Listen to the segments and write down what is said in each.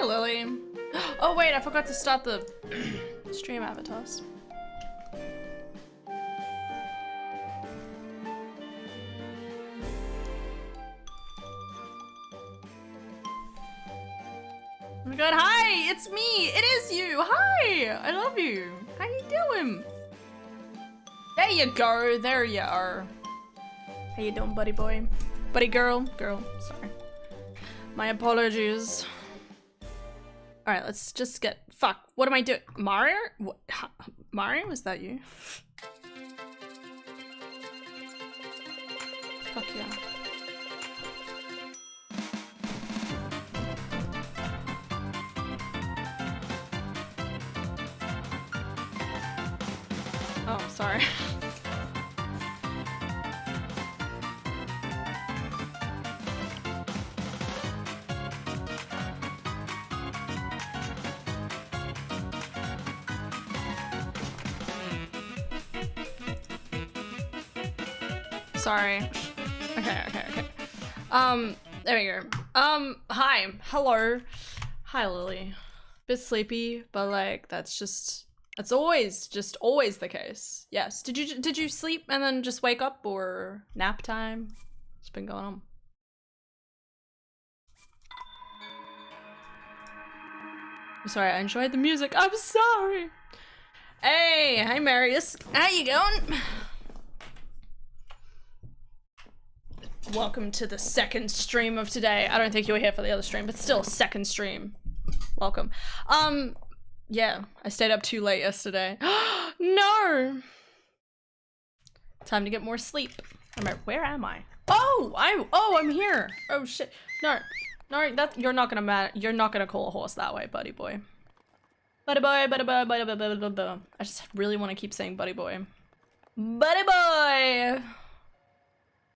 Lily. Oh wait, I forgot to start the stream avatars. Oh my god, hi! It's me! It is you! Hi! I love you! How you doing? There you go, there you are. How you doing, buddy boy? Buddy girl? Girl, sorry. My apologies. Alright, let's just get- fuck, what am I doing? Mario? What? Mario, was that you? Fuck yeah. Oh, sorry. Sorry. Okay. There we go. Hi. Hello. Hi, Lily. Bit sleepy, but like, that's always the case. Yes. Did you sleep and then just wake up, or nap time? What's been going on? I'm sorry, I enjoyed the music. I'm sorry. Hey, hi Marius. How you going? Welcome to the second stream of today. I don't think you were here for the other stream, but still, second stream. Welcome. Yeah, I stayed up too late yesterday. No! Time to get more sleep. Where am I? Oh, I'm here. Oh shit. No, you're not gonna call a horse that way, buddy boy. Buddy boy, buddy boy, buddy boy, buddy boy. I just really want to keep saying buddy boy. Buddy boy!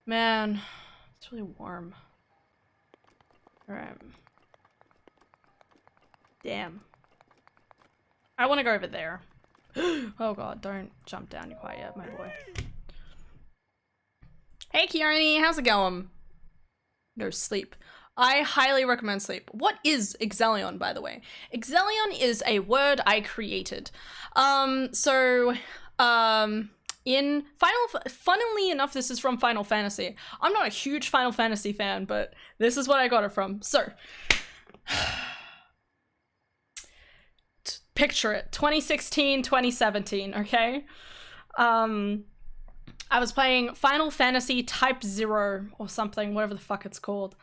Man, it's really warm. Alright. Damn. I want to go over there. Oh god, don't jump down quite yet, my boy. Hey Kiarni, how's it going? No sleep. I highly recommend sleep. What is Exelion, by the way? Exelion is a word I created. Funnily enough, this is from Final Fantasy. I'm not a huge Final Fantasy fan, but this is what I got it from. So, picture it, 2016, 2017, okay? I was playing Final Fantasy Type 0 or something, whatever the fuck it's called.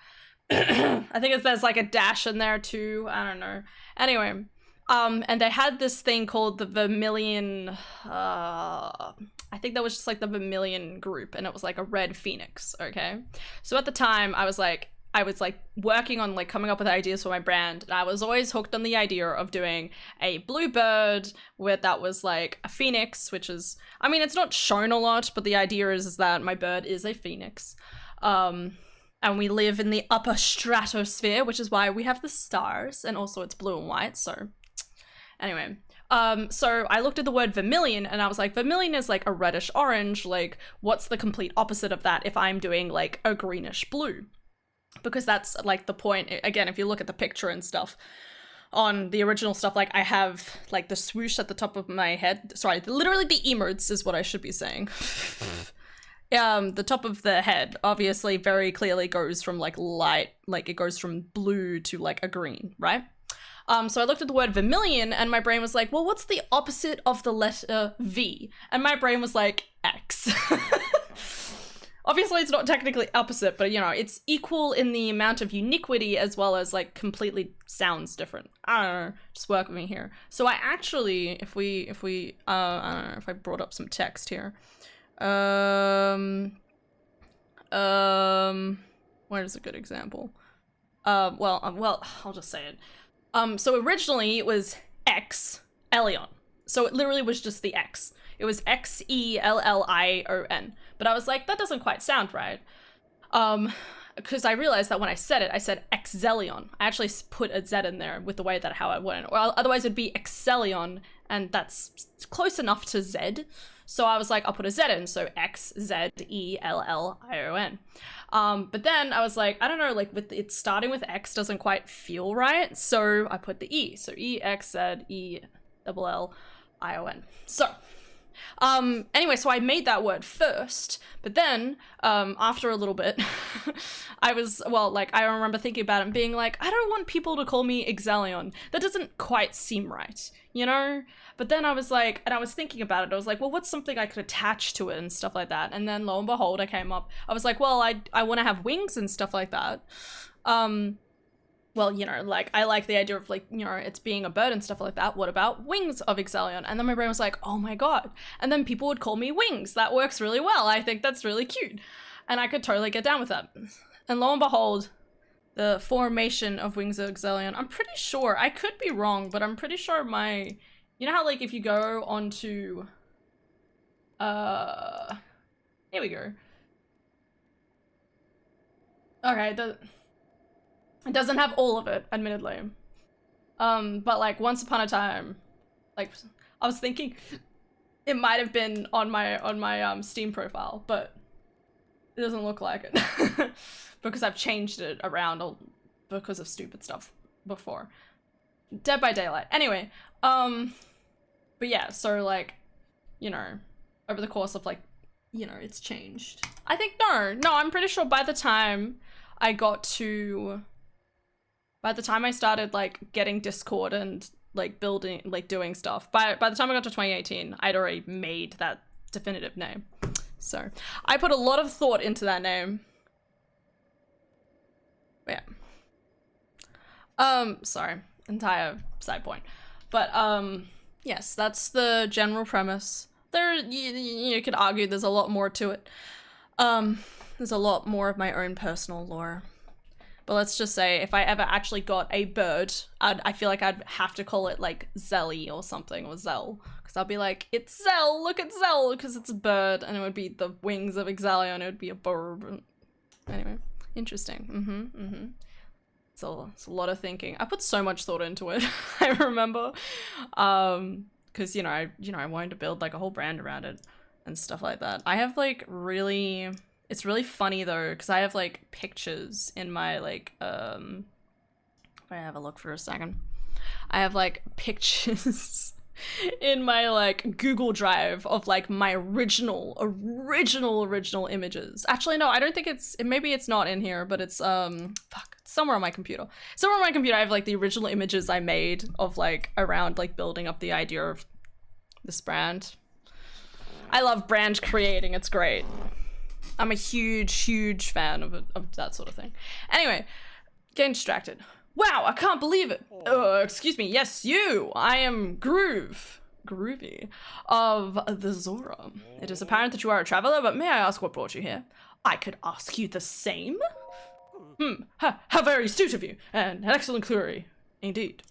I think there's like a dash in there too, I don't know. Anyway, and they had this thing called the Vermilion, I think that was just like the Vermilion group, and it was like a red phoenix, okay? So at the time, I was like working on like coming up with ideas for my brand, and I was always hooked on the idea of doing a blue bird that was like a phoenix, which is, I mean, it's not shown a lot, but the idea is that my bird is a phoenix. And we live in the upper stratosphere, which is why we have the stars, and also it's blue and white, so anyway. So I looked at the word vermilion and I was like, vermilion is like a reddish orange, like what's the complete opposite of that if I'm doing like a greenish blue? Because that's like the point. Again, if you look at the picture and stuff on the original stuff, like I have like the swoosh at the top of my head. Sorry, literally the emotes is what I should be saying. The top of the head obviously very clearly goes from like light, like it goes from blue to like a green, right? So I looked at the word vermilion and my brain was like, well, what's the opposite of the letter V? And my brain was like, X. Obviously it's not technically opposite, but you know, it's equal in the amount of uniquity as well as like completely sounds different. I don't know, just work with me here. So I actually, if we, I don't know if I brought up some text here. Where's a good example? Well, I'll just say it. So originally it was X, Elion. So it literally was just the X. It was Xellion. But I was like, that doesn't quite sound right. Because I realized that when I said it, I said Exelion. I actually put a Z in there with the way that how I went. Or otherwise it'd be Exelion, and that's close enough to Z. So I was like, I'll put a Z in, so XZELLION. But then I was like, I don't know, like with it starting with X doesn't quite feel right, so I put the E. So EXZELLION. So anyway, so I made that word first, but then after a little bit, I was, well, like, I remember thinking about it and being like, I don't want people to call me Exelion. That doesn't quite seem right, you know? But then I was like, and I was thinking about it, I was like, well, what's something I could attach to it and stuff like that? And then lo and behold, I came up, I was like, well, I want to have wings and stuff like that. Well, you know, like, I like the idea of, like, you know, it's being a bird and stuff like that. What about wings of Exelion? And then my brain was like, oh my god. And then people would call me Wings. That works really well. I think that's really cute. And I could totally get down with that. And lo and behold, the formation of Wings of Exelion, I'm pretty sure, I could be wrong, but I'm pretty sure my, you know how, like, if you go onto, here we go. Okay, it doesn't have all of it, admittedly. But like once upon a time, like I was thinking it might have been on my Steam profile, but it doesn't look like it because I've changed it around because of stupid stuff before. Dead by Daylight. Anyway, but yeah, so like, you know, over the course of like, you know, it's changed. I think no, I'm pretty sure by the time I got to, by the time I started like getting Discord and like building, like doing stuff, by the time I got to 2018, I'd already made that definitive name. So I put a lot of thought into that name. Yeah. Sorry, entire side point. But yes, that's the general premise. There, you could argue there's a lot more to it. There's a lot more of my own personal lore. But let's just say if I ever actually got a bird, I feel like I'd have to call it like Zelly or something, or Zell. Because I'll be like, it's Zell, look at Zell, because it's a bird, and it would be the Wings of Exelion, it would be a bird. Anyway, interesting. It's a lot of thinking. I put so much thought into it, I remember. Because, you know, I wanted to build like a whole brand around it and stuff like that. I have like really... It's really funny though, because I have like pictures in my like, if I have a look for a second. I have like pictures in my like Google Drive of like my original images. Actually, no, I don't think maybe it's not in here, but it's, fuck, it's somewhere on my computer. Somewhere on my computer I have like the original images I made of like around like building up the idea of this brand. I love brand creating, it's great. I'm a huge fan of that sort of thing. Anyway, getting distracted. Wow, I can't believe it. Excuse me, yes, you. I am Groovy, of the Zora. It is apparent that you are a traveler, but may I ask what brought you here? I could ask you the same. How very astute of you, and an excellent query, indeed.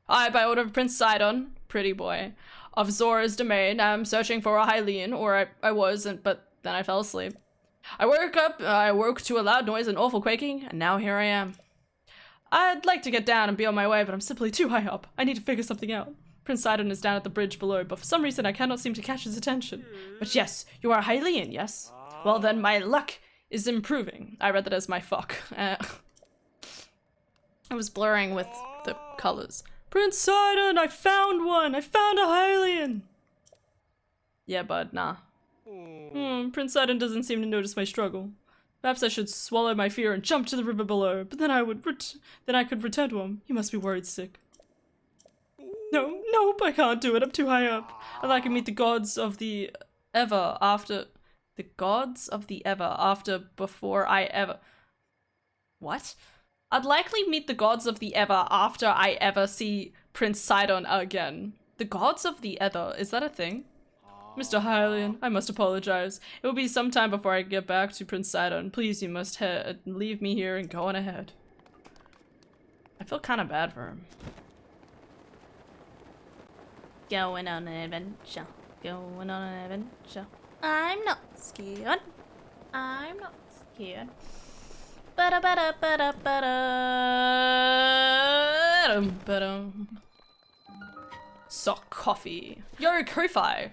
I, by order of Prince Sidon, pretty boy, of Zora's domain, am searching for a Hylian, or I was, but then I fell asleep. I woke to a loud noise and awful quaking, and now here I am. I'd like to get down and be on my way, but I'm simply too high up. I need to figure something out. Prince Sidon is down at the bridge below, but for some reason I cannot seem to catch his attention. But yes, you are a Hylian, yes? Well then, my luck is improving. I read that as my fuck. I was blurring with the colors. Prince Sidon, I found one! I found a Hylian! Yeah, bud, nah. Prince Sidon doesn't seem to notice my struggle. Perhaps I should swallow my fear and jump to the river below, but then I could return to him. He must be worried sick. Nope, I can't do it. I'm too high up. I'd like to meet the gods of the ever after... The gods of the ever after before I ever... What? I'd likely meet the gods of the ever after I ever see Prince Sidon again. The gods of the ever, is that a thing? Mr. Hylian, I must apologize. It will be some time before I get back to Prince Sidon. Please, you must leave me here and go on ahead. I feel kind of bad for him. Going on an adventure. Going on an adventure. I'm not scared. I'm not scared. Sock coffee. Yo, Ko-Fi.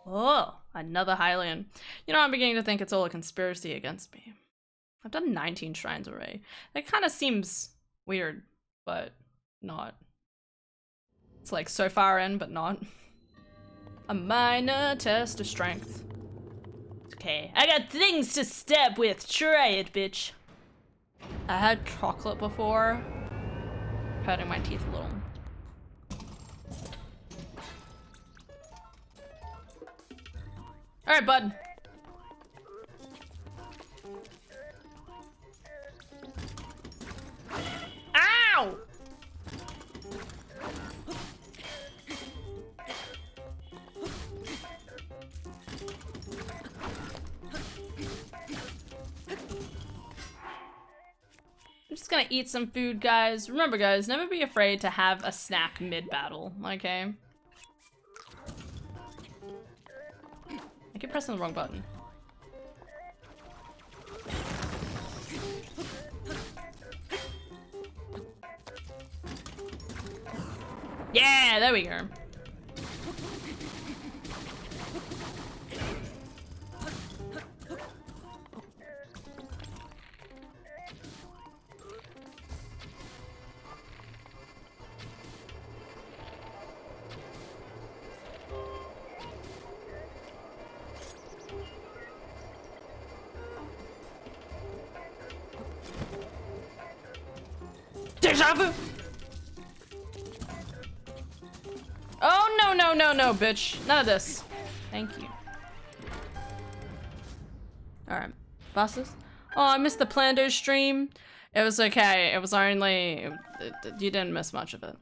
Oh, another Hylian. You know, I'm beginning to think it's all a conspiracy against me. I've done 19 shrines already. That kind of seems weird, but not. It's like so far in, but not. A minor test of strength. Okay, I got things to step with. Try it, bitch. I had chocolate before. Hurting my teeth a little. All right, bud. Ow! I'm just gonna eat some food, guys. Remember, guys, never be afraid to have a snack mid-battle, okay? I keep pressing the wrong button. Yeah, there we go. Deja vu! Oh, no, no, no, no, bitch. None of this. Thank you. Alright. Bosses? Oh, I missed the Plando stream. It was okay. It was only... you didn't miss much of it.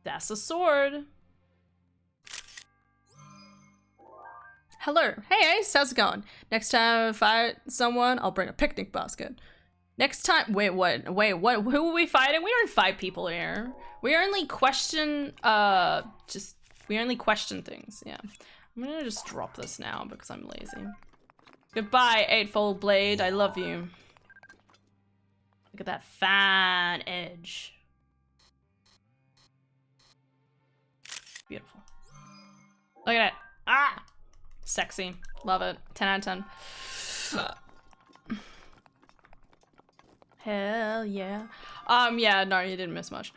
That's a sword. Hello. Hey, Ace. How's it going? Next time I fight someone, I'll bring a picnic basket. Next time- wait, what? Wait, what? Who are we fighting? We don't fight people here. We only question, we only question things, yeah. I'm gonna just drop this now because I'm lazy. Goodbye, Eightfold Blade. I love you. Look at that fine edge. Beautiful. Look at it. Ah! Sexy. Love it. 10 out of 10. Hell yeah. Yeah, no, you didn't miss much.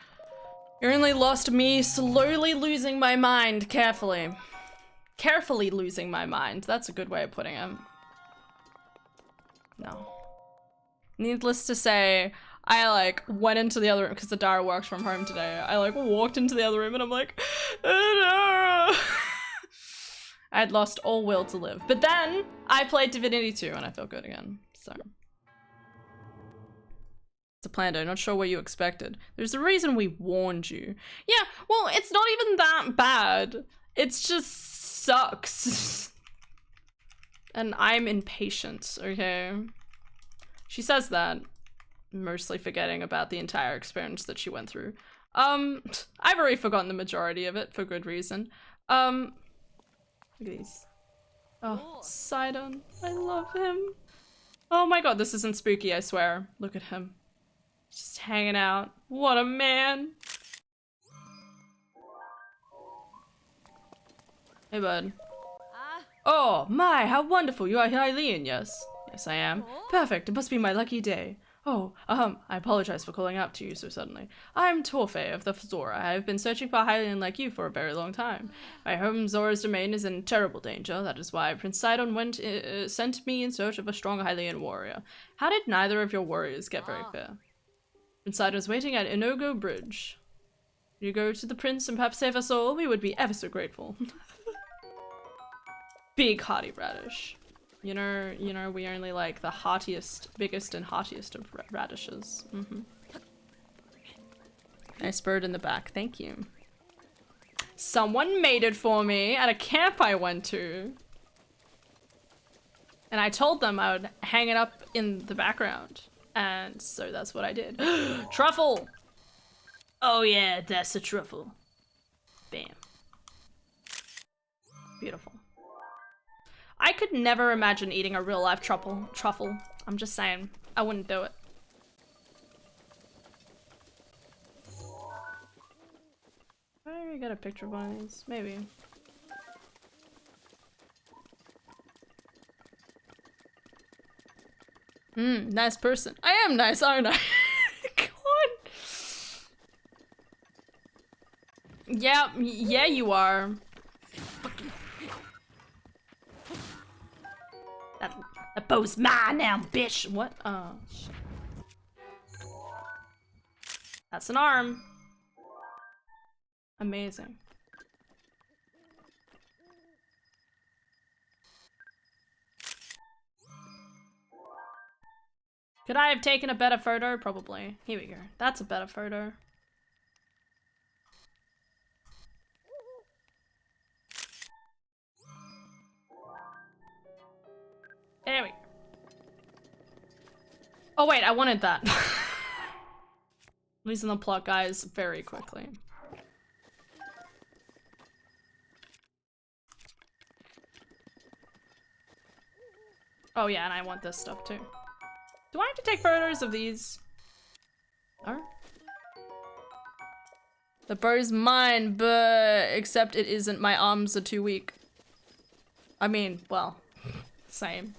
You only lost me slowly losing my mind carefully. Carefully losing my mind. That's a good way of putting it. No. Needless to say, I like went into the other room because Adara works from home today. I like walked into the other room and I'm like, Adara! I had lost all will to live. But then I played Divinity 2 and I felt good again, so. It's a Plando, not sure what you expected. There's a reason we warned you. Yeah, well, it's not even that bad. It's just sucks. And I'm impatient, okay? She says that, mostly forgetting about the entire experience that she went through. I've already forgotten the majority of it for good reason. Look at these. Oh, Sidon. I love him. Oh my god, this isn't spooky, I swear. Look at him. Just hanging out. What a man. Hey, bud. Oh, my, how wonderful. You are Hylian, yes? Yes, I am. Perfect, it must be my lucky day. Oh, I apologize for calling out to you so suddenly. I'm Torfe of the Zora. I have been searching for a Hylian like you for a very long time. My home, Zora's domain, is in terrible danger. That is why Prince Sidon sent me in search of a strong Hylian warrior. How did neither of your warriors get very clear? Prince Sidon is waiting at Inogo Bridge. You go to the prince and perhaps save us all? We would be ever so grateful. Big hearty radish. You know, we only like the heartiest, biggest and heartiest of radishes. Nice bird in the back, thank you. Someone made it for me at a camp I went to. And I told them I would hang it up in the background. And so that's what I did. Truffle! Oh yeah, that's a truffle. Bam. Beautiful. I could never imagine eating a real life truffle. I'm just saying, I wouldn't do it. I got a picture of one of these, maybe. Nice person. I am nice, aren't I? God. Yeah, you are. That bow's mine now, bitch. What? Oh, shit. That's an arm. Amazing. Could I have taken a better photo? Probably. Here we go. That's a better photo. There we go. Oh wait, I wanted that. Losing the plot, guys, very quickly. Oh yeah, and I want this stuff too. Do I have to take photos of these? Oh. The bow's mine, but except it isn't. My arms are too weak. I mean, well, same.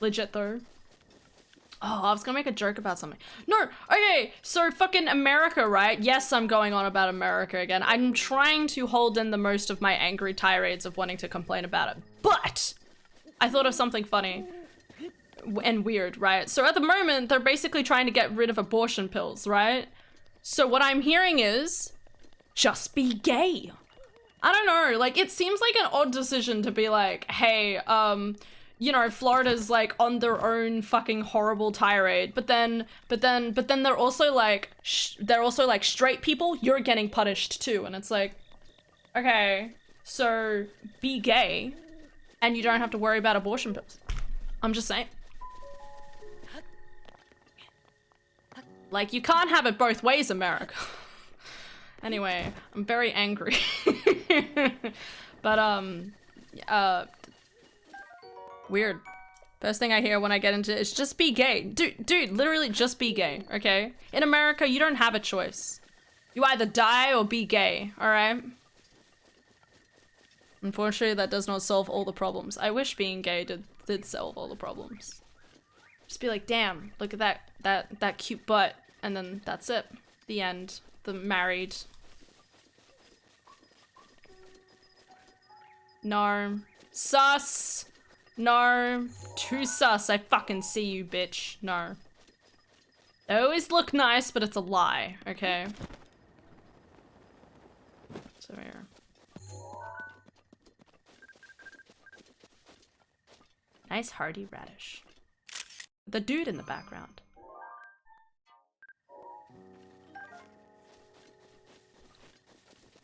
Legit though. Oh, I was gonna make a joke about something. No, okay, so fucking America, right? Yes, I'm going on about America again. I'm trying to hold in the most of my angry tirades of wanting to complain about it. But I thought of something funny and weird, right? So at the moment, they're basically trying to get rid of abortion pills, right? So what I'm hearing is, just be gay. I don't know, like, it seems like an odd decision to be like, hey, you know, Florida's like on their own fucking horrible tirade, but then they're also like, straight people, you're getting punished too, and it's like, okay, so be gay, and you don't have to worry about abortion pills. I'm just saying. Like, you can't have it both ways, America. Anyway, I'm very angry. But, weird. First thing I hear when I get into it is just be gay. Dude, literally just be gay, okay? In America, you don't have a choice. You either die or be gay, alright? Unfortunately, that does not solve all the problems. I wish being gay did solve all the problems. Just be like, damn, look at that cute butt, and then that's it. The end. The married. No. Sus. No. Too sus. I fucking see you, bitch. No. They always look nice, but it's a lie, okay? So here. Nice hearty radish. The dude in the background.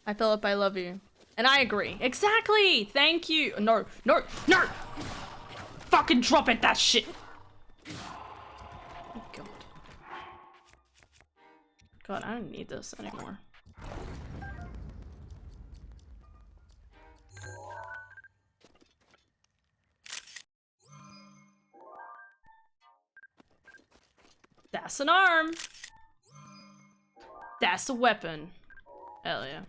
Hi Philip, I love you. And I agree. Exactly! Thank you! No, no, no! Fucking drop it, that shit! Oh god. God, I don't need this anymore. That's an arm! That's a weapon. Hell yeah.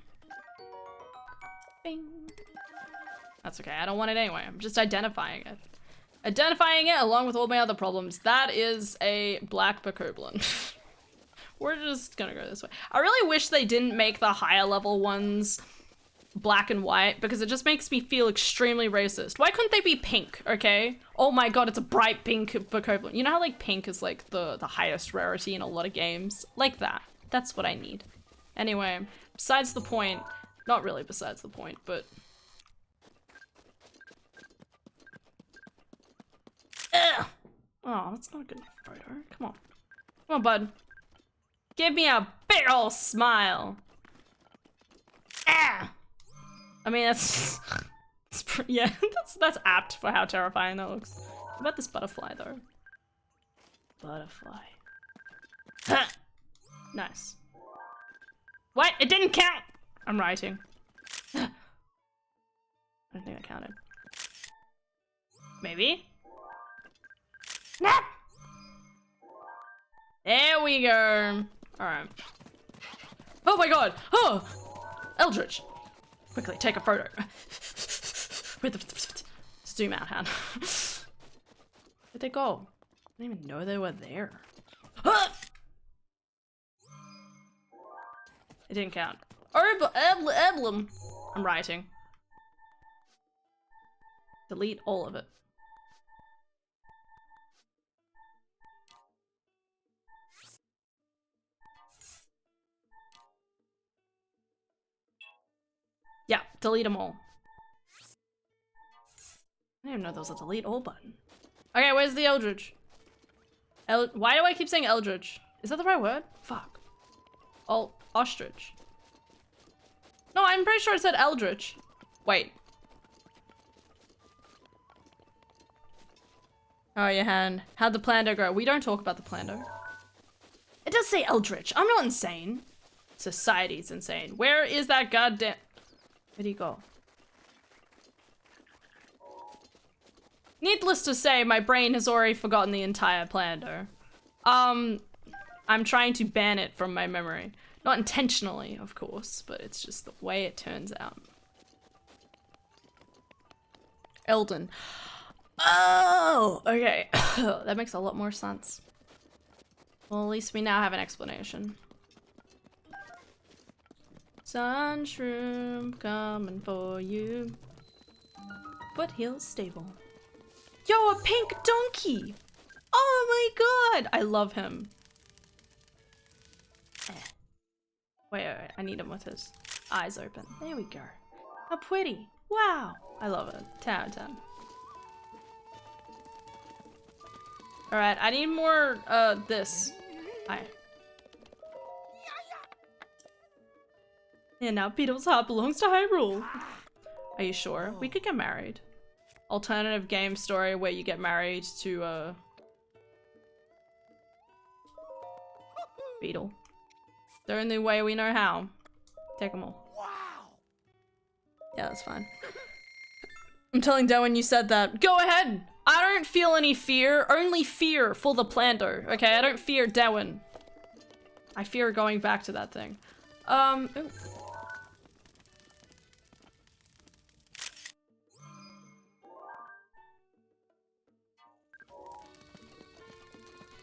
Bing. That's okay, I don't want it anyway. I'm just identifying it. Identifying it along with all my other problems. That is a black bokoblin. We're just gonna go this way. I really wish they didn't make the higher level ones black and white because it just makes me feel extremely racist. Why couldn't they be pink, okay? Oh my god, it's a bright pink bokoblin. You know how like pink is like the highest rarity in a lot of games? Like that. That's what I need. Anyway, besides the point. Not really besides the point, but... Ugh! Oh, that's not a good photo. Come on. Come on, bud. Give me a big ol' smile. Ah! I mean, that's... yeah, that's apt for how terrifying that looks. What about this butterfly, though? Butterfly. Huh. Nice. What? It didn't count! I'm writing. I don't think I counted. Maybe? Snap! There we go. Alright. Oh my god! Oh! Eldritch! Quickly, take a photo. Zoom out, Han. Where'd they go? I didn't even know they were there. It didn't count. Emblem. I'm writing. Delete all of it. Yeah, delete them all. I didn't even know there was a delete all button. Okay, where's the Eldritch? Why do I keep saying Eldritch? Is that the right word? Fuck. Ostrich. No, I'm pretty sure I said Eldritch. Wait. Oh, your hand. How'd the Plando go? We don't talk about the Plando. It does say Eldritch. I'm not insane. Society's insane. Where is that goddamn... Where'd he go? Needless to say, my brain has already forgotten the entire Plando. I'm trying to ban it from my memory. Not intentionally, of course, but it's just the way it turns out. Elden. Oh, okay. That makes a lot more sense. Well, at least we now have an explanation. Sunshroom coming for you. Foothills Stable. Yo, a pink donkey! Oh my god! I love him. Wait, I need him with his eyes open. There we go. How pretty. Wow. I love it. 10 out of 10. Alright, I need more, this. Hi. Yeah, now Beetle's heart belongs to Hyrule. Are you sure? We could get married. Alternative game story where you get married to, Beetle. The only way we know how. Take them all. Wow. Yeah, that's fine. I'm telling Darwin you said that. Go ahead! I don't feel any fear, only fear for the Plando, okay? I don't fear Darwin. I fear going back to that thing. Ooh.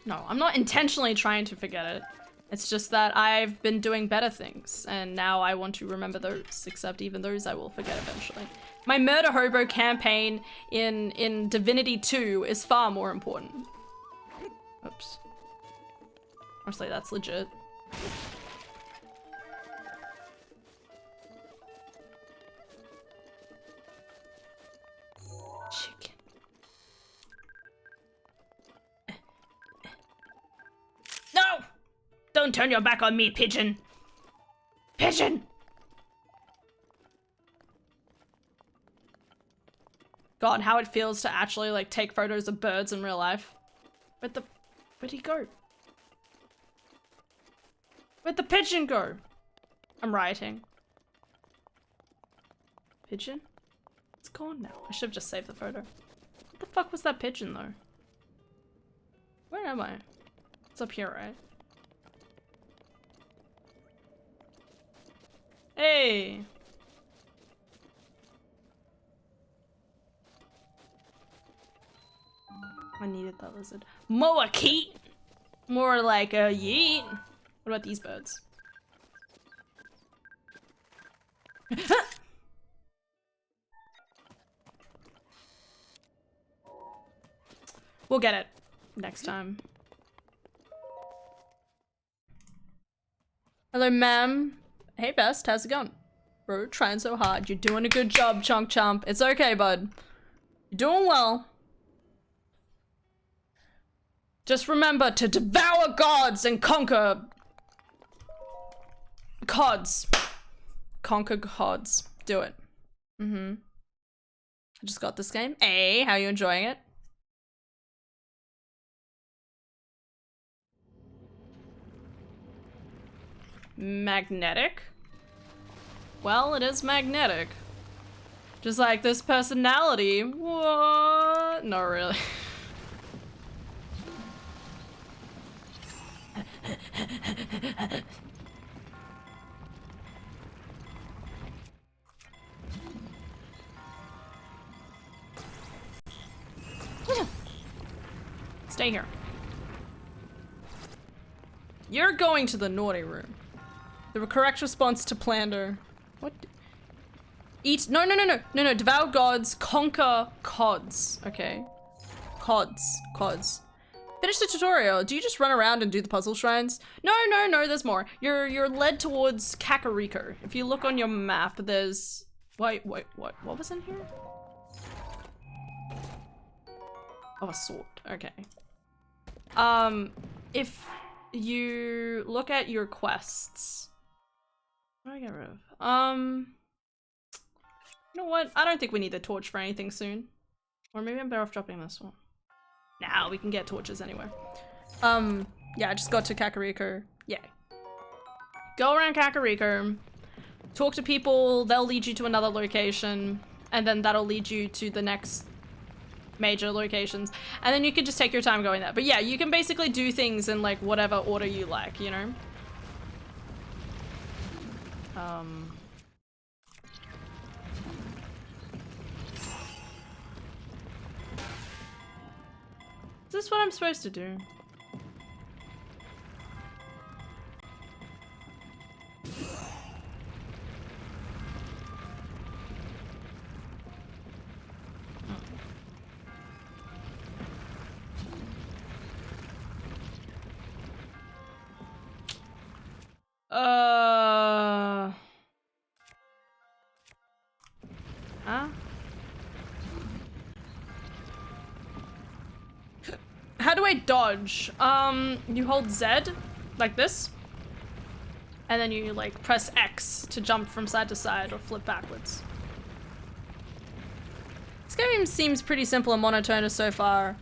No, I'm not intentionally trying to forget it. It's just that I've been doing better things, and now I want to remember those, except even those I will forget eventually. My Murder Hobo campaign in Divinity 2 is far more important. Oops. Honestly, that's legit. Chicken. No! Don't turn your back on me, pigeon! Pigeon! God, how it feels to actually, like, take photos of birds in real life. Where'd he go? Where'd the pigeon go? I'm writing. Pigeon? It's gone now. I should have just saved the photo. What the fuck was that pigeon, though? Where am I? It's up here, right? Hey! I needed that lizard. Moakeet! More like a yeet. What about these birds? We'll get it next time. Hello, ma'am. Hey, Best. How's it going? Bro, trying so hard. You're doing a good job, Chunk Chump. It's okay, bud. You're doing well. Just remember to devour gods and conquer cods. Conquer gods. Do it. I just got this game. Hey, how are you enjoying it? Magnetic? Well, it is magnetic. Just like this personality. What? Not really. Stay here. You're going to the naughty room. The correct response to Plander. What? Eat. No. Devour gods, conquer cods. Okay. Cods. Finish the tutorial. Do you just run around and do the puzzle shrines? No, there's more. You're led towards Kakariko. If you look on your map, there's... Wait, what was in here? Oh, a sword. Okay. If you look at your quests... What do I get rid of? You know what? I don't think we need the torch for anything soon. Or maybe I'm better off dropping this one. Nah, we can get torches anywhere. Yeah, I just got to Kakariko. Yay. Go around Kakariko, talk to people, they'll lead you to another location, and then that'll lead you to the next major locations. And then you can just take your time going there. But yeah, you can basically do things in like whatever order you like, you know? Is this what I'm supposed to do? Huh? How do I dodge? You hold Z, like this. And then you like press X to jump from side to side or flip backwards. This game seems pretty simple and monotonous so far.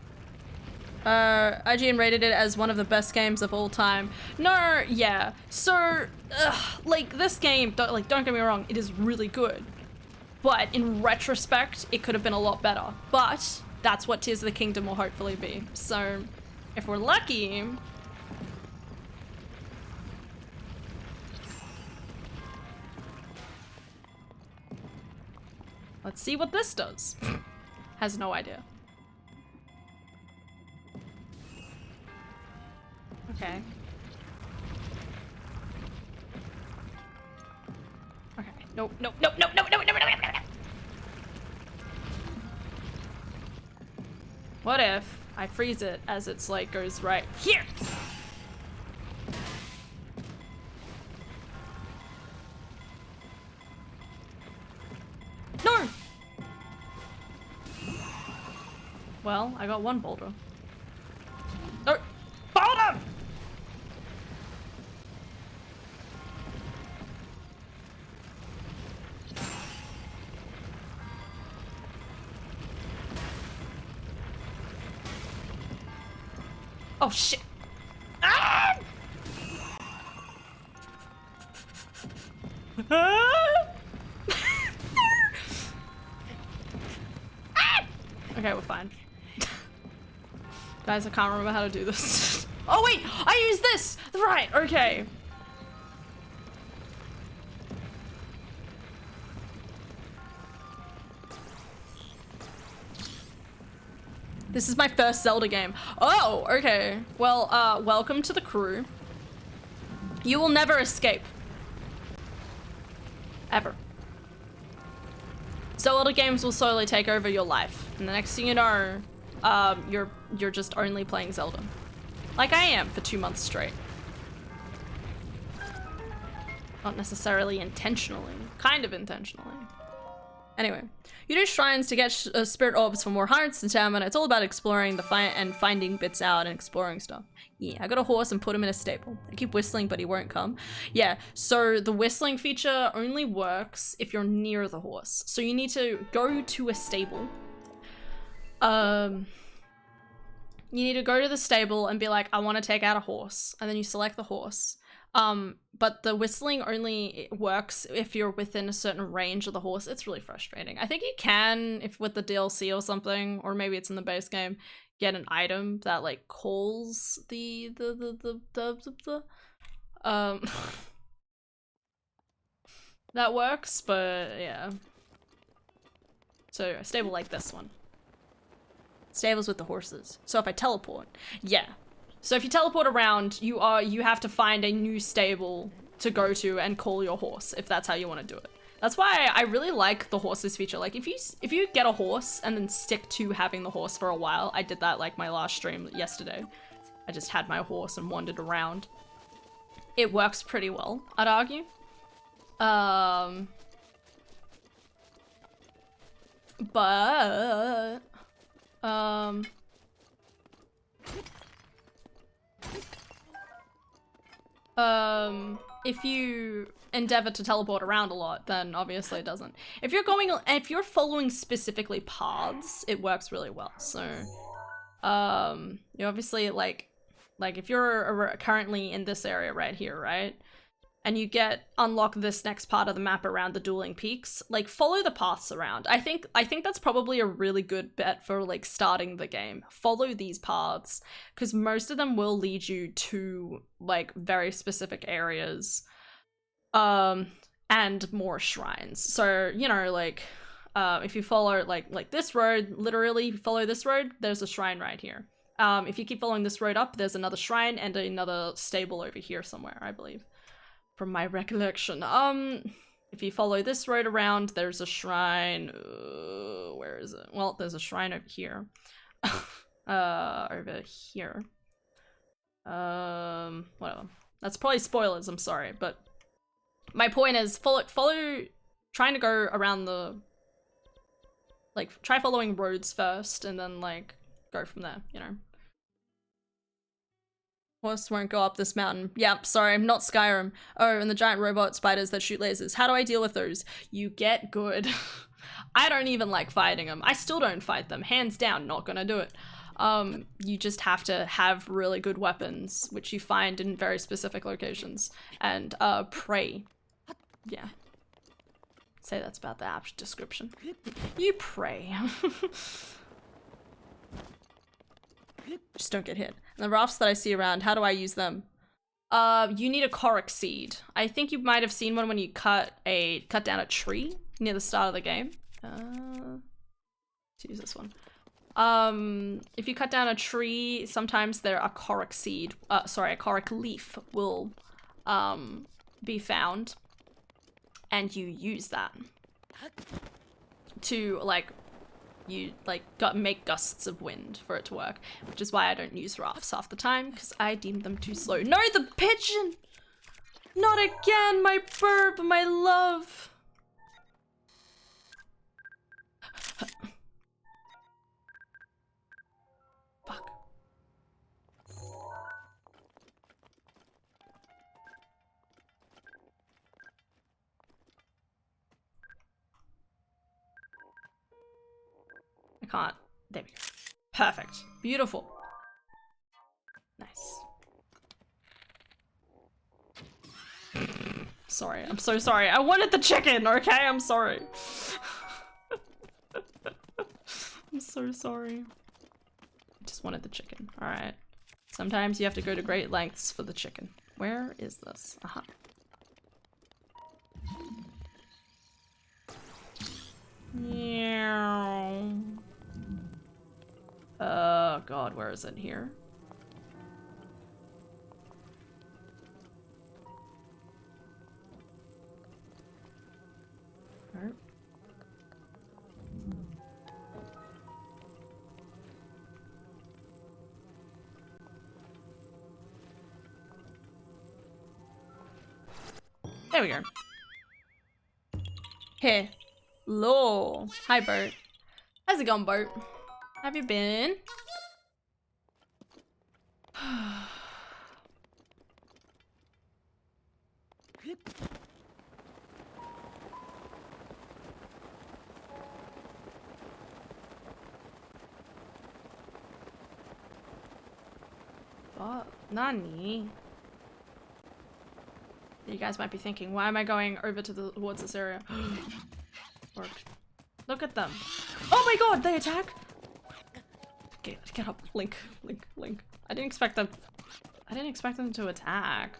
IGN rated it as one of the best games of all time. No, yeah. So, like this game, don't get me wrong, it is really good. But in retrospect, it could have been a lot better. But that's what Tears of the Kingdom will hopefully be. So, if we're lucky... Let's see what this does. Has no idea. Okay. Okay. No. What if I freeze it as it's like goes right here? No! Well, I got one boulder. No! Boulder! Oh shit! Ah! Okay, we're fine. Guys, I can't remember how to do this. Oh wait, I used this! Right, okay. This is my first Zelda game. Oh, okay. Well, welcome to the crew. You will never escape. Ever. Zelda games will slowly take over your life. And the next thing you know, you're just only playing Zelda. Like I am for 2 months straight. Not necessarily intentionally. Kind of intentionally. Anyway, you do shrines to get spirit orbs for more hearts and stamina. It's all about exploring and finding bits out and exploring stuff. Yeah, I got a horse and put him in a stable. I keep whistling, but he won't come. Yeah, so the whistling feature only works if you're near the horse. So you need to go to a stable. You need to go to the stable and be like, I want to take out a horse. And then you select the horse. But the whistling only works if you're within a certain range of the horse. It's really frustrating. I think you can, if with the DLC or something, or maybe it's in the base game, get an item that like calls the that works, but yeah. So a stable like this one. Stables with the horses. So if I teleport, yeah. So if you teleport around, you have to find a new stable to go to and call your horse if that's how you want to do it. That's why I really like the horses feature. Like if you get a horse and then stick to having the horse for a while, I did that like my last stream yesterday. I just had my horse and wandered around. It works pretty well, I'd argue. But if you endeavor to teleport around a lot, then obviously it doesn't. If you're following specifically paths, it works really well. So, you obviously like if you're currently in this area right here, right? And you unlock this next part of the map around the dueling peaks, like follow the paths around. I think that's probably a really good bet for like starting the game. Follow these paths, because most of them will lead you to like very specific areas, and more shrines. So, you know, like, if you follow like this road, literally follow this road, there's a shrine right here. If you keep following this road up, there's another shrine and another stable over here somewhere, I believe. From my recollection. If you follow this road around, there's a shrine. Where is it? Well, there's a shrine over here. Over here. Whatever. That's probably spoilers, I'm sorry, but my point is follow trying to go around the, like, try following roads first and then like go from there, you know. Horse won't go up this mountain. Yep, sorry, I'm not Skyrim. Oh, and the giant robot spiders that shoot lasers. How do I deal with those? You get good. I don't even like fighting them. I still don't fight them. Hands down, not gonna do it. You just have to have really good weapons, which you find in very specific locations. And, pray. Yeah. Say that's about the app description. You pray. Just don't get hit. And the rafts that I see around, how do I use them? You need a Korok seed. I think you might have seen one when you cut down a tree near the start of the game. Let's use this one. If you cut down a tree, sometimes there a Korok seed, a Korok leaf will be found, and you use that to make gusts of wind for it to work, which is why I don't use rafts half the time, because I deem them too slow. No, the pigeon! Not again, my burb, my love! Fuck. I can't. There we go. Perfect. Beautiful. Nice. Sorry, I'm so sorry. I wanted the chicken, okay? I'm sorry. I'm so sorry. I just wanted the chicken. Alright. Sometimes you have to go to great lengths for the chicken. Where is this? Aha. Meow. Oh god, where is it? Here? Right. There we go. Hey. Hello. Hi, Bert. How's it going, Bert? Have you been? What? Nani? You guys might be thinking, why am I going over towards this area? Worked. Look at them. Oh my god, they attack! Get up, Link. I didn't expect them to attack.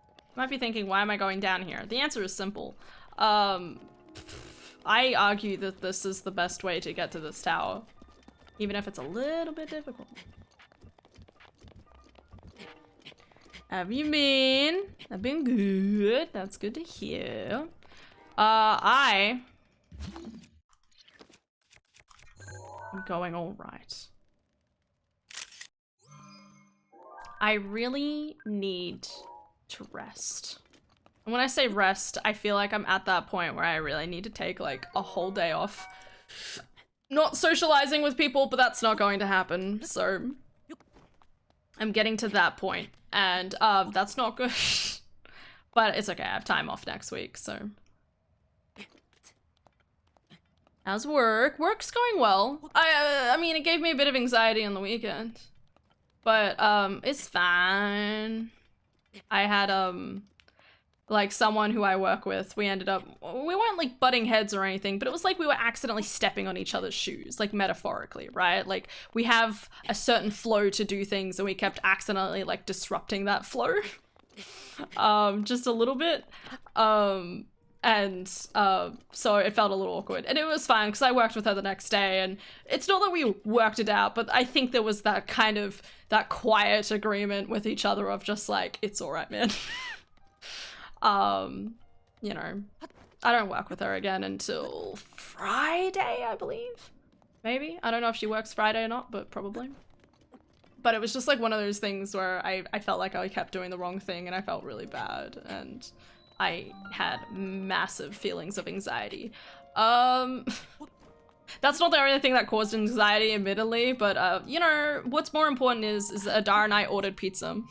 You might be thinking, why am I going down here? The answer is simple. I argue that this is the best way to get to this tower. Even if it's a little bit difficult. Have you been? I've been good. That's good to hear. I'm going all right. I really need to rest. And when I say rest, I feel like I'm at that point where I really need to take like a whole day off. Not socializing with people, but that's not going to happen. So I'm getting to that point, and that's not good. But it's okay, I have time off next week, so. How's work? Work's going well. I mean, it gave me a bit of anxiety on the weekend. But, it's fine. I had, like, someone who I work with, we weren't, like, butting heads or anything, but it was like we were accidentally stepping on each other's shoes, like, metaphorically, right? Like, we have a certain flow to do things, and we kept accidentally, like, disrupting that flow. Just a little bit. So it felt a little awkward, and it was fine because I worked with her the next day, and it's not that we worked it out, but I think there was that kind of that quiet agreement with each other of just like, it's all right, man. You know, I don't work with her again until Friday, I believe. Maybe. I don't know if she works Friday or not, but probably. But it was just like one of those things where I felt like I kept doing the wrong thing, and I felt really bad, and I had massive feelings of anxiety. That's not the only thing that caused anxiety, admittedly, but you know, what's more important is Adara and I ordered pizza.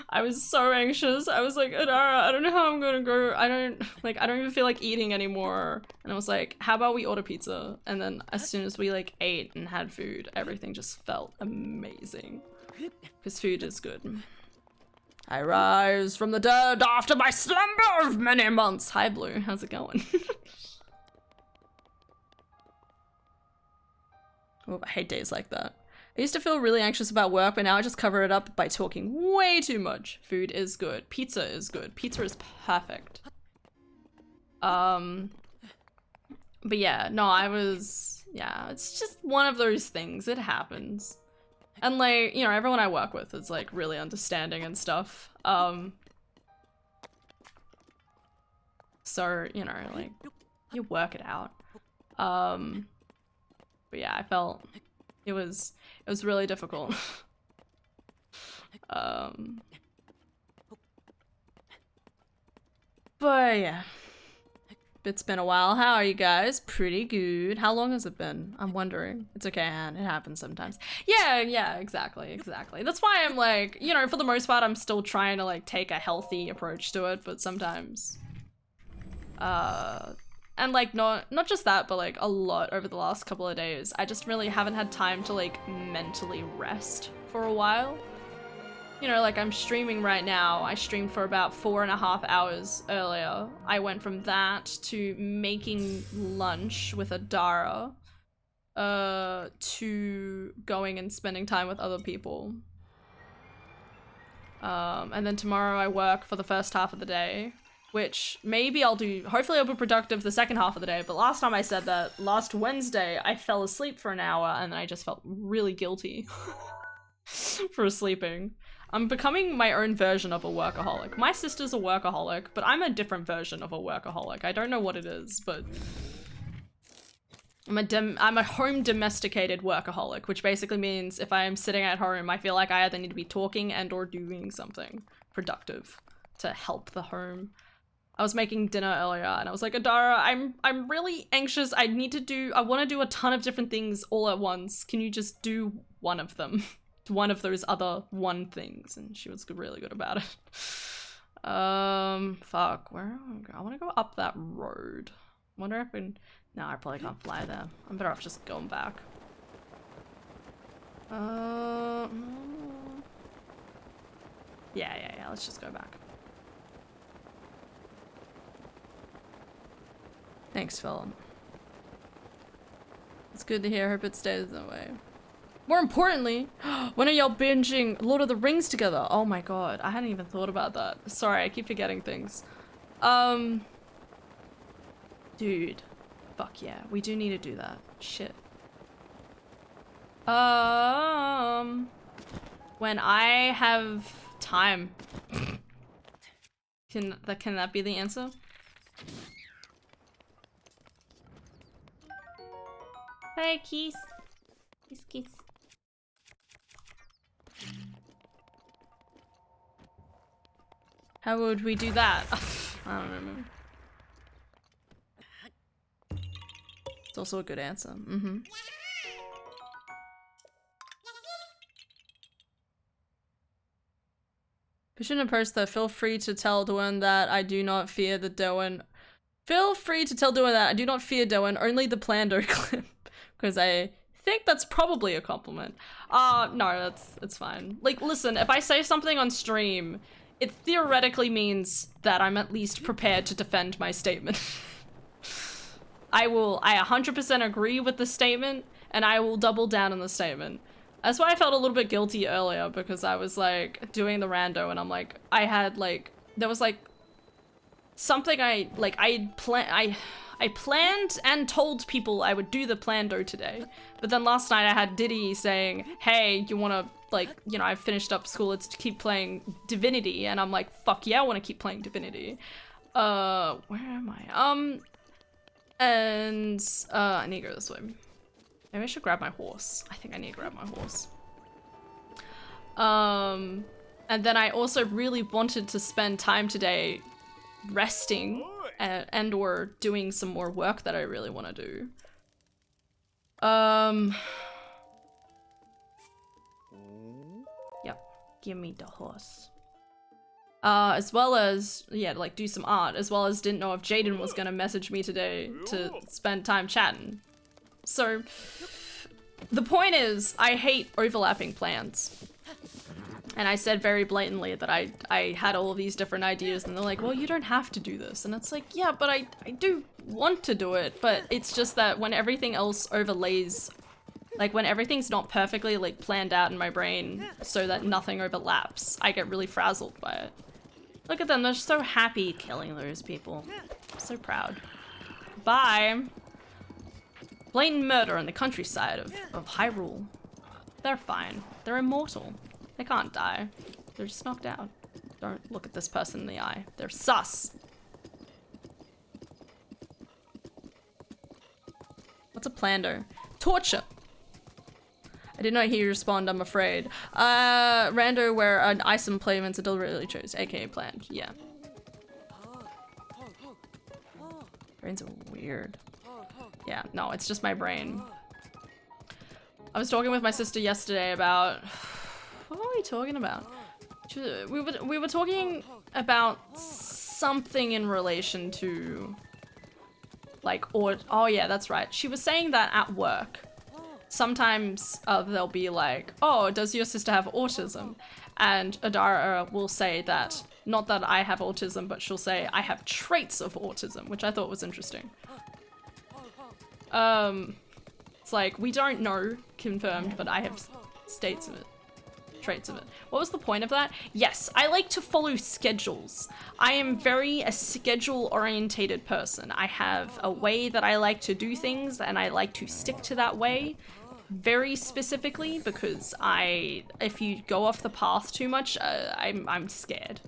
I was so anxious. I was like, Adara, I don't know how I'm gonna go. I don't even feel like eating anymore. And I was like, how about we order pizza? And then as soon as we like ate and had food, everything just felt amazing. Because food is good. I rise from the dead after my slumber of many months. Hi, Blue. How's it going? Oh, I hate days like that. I used to feel really anxious about work, but now I just cover it up by talking way too much. Food is good. Pizza is good. Pizza is perfect. But yeah, no, yeah, it's just one of those things. It happens. And like, you know, everyone I work with is like really understanding and stuff. So, you know, like, you work it out. But yeah, I felt it was really difficult. But yeah, it's been a while. How are you guys? Pretty good. How long has it been? I'm wondering. It's okay, Anne. It happens sometimes. Yeah, exactly. That's why I'm like, you know, for the most part, I'm still trying to like take a healthy approach to it, but sometimes, and like not just that, but like a lot over the last couple of days, I just really haven't had time to like mentally rest for a while. You know, like I'm streaming right now. I streamed for about 4.5 hours earlier. I went from that to making lunch with Adara, to going and spending time with other people. And then tomorrow I work for the first half of the day, which maybe I'll do, hopefully I'll be productive the second half of the day, but last time I said that, last Wednesday, I fell asleep for an hour and I just felt really guilty for sleeping. I'm becoming my own version of a workaholic. My sister's a workaholic, but I'm a different version of a workaholic. I don't know what it is, but I'm a home domesticated workaholic, which basically means if I am sitting at home, I feel like I either need to be talking and or doing something productive to help the home. I was making dinner earlier and I was like, Adara, I'm really anxious. I want to do a ton of different things all at once. Can you just do one of them? One of those other one things. And she was really good about it. Fuck, where I want to go up that road. Wonder if no, I probably can't fly there. I'm better off just going back. Yeah, let's just go back. Thanks, Phil. It's good to hear. Hope it stays that way. More importantly, when are y'all binging Lord of the Rings together? Oh my god, I hadn't even thought about that. Sorry, I keep forgetting things. Dude. Fuck yeah, we do need to do that. Shit. When I have time. Can that be the answer? Hey, Keith. Kiss. How would we do that? I don't remember. It's also a good answer. Mm-hmm. Pushing a post though, feel free to tell Dylan that I do not fear the Dylan. Feel free to tell Dylan that I do not fear Dylan, only the Plando clip. Because I think that's probably a compliment. No, it's fine. Like, listen, if I say something on stream, it theoretically means that I'm at least prepared to defend my statement. I 100% agree with the statement, and I will double down on the statement. That's why I felt a little bit guilty earlier, because I was like doing the rando and I'm like, there was like something I planned and told people I would do the plando today, but then last night I had Diddy saying, hey, you wanna, like, you know, I've finished up school, let's keep playing Divinity, and I'm like, fuck yeah, I wanna keep playing Divinity. Where am I? I need to go this way. Maybe I should grab my horse. I think I need to grab my horse. And then I also really wanted to spend time today resting and or doing some more work that I really want to do. Yep, give me the horse. As well as, yeah, like do some art, as well as didn't know if Jaden was gonna message me today to spend time chatting. So, the point is, I hate overlapping plans. And I said very blatantly that I had all of these different ideas, and they're like, well, you don't have to do this. And it's like, yeah, but I do want to do it, but it's just that when everything else overlays, like when everything's not perfectly like planned out in my brain so that nothing overlaps, I get really frazzled by it. Look at them, they're so happy killing those people. I'm so proud. Bye. Blatant murder in the countryside of Hyrule. They're fine. They're immortal. They can't die. They're just knocked out. Don't look at this person in the eye. They're sus. What's a plando? Torture. I did not hear you respond, I'm afraid. Rando where an item playment's a deliberately chose, aka planned. Yeah. Brains are weird. Yeah, no, it's just my brain. I was talking with my sister yesterday about... What were we talking about? We were talking about something in relation to... like, or... Oh yeah, that's right. She was saying that at work, sometimes they'll be like, oh, does your sister have autism? And Adara will say that, not that I have autism, but she'll say I have traits of autism, which I thought was interesting. It's like, we don't know, confirmed, but I have states of it. Traits of it. What was the point of that? Yes, I like to follow schedules. I am very a schedule-orientated person. I have a way that I like to do things, and I like to stick to that way very specifically, because if you go off the path too much, I'm scared.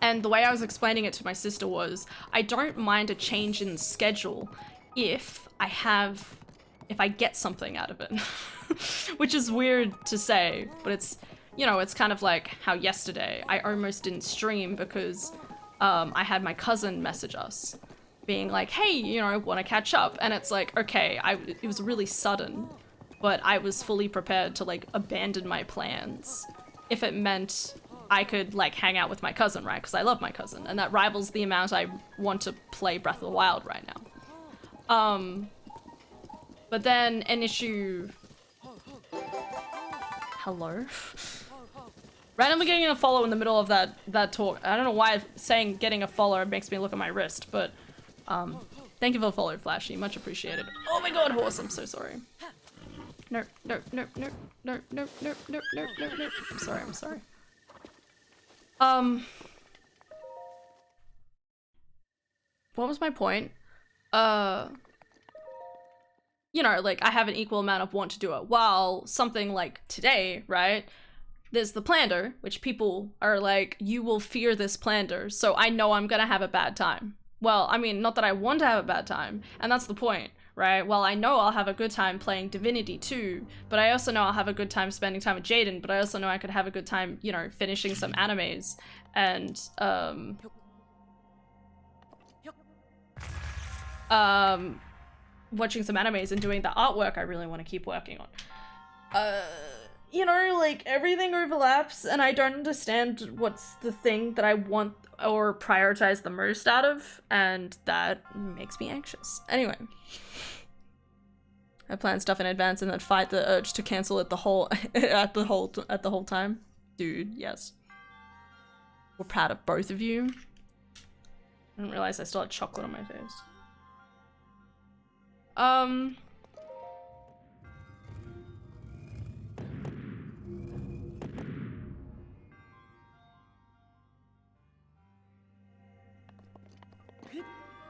And the way I was explaining it to my sister was, I don't mind a change in schedule if I get something out of it. Which is weird to say, but it's, you know, it's kind of like how yesterday I almost didn't stream because I had my cousin message us being like, hey, you know, want to catch up? And it's like, okay, it was really sudden, but I was fully prepared to like abandon my plans if it meant I could like hang out with my cousin, right? Because I love my cousin, and that rivals the amount I want to play Breath of the Wild right now. But then an issue hello? Randomly getting a follow in the middle of that talk. I don't know why saying getting a follow makes me look at my wrist, but thank you for the follow, Flashy. Much appreciated. Oh my god, horse, I'm so sorry. No, no, no, no, no, no, no, no, no, no, no. I'm sorry, I'm sorry. What was my point? You know, like, I have an equal amount of want to do it, while something like today, right? There's the planter, which people are like, you will fear this planter, so I know I'm gonna have a bad time. Well, I mean, not that I want to have a bad time, and that's the point, right? Well, I know I'll have a good time playing Divinity 2, but I also know I'll have a good time spending time with Jaden, but I also know I could have a good time, you know, finishing some animes, and, watching some animes and doing the artwork I really want to keep working on. You know, like, everything overlaps, and I don't understand what's the thing that I want or prioritize the most out of, and that makes me anxious. Anyway. I plan stuff in advance and then fight the urge to cancel it the whole at the whole time. Dude, yes. We're proud of both of you. I didn't realize I still had chocolate on my face.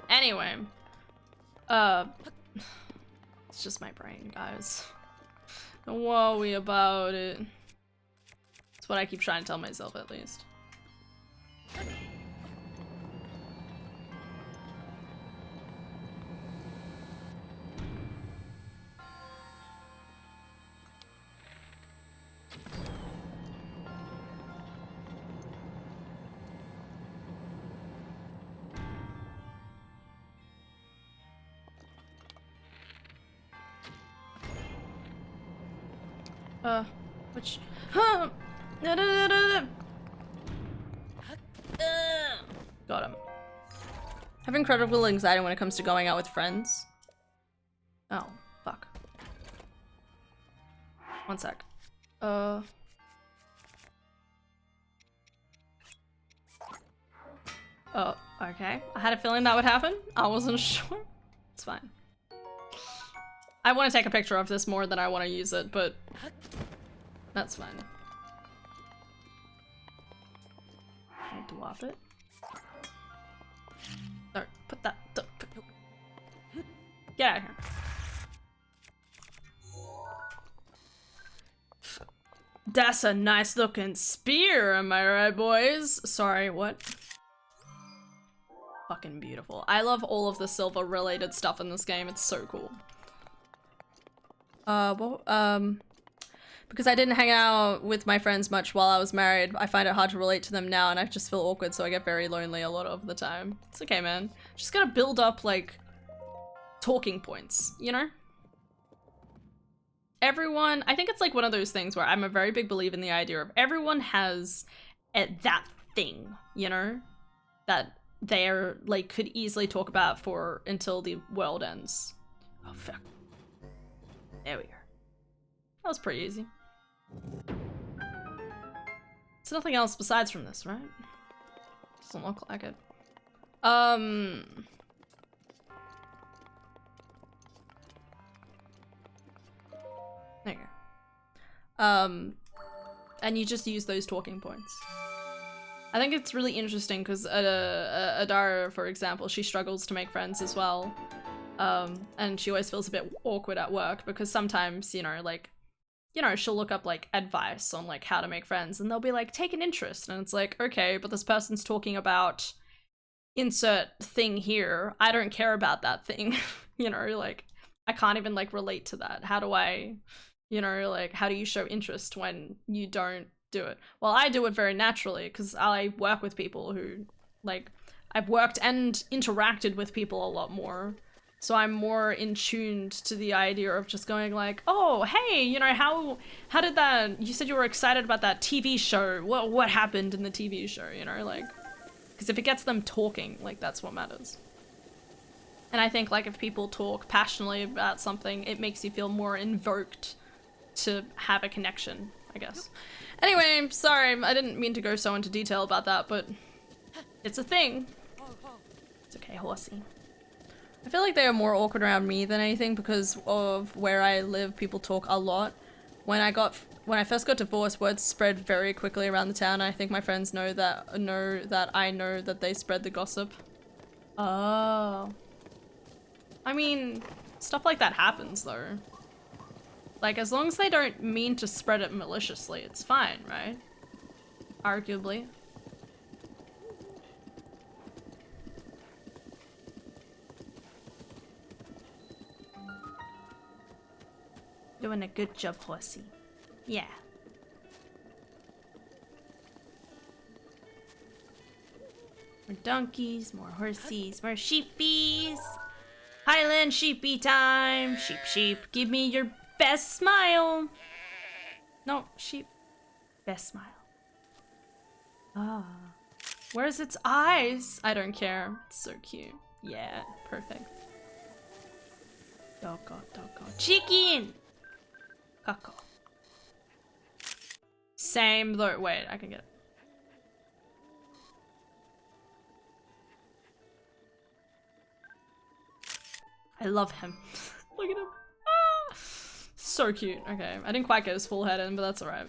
Anyway. It's just my brain, guys. Don't worry about it. That's what I keep trying to tell myself, at least. Which... Got him. Have incredible anxiety when it comes to going out with friends. Oh, fuck. One sec. Oh, okay. I had a feeling that would happen. I wasn't sure. It's fine. I want to take a picture of this more than I want to use it, but that's fine. I dwarf it. No, put that. Get out of here. That's a nice looking spear, am I right, boys? Sorry, what? Fucking beautiful. I love all of the silver related stuff in this game. It's so cool. Because I didn't hang out with my friends much while I was married, I find it hard to relate to them now, and I just feel awkward, so I get very lonely a lot of the time. It's okay, man. Just gotta build up, like, talking points, you know? Everyone, I think it's like one of those things where I'm a very big believer in the idea of everyone has that thing, you know? That they're, like, could easily talk about for until the world ends. Oh, fuck. There we go. That was pretty easy. There's nothing else besides from this, right? Doesn't look like it. There you go. And you just use those talking points. I think it's really interesting because Adara, for example, she struggles to make friends as well. And she always feels a bit awkward at work because sometimes, you know, like, you know, she'll look up, like, advice on, like, how to make friends, and they'll be like, take an interest, and it's like, okay, but this person's talking about insert thing here. I don't care about that thing. You know, like, I can't even, like, relate to that. How do I, you know, like, how do you show interest when you don't do it? Well, I do it very naturally, because I work with people who, like, I've worked and interacted with people a lot more. So I'm more in tuned to the idea of just going like, oh, hey, you know, how did that, you said you were excited about that TV show. What happened in the TV show, you know, like, because if it gets them talking, like, that's what matters. And I think, like, if people talk passionately about something, it makes you feel more invoked to have a connection. I guess. Anyway, sorry, I didn't mean to go so into detail about that, but it's a thing. It's okay, horsey. I feel like they are more awkward around me than anything because of where I live. People talk a lot. When I first got divorced, words spread very quickly around the town. I think my friends know that I know that they spread the gossip. Oh. I mean, stuff like that happens though. Like, as long as they don't mean to spread it maliciously, it's fine, right? Arguably. Doing a good job, horsey. Yeah. More donkeys, more horsies, more sheepies. Highland sheepy time. Sheep, sheep, give me your best smile. No, sheep. Best smile. Ah. Where's its eyes? I don't care. It's so cute. Yeah, perfect. Doggo, doggo. Chicken! Cuckoo. Same though. Wait, I can get it. I love him. Look at him. Ah! So cute. Okay, I didn't quite get his full head in, but that's alright.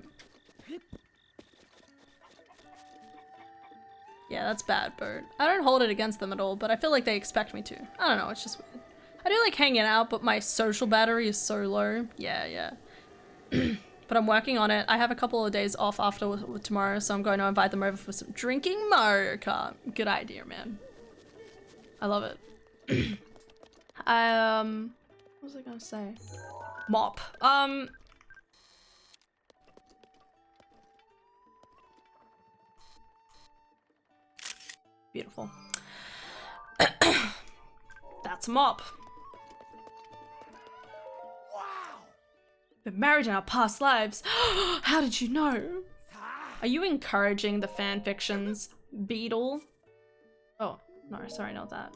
Yeah, that's bad, bird. I don't hold it against them at all, but I feel like they expect me to. I don't know, it's just weird. I do like hanging out, but my social battery is so low. Yeah, yeah. But I'm working on it. I have a couple of days off after tomorrow, so I'm going to invite them over for some drinking Mario Kart. Good idea, man. I love it. What was I gonna say? Mop. Beautiful. That's a mop. Wow. Been married in our past lives. How did you know? Are you encouraging the fanfictions, Beetle? Oh, no, sorry, not that.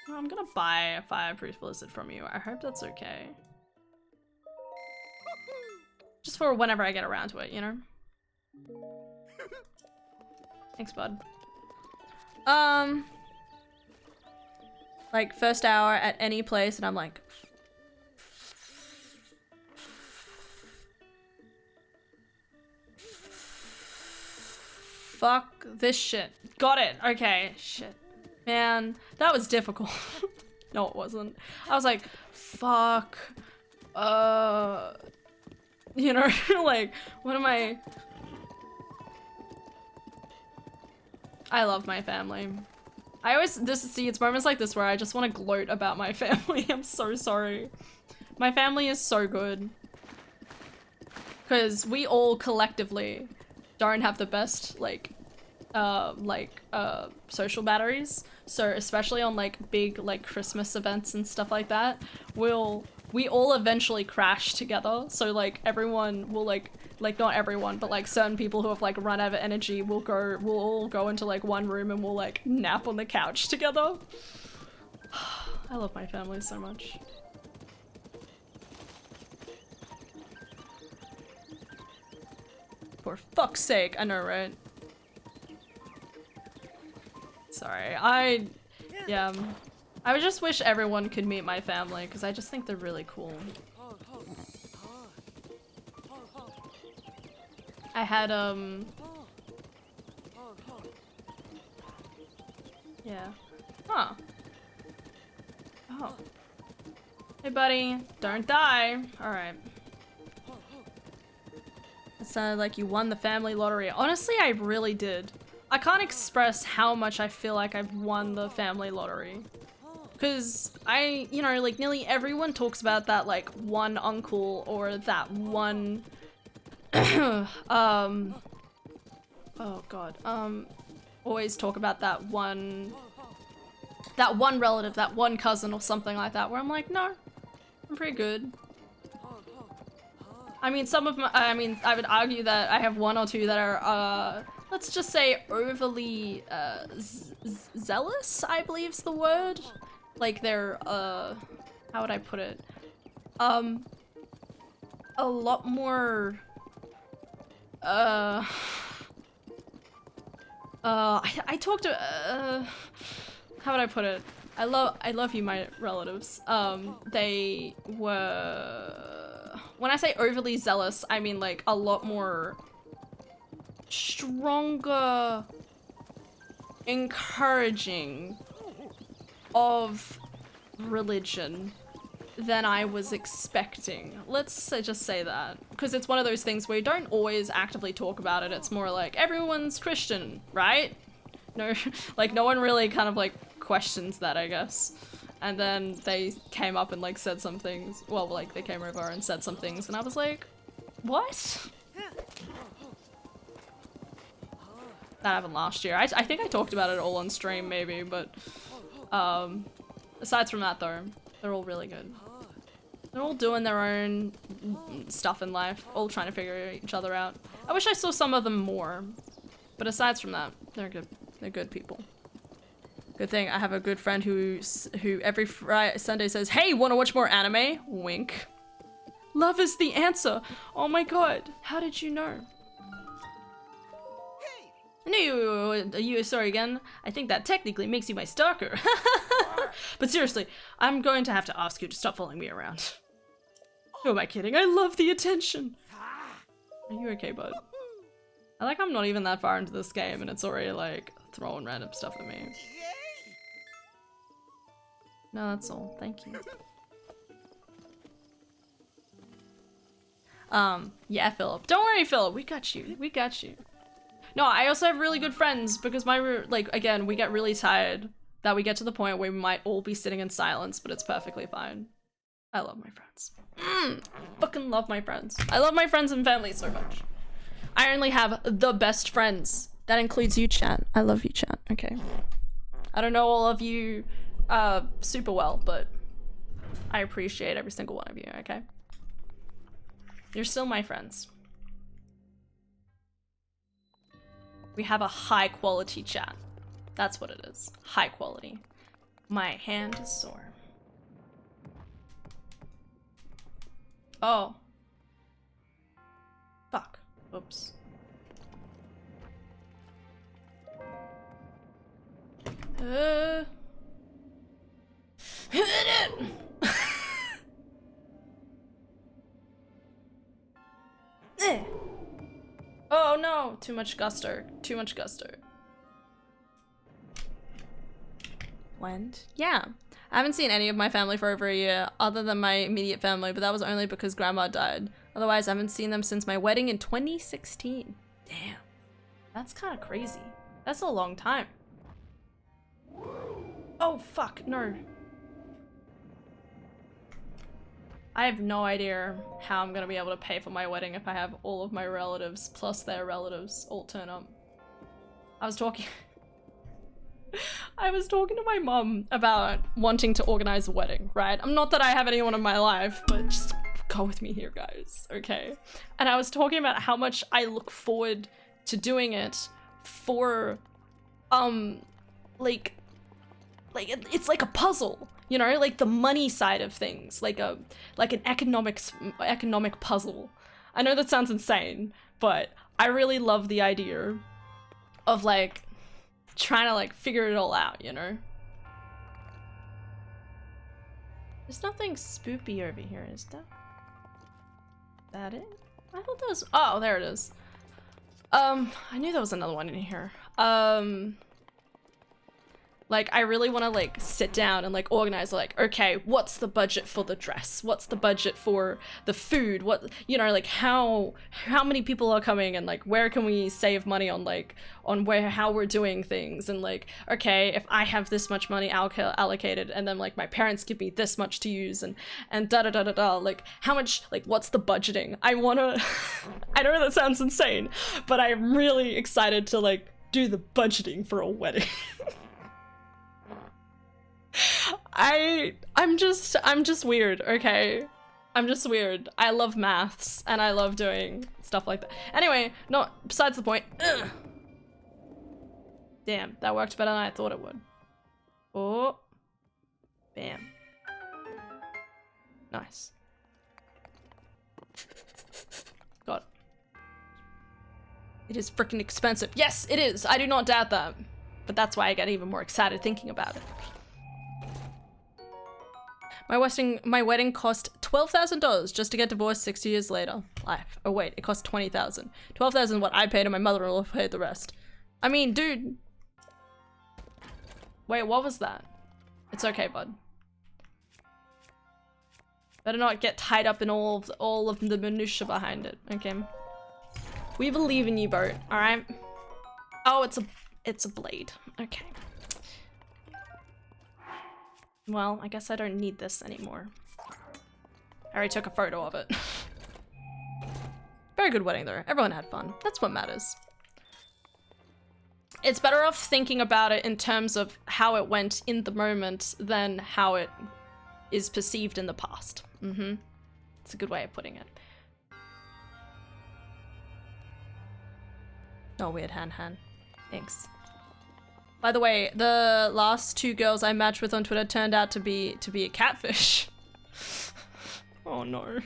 Wow. I'm gonna buy a Fireproof Blizzard from you. I hope that's okay. Just for whenever I get around to it, you know? Thanks, bud. Like, first hour at any place, and I'm like... Fuck this shit. Got it. Okay. Shit. Man, that was difficult. No, it wasn't. I was like, fuck. You know, like, what am I... I love my family. I always, it's moments like this where I just want to gloat about my family. I'm so sorry. My family is so good. Because we all collectively don't have the best, social batteries. So especially on, like, big, like, Christmas events and stuff like that, we all eventually crash together. So, like, everyone will, like, not everyone, but like certain people who have like run out of energy will all go into like one room and we'll like nap on the couch together. I love my family so much. For fuck's sake, I know, right? Sorry, I would just wish everyone could meet my family because I just think they're really cool. I had, yeah. Huh. Oh. Hey, buddy. Don't die. Alright. It sounded like you won the family lottery. Honestly, I really did. I can't express how much I feel like I've won the family lottery. Because you know, like, nearly everyone talks about that, like, one uncle or that one... oh god, always talk about that one relative, that one cousin or something like that, where I'm like, no, I'm pretty good. I mean, I would argue that I have one or two that are, let's just say overly, zealous, I believe is the word. Like they're, how would I put it? a lot more I talked to how would I put it? I love you, my relatives. They were, when I say overly zealous, I mean like a lot more stronger encouraging of religion than I was expecting. Let's just say that. Because it's one of those things where you don't always actively talk about it. It's more like, everyone's Christian, right? No, like no one really kind of like questions that, I guess. And then they came up and like said some things. Well, like they came over and said some things and I was like, what? That happened last year. I think I talked about it all on stream maybe, but aside from that though, they're all really good. They're all doing their own stuff in life, all trying to figure each other out. I wish I saw some of them more, but aside from that, they're good. They're good people. Good thing I have a good friend who every Sunday says, "Hey, wanna watch more anime?" Wink. Love is the answer. Oh my god, how did you know? No, you sorry again. I think that technically makes you my stalker. But seriously, I'm going to have to ask you to stop following me around. Who am I kidding? I love the attention. Are you okay, bud? I like I'm not even that far into this game and it's already like throwing random stuff at me. No, that's all. Thank you. Yeah, Philip. Don't worry, Philip. We got you. We got you. No, I also have really good friends because like, again, we get really tired that we get to the point where we might all be sitting in silence, but it's perfectly fine. I love my friends. Fucking love my friends. I love my friends and family so much. I only have the best friends. That includes you, chat. I love you, chat. Okay. I don't know all of you super well, but I appreciate every single one of you, okay? You're still my friends. We have a high quality chat. That's what it is. High quality. My hand is sore. Oh. Fuck. Oops. Oh no, too much gusto. Too much gusto. Went? Yeah. I haven't seen any of my family for over a year, other than my immediate family, but that was only because grandma died. Otherwise, I haven't seen them since my wedding in 2016. Damn. That's kind of crazy. That's a long time. Oh, fuck, no. I have no idea how I'm gonna be able to pay for my wedding if I have all of my relatives plus their relatives all turn up. I was talking to my mom about wanting to organize a wedding, right? I'm not that I have anyone in my life, but just go with me here, guys, okay? And I was talking about how much I look forward to doing it for, it's like a puzzle, you know, like the money side of things, like an economic puzzle. I know that sounds insane, but I really love the idea of like trying to like figure it all out, you know? There's nothing spoopy over here, is there? That it? I thought that was, oh, there it is. I knew there was another one in here. Like, I really want to, like, sit down and, like, organize, like, okay, what's the budget for the dress? What's the budget for the food? What, you know, like, how many people are coming and, like, where can we save money on, like, on how we're doing things? And, like, okay, if I have this much money allocated and then, like, my parents give me this much to use and da-da-da-da-da, like, how much, like, what's the budgeting? I wanna, I know that sounds insane, but I'm really excited to, like, do the budgeting for a wedding. I'm just weird, okay? I'm just weird. I love maths and I love doing stuff like that. Anyway, not besides the point. Ugh. Damn, that worked better than I thought it would. Oh. Bam. Nice. It is freaking expensive. Yes, it is. I do not doubt that. But that's why I get even more excited thinking about it. My wedding cost $12,000 just to get divorced 6 years later. Oh wait, it cost $20,000. $12,000 what I paid and my mother-in-law paid the rest. I mean, dude. Wait, what was that? It's okay, bud. Better not get tied up in all of the minutia behind it, okay? We believe in you, boat, alright? Oh, it's a blade. Okay. Well, I guess I don't need this anymore. I already took a photo of it. Very good wedding though. Everyone had fun. That's what matters. It's better off thinking about it in terms of how it went in the moment than how it is perceived in the past. Mm-hmm. It's a good way of putting it. Oh, weird hand. Thanks. By the way, the last 2 girls I matched with on Twitter turned out to be a catfish. Oh no.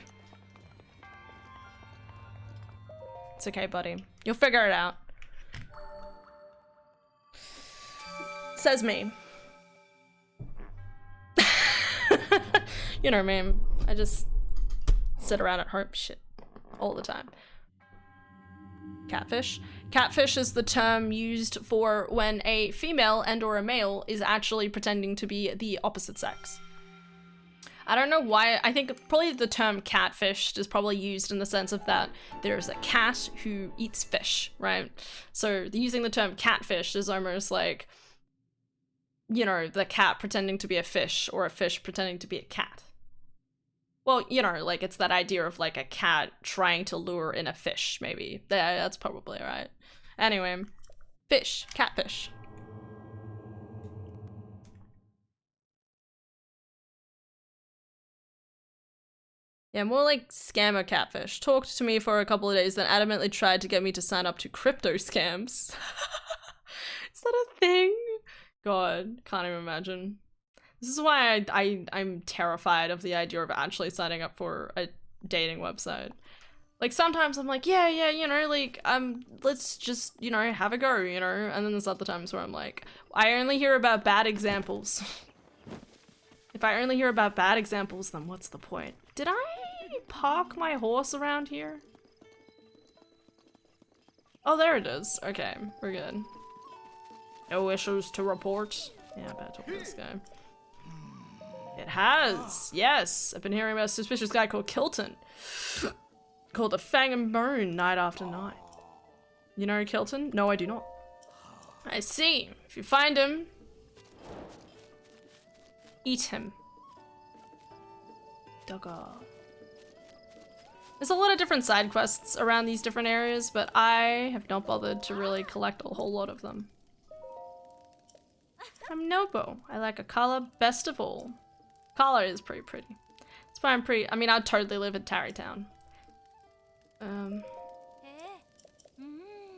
It's okay, buddy. You'll figure it out. Says me. You know me. I just sit around at home shit all the time. Catfish. Catfish is the term used for when a female and or a male is actually pretending to be the opposite sex. I don't know why. I think probably the term catfished is probably used in the sense of that there's a cat who eats fish, right? So using the term catfish is almost like, you know, the cat pretending to be a fish or a fish pretending to be a cat. Well, you know, like it's that idea of like a cat trying to lure in a fish, maybe. Yeah, that's probably right. Anyway, fish, catfish. Yeah, more like scammer catfish. Talked to me for a couple of days, then adamantly tried to get me to sign up to crypto scams. Is that a thing? God, can't even imagine. This is why I'm terrified of the idea of actually signing up for a dating website. Like sometimes I'm like, yeah, you know, like let's just, you know, have a go, you know, and then there's other times where I'm like, I only hear about bad examples. If I only hear about bad examples, then what's the point? Did I park my horse around here? Oh, there it is. Okay, we're good. No issues to report. Yeah, I better talk to this guy. It has, yes. I've been hearing about a suspicious guy called Kilton. Called the Fang and Bone night after night. You know Kilton? No, I do not. I see. If you find him, eat him. Dugger. There's a lot of different side quests around these different areas, but I have not bothered to really collect a whole lot of them. I'm Nobo. I like a color best of all. Color is pretty pretty. That's why I mean, I'd totally live in Tarrytown.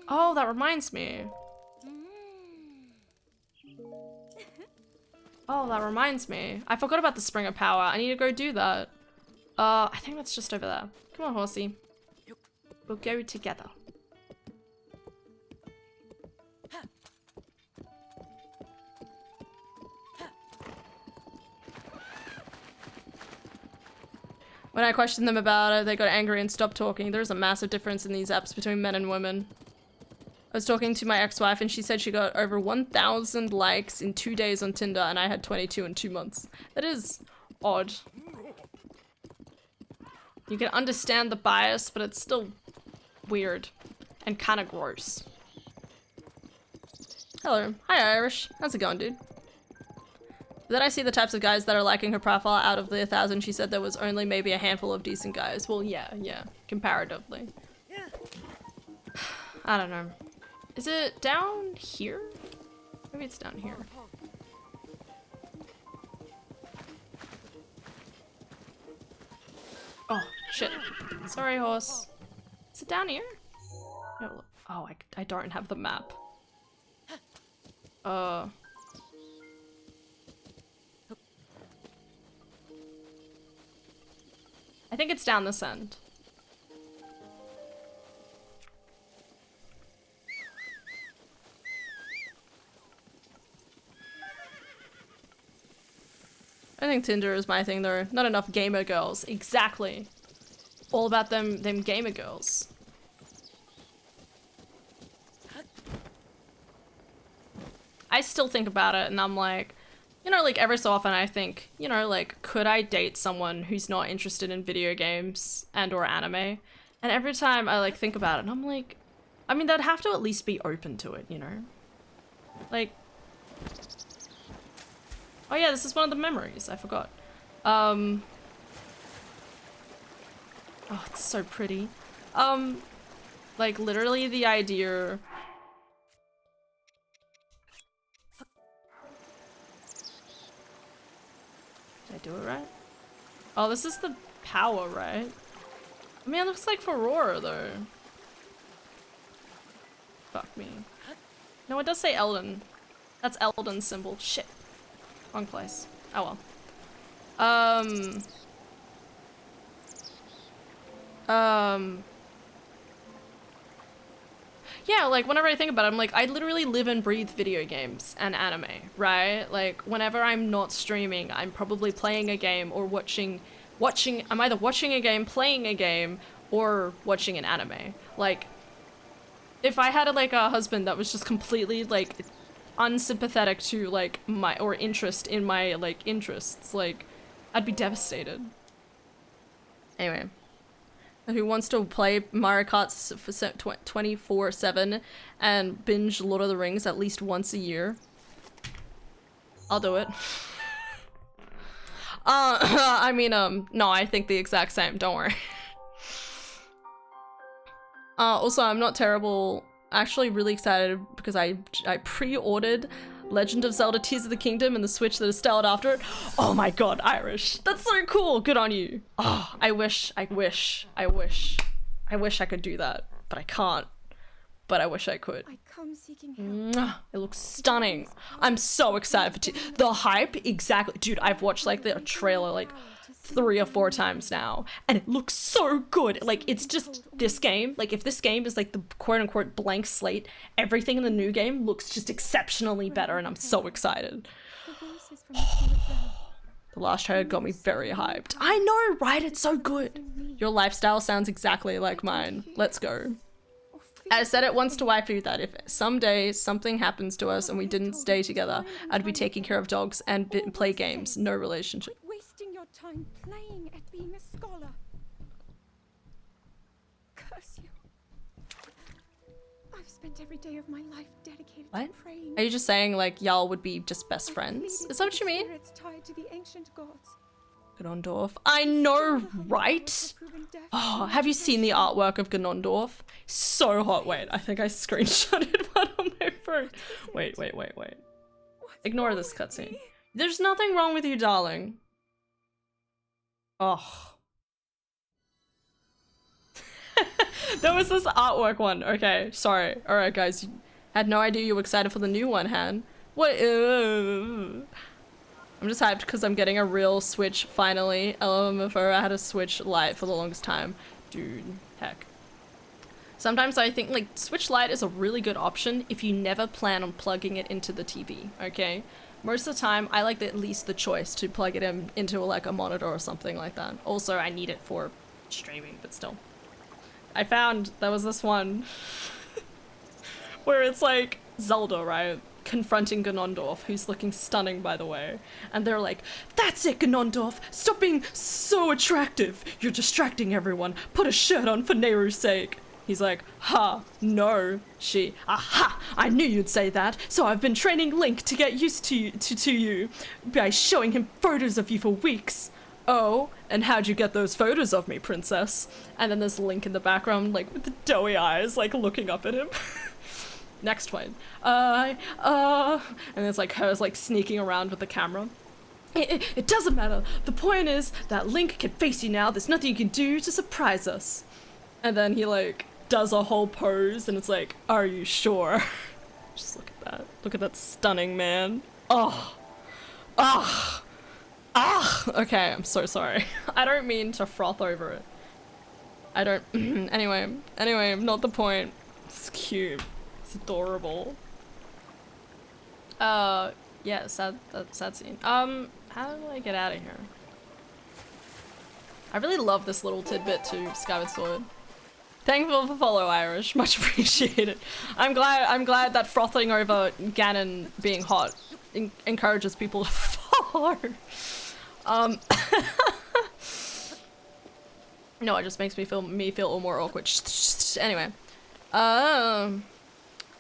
Oh, that reminds me. Oh, that reminds me. I forgot about the Spring of Power. I need to go do that. I think that's just over there. Come on, horsey. We'll go together. When I questioned them about it, they got angry and stopped talking. There's a massive difference in these apps between men and women. I was talking to my ex-wife and she said she got over 1,000 likes in 2 days on Tinder and I had 22 in 2 months. That is odd. You can understand the bias, but it's still weird and kind of gross. Hello. Hi, Irish. How's it going, dude? Then I see the types of guys that are liking her profile. Out of the 1,000, she said there was only maybe a handful of decent guys. Well, yeah, comparatively. I don't know. Is it down here? Maybe it's down here. Oh, shit. Sorry, horse. Is it down here? No. Oh, I don't have the map. I think it's down this end. think Tinder is my thing though. Not enough gamer girls. Exactly. All about them gamer girls. I still think about it and I'm like, you know, like every so often I think, you know, like, could I date someone who's not interested in video games and or anime? And every time I like think about it and I'm like, I mean, they'd have to at least be open to it, you know? Like, oh yeah, this is one of the memories, I forgot. Oh, it's so pretty. Like literally the idea. Did I do it right? Oh, this is the power, right? I mean, it looks like Aurora though. Fuck me. No, it does say Elden. That's Elden's symbol. Shit. Wrong place. Oh well. Yeah, like whenever I think about it, I'm like, I literally live and breathe video games and anime, right? Like whenever I'm not streaming, I'm probably playing a game or watching, I'm either watching a game, playing a game, or watching an anime. Like, if I had like a husband that was just completely like unsympathetic to like my, or interest in my like interests, like, I'd be devastated. Anyway. Who wants to play Mario Kart for 24/7 and binge Lord of the Rings at least once a year? I'll do it. I mean, no, I think the exact same, don't worry. Also, I'm not terrible. Actually really excited because I pre-ordered Legend of Zelda Tears of the Kingdom and the Switch that is styled after it. Oh my god, Irish. That's so cool. Good on you. Oh, I wish I could do that, but I can't. But I wish I could. It looks stunning. I'm so excited for the hype. Exactly. Dude, I've watched like the trailer like 3 or 4 times now and it looks so good. Like, it's just this game, like if this game is like the quote-unquote blank slate, everything in the new game looks just exceptionally better and I'm so excited. The last trailer got me very hyped. I know, right? It's so good. Your lifestyle sounds exactly like mine. Let's go. I said it once to waifu that if someday something happens to us and we didn't stay together, I'd be taking care of dogs and play games. No relationship. Wasting your time playing at being a scholar. Curse you. I've spent every day of my life dedicated to praying. Are you just saying like y'all would be just best friends? Is that what you mean? Tied to the ancient gods. Ganondorf. I know, right? Oh, have you seen the artwork of Ganondorf? So hot. Wait, I think I screenshotted one on my phone. Wait. Ignore this cutscene. There's nothing wrong with you, darling. Oh. There was this artwork one. Okay, sorry. Alright, guys. Had no idea you were excited for the new one, Han. What? I'm just hyped because I'm getting a real Switch finally. LMFO, I had a Switch Lite for the longest time. Dude, heck. Sometimes I think like Switch Lite is a really good option if you never plan on plugging it into the TV, okay? Most of the time, I like at least the choice to plug it into like a monitor or something like that. Also, I need it for streaming, but still. I found there was this one where it's like Zelda, right? Confronting Ganondorf, who's looking stunning, by the way. And they're like, "That's it, Ganondorf! Stop being so attractive! You're distracting everyone! Put a shirt on for Nehru's sake!" He's like, "Ha, no." She, "Aha! I knew you'd say that, so I've been training Link to get used to you by showing him photos of you for weeks." "Oh, and how'd you get those photos of me, princess?" And then there's Link in the background, like, with the doughy eyes, like, looking up at him. Next one. And it's like her like sneaking around with the camera. It doesn't matter. The point is that Link can face you now. There's nothing you can do to surprise us." And then he like does a whole pose and it's like, "Are you sure?" Just look at that. Look at that stunning man. Oh. Ah. Ah. Okay, I'm so sorry. I don't mean to froth over it. I don't. Anyway, not the point. It's cute. It's adorable. Yeah, sad scene. how do I get out of here? I really love this little tidbit to Skyward Sword. Thankful for follow, Irish. Much appreciated. I'm glad that frothing over Ganon being hot encourages people to follow. No, it just makes me feel all more awkward. Anyway,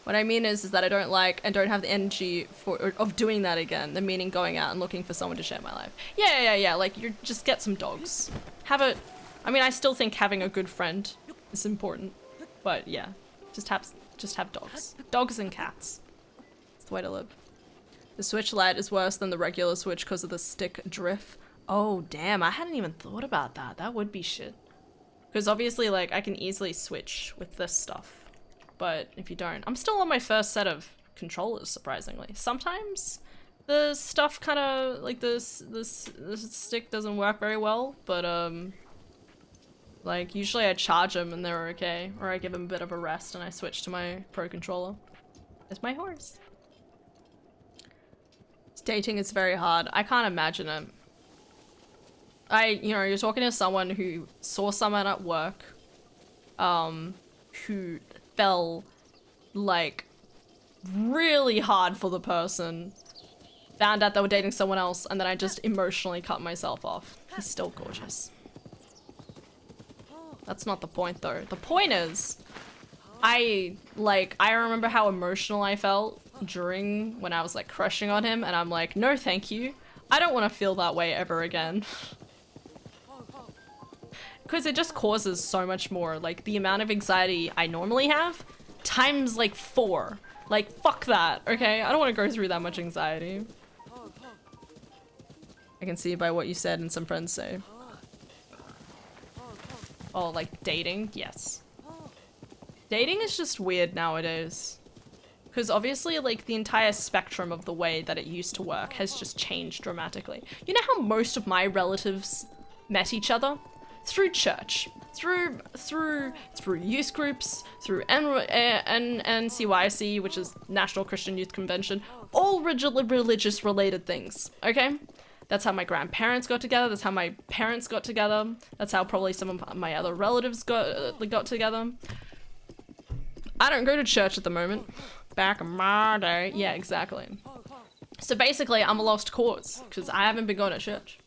what I mean is that I don't like and don't have the energy of doing that again. The meaning going out and looking for someone to share my life. Yeah. Like you just get some dogs. Have a. I mean, I still think having a good friend is important, but yeah, just have dogs. Dogs and cats. It's the way to live. The Switch Lite is worse than the regular Switch because of the stick drift. Oh damn, I hadn't even thought about that. That would be shit. Because obviously, like, I can easily switch with this stuff. But if you don't, I'm still on my first set of controllers, surprisingly. Sometimes the stuff kind of, like, this stick doesn't work very well, but, like, usually I charge them and they're okay. Or I give them a bit of a rest and I switch to my Pro Controller. It's my horse. Dating is very hard. I can't imagine it. You know, you're talking to someone who saw someone at work, who fell, like, really hard for the person, found out they were dating someone else, and then I just emotionally cut myself off. He's still gorgeous. That's not the point, though. The point is, I remember how emotional I felt during when I was, like, crushing on him, and I'm like, no thank you. I don't want to feel that way ever again. Because it just causes so much more. Like, the amount of anxiety I normally have, times, like, 4. Like, fuck that, okay? I don't want to go through that much anxiety. I can see by what you said and some friends say. Oh, like, dating? Yes. Dating is just weird nowadays. Because obviously, like, the entire spectrum of the way that it used to work has just changed dramatically. You know how most of my relatives met each other? Through church, through youth groups, through NCYC, which is National Christian Youth Convention, all religious related things, okay? That's how my grandparents got together, that's how my parents got together, that's how probably some of my other relatives got together. I don't go to church at the moment. Back in my day, yeah, exactly. So basically, I'm a lost cause, because I haven't been going to church.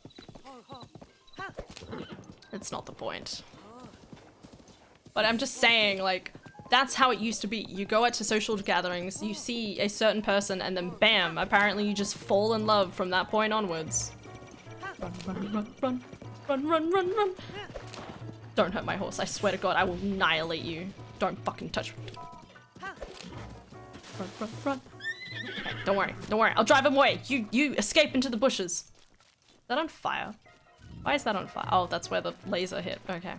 It's not the point. But I'm just saying, like, that's how it used to be. You go out to social gatherings, you see a certain person, and then bam, apparently you just fall in love from that point onwards. Run. Don't hurt my horse, I swear to God, I will annihilate you. Don't fucking touch me. Run. Okay, don't worry, I'll drive him away. You escape into the bushes. Is that on fire? Why is that on fire? Oh, that's where the laser hit. Okay.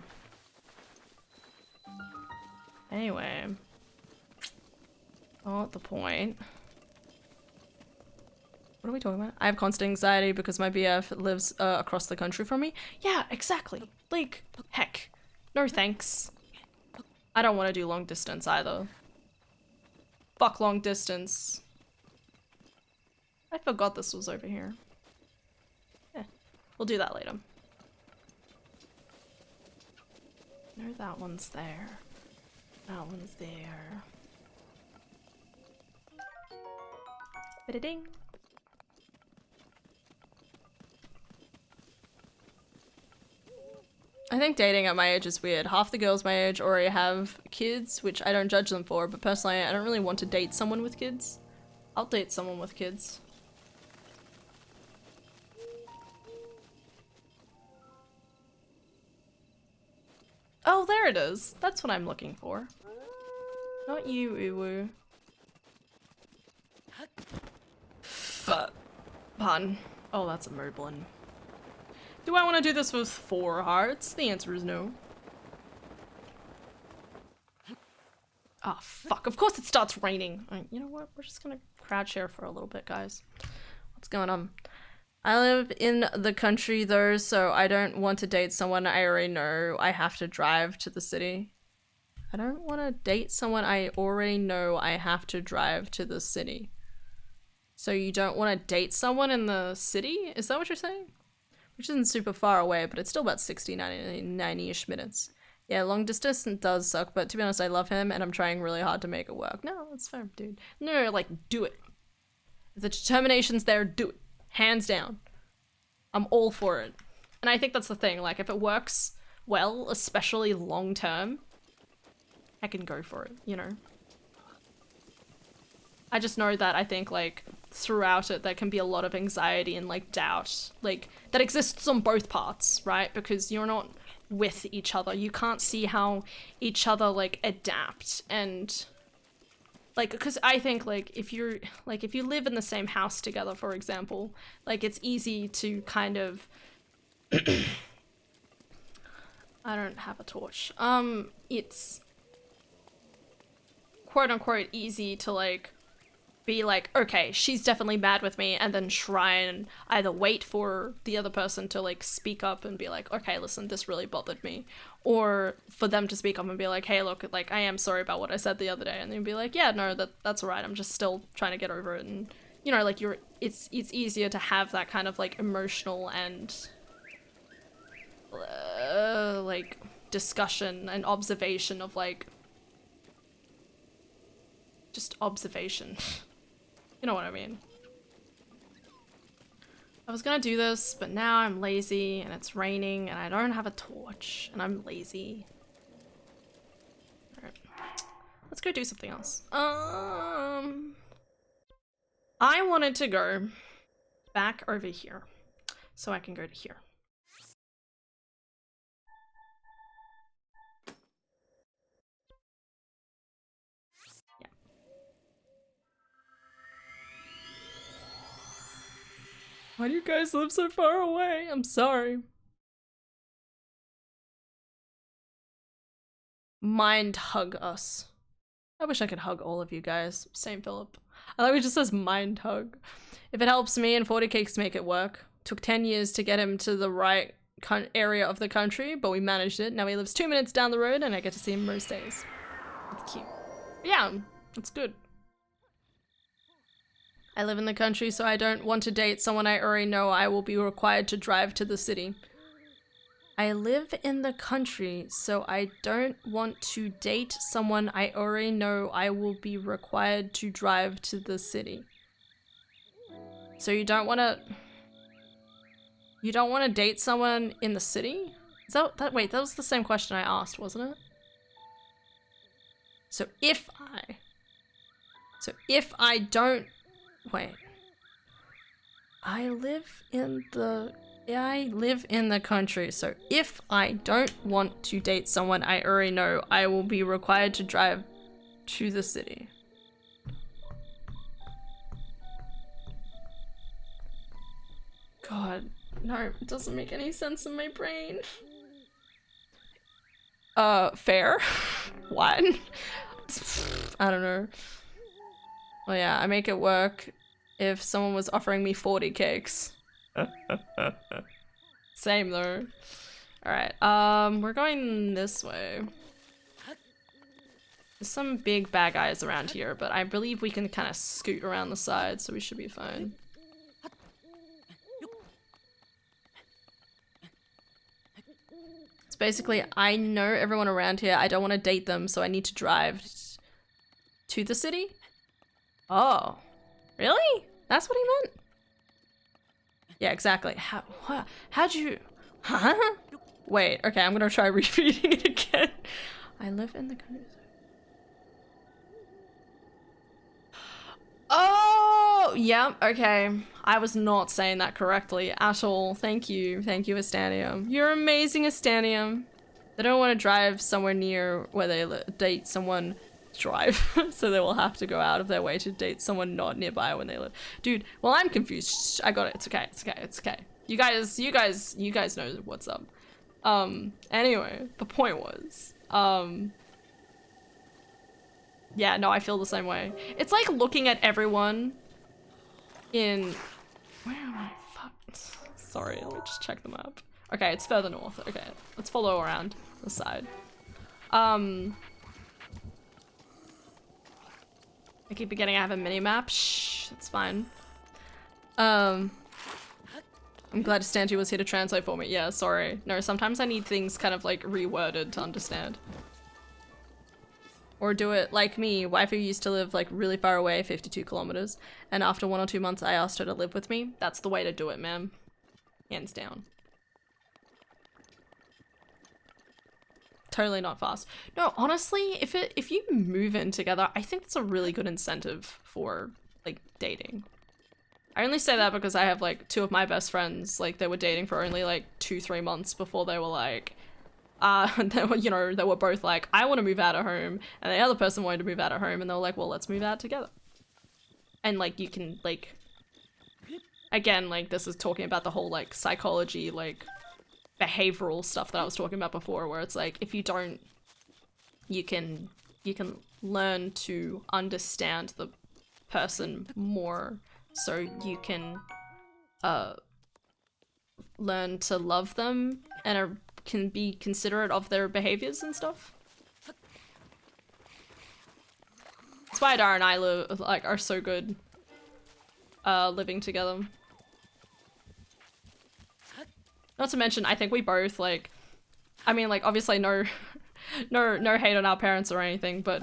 Anyway. Not the point. What are we talking about? I have constant anxiety because my BF lives across the country from me. Yeah, exactly. Like, heck. No thanks. I don't want to do long distance either. Fuck long distance. I forgot this was over here. Yeah, we'll do that later. No, that one's there. That one's there. Ba-da-ding. I think dating at my age is weird. Half the girls my age already have kids, which I don't judge them for, but personally I don't really want to date someone with kids. I'll date someone with kids. Oh, there it is. That's what I'm looking for. Not you, Uwu. Pun. Oh, that's a Merblin. Do I want to do this with 4 hearts? The answer is no. Oh, fuck. Of course it starts raining. Alright, you know what? We're just gonna crouch here for a little bit, guys. What's going on? I live in the country, though, so I don't want to date someone I already know. I have to drive to the city. I don't want to date someone I already know I have to drive to the city. So you don't want to date someone in the city? Is that what you're saying? Which isn't super far away, but it's still about 60, 90-ish minutes. Yeah, long distance does suck, but to be honest, I love him and I'm trying really hard to make it work. No, that's fair, dude. No, like, do it. If the determination's there, do it. Hands down. I'm all for it. And I think that's the thing, like, if it works well, especially long term, I can go for it, you know? I just know that I think, like, throughout it, there can be a lot of anxiety and, like, doubt, like, that exists on both parts, right? Because you're not with each other. You can't see how each other, like, adapt and, like, because I think, like, if you live in the same house together, for example, like, it's easy to kind of, I don't have a torch. It's quote unquote easy to, like, be like, okay, she's definitely mad with me, and then try and either wait for the other person to, like, speak up and be like, okay, listen, this really bothered me, or for them to speak up and be like, hey, look, like, I am sorry about what I said the other day, and then be like, yeah, no, that's alright, I'm just still trying to get over it, and, you know, like, it's easier to have that kind of, like, emotional and, like, discussion and observation of, like, just observation. You know what I mean? I was gonna do this, but now I'm lazy and it's raining and I don't have a torch and I'm lazy. Alright. Let's go do something else. I wanted to go back over here so I can go to here. Why do you guys live so far away? I'm sorry. Mind hug us. I wish I could hug all of you guys. Same Philip. I like it just says mind hug. If it helps me and 40 cakes make it work. Took 10 years to get him to the right area of the country, but we managed it. Now he lives 2 minutes down the road and I get to see him most days. That's cute. Yeah, that's good. I live in the country, so I don't want to date someone I already know I will be required to drive to the city. I live in the country, so I don't want to date someone I already know I will be required to drive to the city. So you don't want to date someone in the city? Is that wait, that was the same question I asked, wasn't it? So if I don't wait. I live in the country, so if I don't want to date someone I already know, I will be required to drive to the city. God, no, it doesn't make any sense in my brain. Fair? What? I don't know. Well, yeah, I make it work if someone was offering me 40 cakes. Same though. Alright, we're going this way. There's some big bad guys around here, but I believe we can kind of scoot around the side, so we should be fine. It's basically, I know everyone around here, I don't want to date them, so I need to drive to the city? Oh, really? That's what he meant? Yeah, exactly. How'd you... Huh? Wait, okay, I'm gonna try repeating it again. I live in the country. Oh, yeah, okay. I was not saying that correctly at all. Thank you, Astanium. You're amazing, Astanium. They don't want to drive somewhere near where they date someone. Drive, so they will have to go out of their way to date someone not nearby when they live. Dude, well, I'm confused. I got it. It's okay. It's okay. It's okay. You guys know what's up. Anyway, the point was, yeah, no, I feel the same way. It's like looking at everyone in, where am I? Fuck. Sorry, let me just check the map. Okay, it's further north. Okay, let's follow around the side. I keep forgetting I have a mini-map. Shh, it's fine. I'm glad Stanji was here to translate for me. Yeah, sorry. No, sometimes I need things kind of like reworded to understand. Or do it like me. Waifu used to live like really far away, 52 kilometers. And after 1 or 2 months, I asked her to live with me. That's the way to do it, man. Hands down. Totally not fast. No, honestly, if you move in together, I think it's a really good incentive for like dating. I only say that because I have like 2 of my best friends, like they were dating for only like 2-3 months before they were like, they were, you know, they were both like, I want to move out of home, and the other person wanted to move out of home, and they were like, well, let's move out together. And like you can like, again, like this is talking about the whole like psychology, like behavioral stuff that I was talking about before, where it's like if you don't, you can learn to understand the person more, so you can learn to love them and can be considerate of their behaviors and stuff. That's why Dara and I are so good living together. Not to mention, I think we both like, I mean, like obviously no hate on our parents or anything, but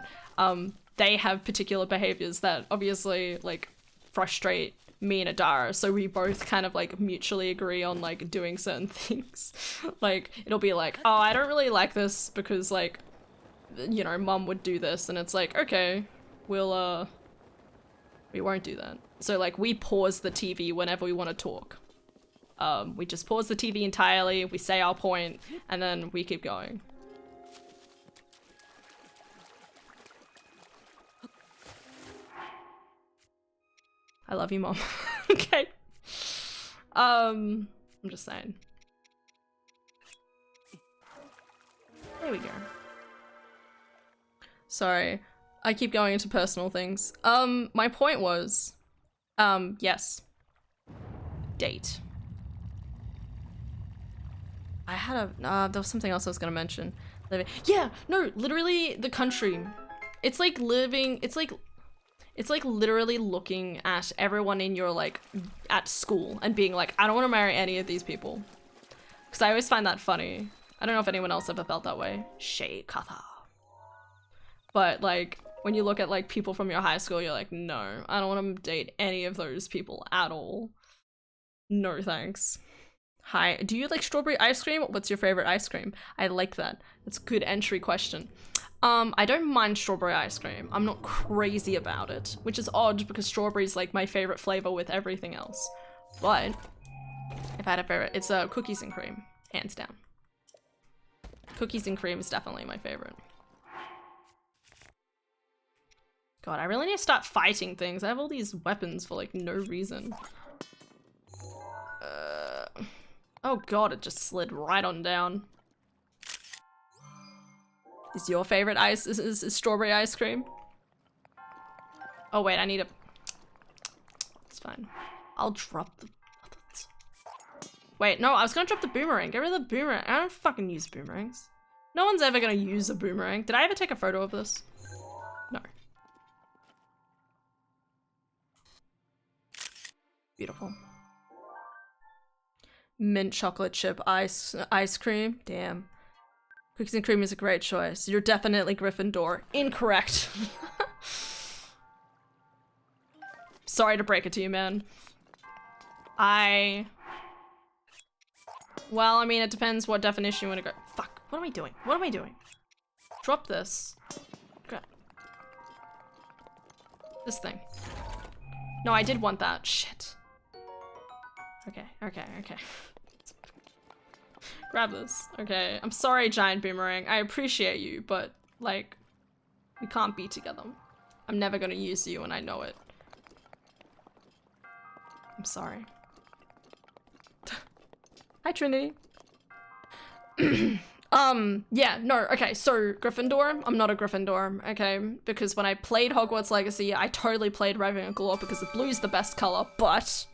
they have particular behaviors that obviously like frustrate me and Adara, so we both kind of like mutually agree on like doing certain things. Like it'll be like, oh, I don't really like this because like, you know, mom would do this, and it's like, okay, we won't do that. So like we pause the TV whenever we want to talk. We just pause the TV entirely, we say our point, and then we keep going. I love you, Mom. Okay. I'm just saying. There we go. Sorry, I keep going into personal things. My point was, yes. Date. I had a, there was something else I was gonna mention. Yeah, no, literally the country. It's like living, it's like literally looking at everyone in your, like, at school and being like, I don't want to marry any of these people. Because I always find that funny. I don't know if anyone else ever felt that way. Shei kata. But, like, when you look at, like, people from your high school, you're like, no, I don't want to date any of those people at all. No thanks. Hi, do you like strawberry ice cream? What's your favorite ice cream? I like that. That's a good entry question. I don't mind strawberry ice cream. I'm not crazy about it, which is odd because strawberry is like my favorite flavor with everything else. But if I had a favorite, it's cookies and cream, hands down. Cookies and cream is definitely my favorite. God, I really need to start fighting things. I have all these weapons for like no reason. Oh god, it just slid right on down. Is your favorite ice is strawberry ice cream? Oh wait, I need a... It's fine. I'll drop the... Wait, no, I was gonna drop the boomerang. Get rid of the boomerang. I don't fucking use boomerangs. No one's ever gonna use a boomerang. Did I ever take a photo of this? No. Beautiful. Mint chocolate chip ice cream. Damn. Cookies and cream is a great choice. You're definitely Gryffindor. Incorrect. Sorry to break it to you, man. Well, I mean, it depends what definition you want to go. Fuck. What am I doing? What am I doing? Drop this. Okay. This thing. No, I did want that. Shit. Okay. Grab this. Okay, I'm sorry, giant boomerang. I appreciate you, but, like, we can't be together. I'm never gonna use you, and I know it. I'm sorry. Hi, Trinity. Yeah, no, okay, so Gryffindor, I'm not a Gryffindor, okay? Because when I played Hogwarts Legacy, I totally played Ravenclaw because the blue's the best color, but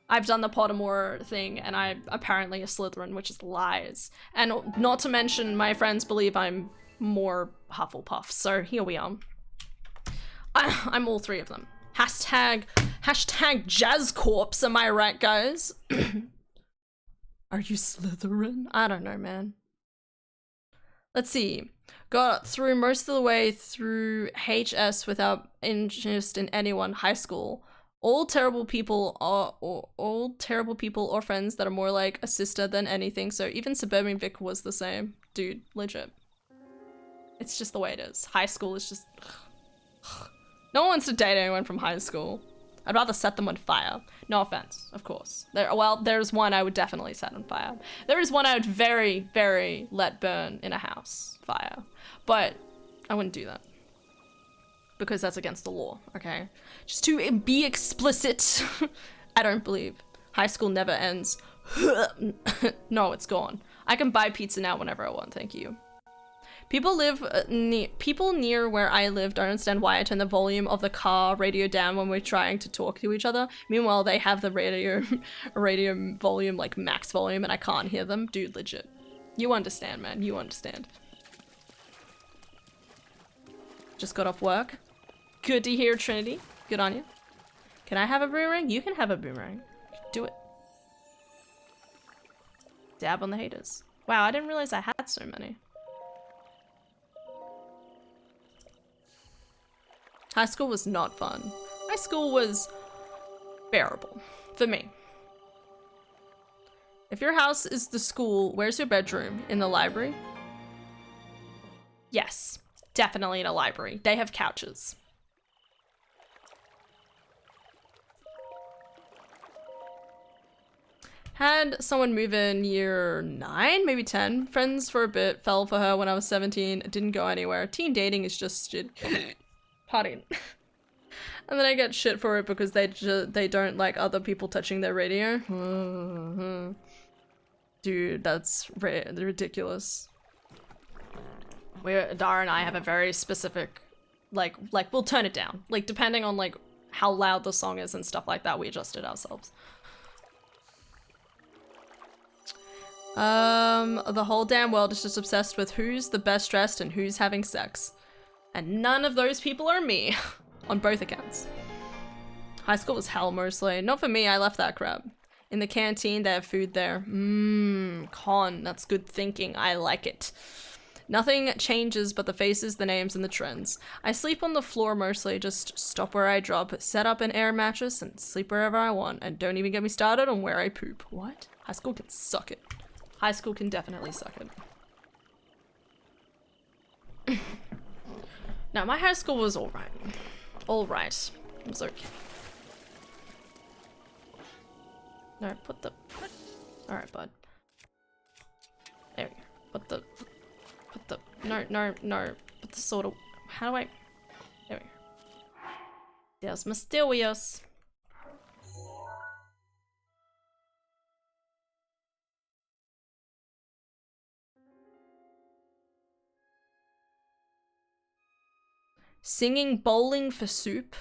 I've done the Pottermore thing, and I'm apparently a Slytherin, which is lies. And not to mention, my friends believe I'm more Hufflepuff, so here we are. I'm all 3 of them. Hashtag Jazz Corps, am I right, guys? Are you Slytherin? I don't know, man. Let's see. Got through most of the way through HS without interest in anyone. High school. All terrible people or friends that are more like a sister than anything. So even Suburban Vic was the same. Dude, legit. It's just the way it is. High school is just... No one wants to date anyone from high school. I'd rather set them on fire. No offense, of course. There's one I would definitely set on fire. There is one I would very, very let burn in a house fire. But I wouldn't do that. Because that's against the law, okay? Just to be explicit, I don't believe high school never ends. No, it's gone. I can buy pizza now whenever I want, thank you. People near where I live don't understand why I turn the volume of the car radio down when we're trying to talk to each other. Meanwhile, they have the radio volume like max volume and I can't hear them. Dude, legit. You understand, man. You understand. Just got off work. Good to hear, Trinity. Good on you. Can I have a boomerang? You can have a boomerang. Do it. Dab on the haters. Wow, I didn't realize I had so many. High school was not fun. High school was bearable for me. If your house is the school, where's your bedroom? In the library? Yes, definitely in a library. They have couches. Had someone move in year 9, maybe 10. Friends for a bit, fell for her when I was 17. It didn't go anywhere. Teen dating is just shit. Partying. And then I get shit for it because they don't like other people touching their radio. Dude, that's ridiculous. Dara and I have a very specific, like we'll turn it down. Like depending on like how loud the song is and stuff like that, we adjust it ourselves. The whole damn world is just obsessed with who's the best dressed and who's having sex. And none of those people are me. On both accounts. High school was hell mostly. Not for me, I left that crap. In the canteen, they have food there. Con, that's good thinking. I like it. Nothing changes but the faces, the names, and the trends. I sleep on the floor mostly, just stop where I drop, set up an air mattress, and sleep wherever I want. And don't even get me started on where I poop. What? High school can suck it. High school can definitely suck it. No, my high school was alright. Alright. It was okay. No, put the... Alright, bud. There we go. Put the... No. Put the sort of... How do I... There we go. There's mysterious. Singing bowling for soup?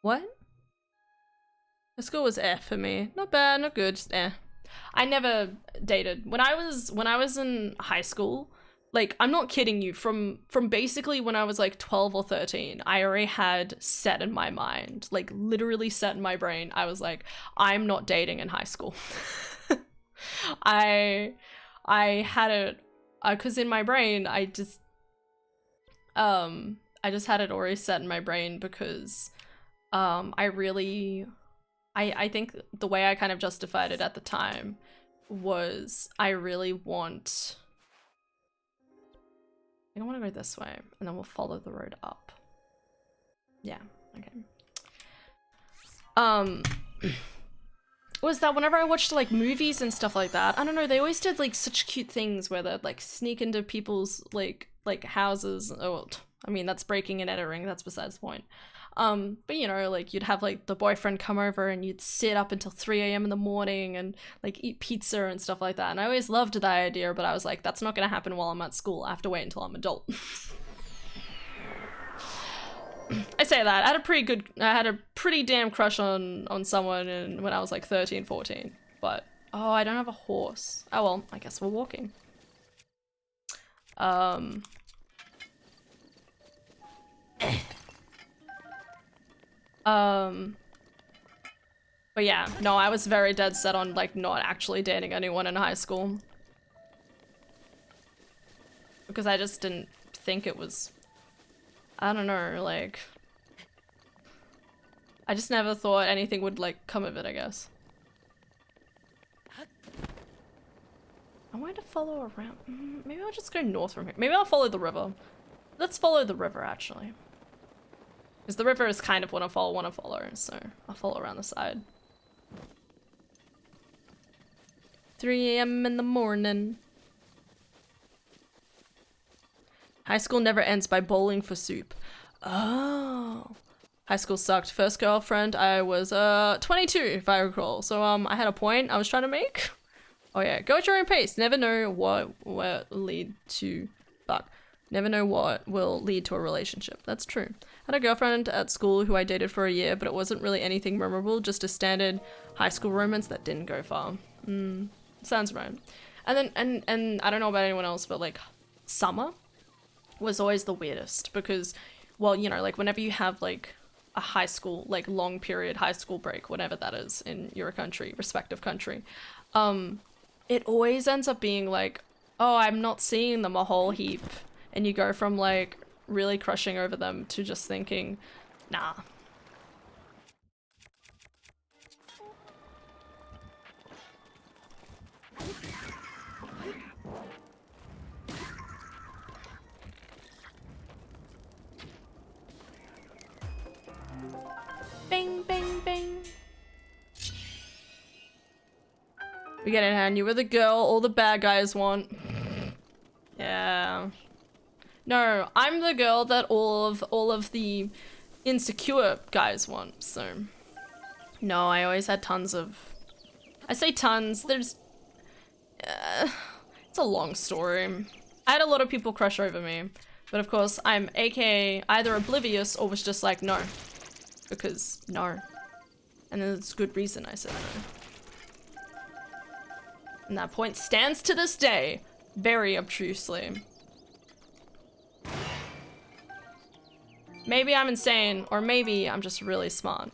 What? The school was for me. Not bad, not good, just I never dated. When I was in high school, like I'm not kidding you, from basically when I was like 12 or 13, I already had set in my mind, like literally set in my brain. I was like, I'm not dating in high school. I had it, cause in my brain, I just had it already set in my brain because I think the way I kind of justified it at the time was I really want... I want to go this way and then we'll follow the road up. Yeah, okay. Was that whenever I watched like movies and stuff like that, I don't know, they always did like such cute things where they'd like sneak into people's like houses. Oh, I mean, that's breaking and entering, that's besides the point. But you know, like you'd have like the boyfriend come over and you'd sit up until 3 a.m. in the morning and like eat pizza and stuff like that. And I always loved that idea, but I was like, that's not gonna happen while I'm at school. I have to wait until I'm adult. I say that. I had a pretty damn crush on someone when I was like 13, 14. But, oh, I don't have a horse. Oh well, I guess we're walking. But yeah, no, I was very dead set on like not actually dating anyone in high school. Because I just didn't think it was, I don't know, like, I just never thought anything would like come of it, I guess. I want to follow around. Maybe I'll just go north from here. Maybe I'll follow the river. Let's follow the river, actually. Because the river is kind of what I want to follow, so I'll follow around the side. 3 AM in the morning. High school never ends by bowling for soup. Oh. High school sucked. First girlfriend, I was 22, if I recall. So I had a point I was trying to make. Oh yeah, go at your own pace. Never know what will lead to Never know what will lead to a relationship. That's true. I had a girlfriend at school who I dated for a year, but it wasn't really anything memorable, just a standard high school romance that didn't go far. Sounds right. And then and I don't know about anyone else, but like summer was always the weirdest because, well, you know, like whenever you have like a high school, like long period high school break, whatever that is in your country, respective country, it always ends up being like, oh, I'm not seeing them a whole heap. And you go from like really crushing over them to just thinking, nah. Bing, bing, bing. We get it, Han. You were the girl all the bad guys want. Yeah. No, I'm the girl that all of the insecure guys want, so. No, I always had tons of... I say tons, there's... it's a long story. I had a lot of people crush over me, but of course I'm aka either oblivious or was just like, no. Because no. And then it's good reason I said no. And that point stands to this day, very obtrusely. Maybe I'm insane, or maybe I'm just really smart.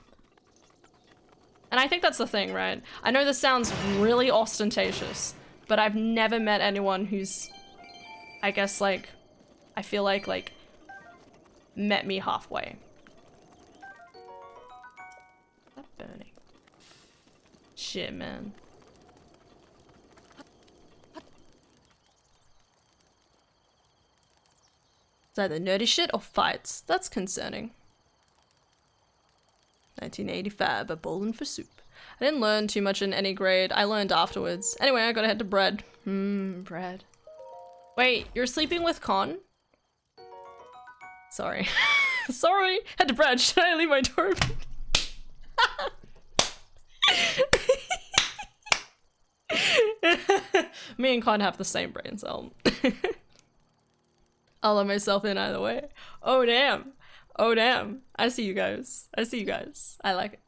And I think that's the thing, right? I know this sounds really ostentatious, but I've never met anyone who's, I guess, like, I feel like, met me halfway. Is that burning? Shit, man. It's either nerdy shit or fights. That's concerning. 1985, a bowling for soup. I didn't learn too much in any grade. I learned afterwards. Anyway, I gotta head to bread. Bread. Wait, you're sleeping with Con? Sorry. Sorry, head to bread. Should I leave my door open? Me and Con have the same brain cell. I'll let myself in either way. Oh damn. Oh damn. I see you guys. I see you guys. I like it.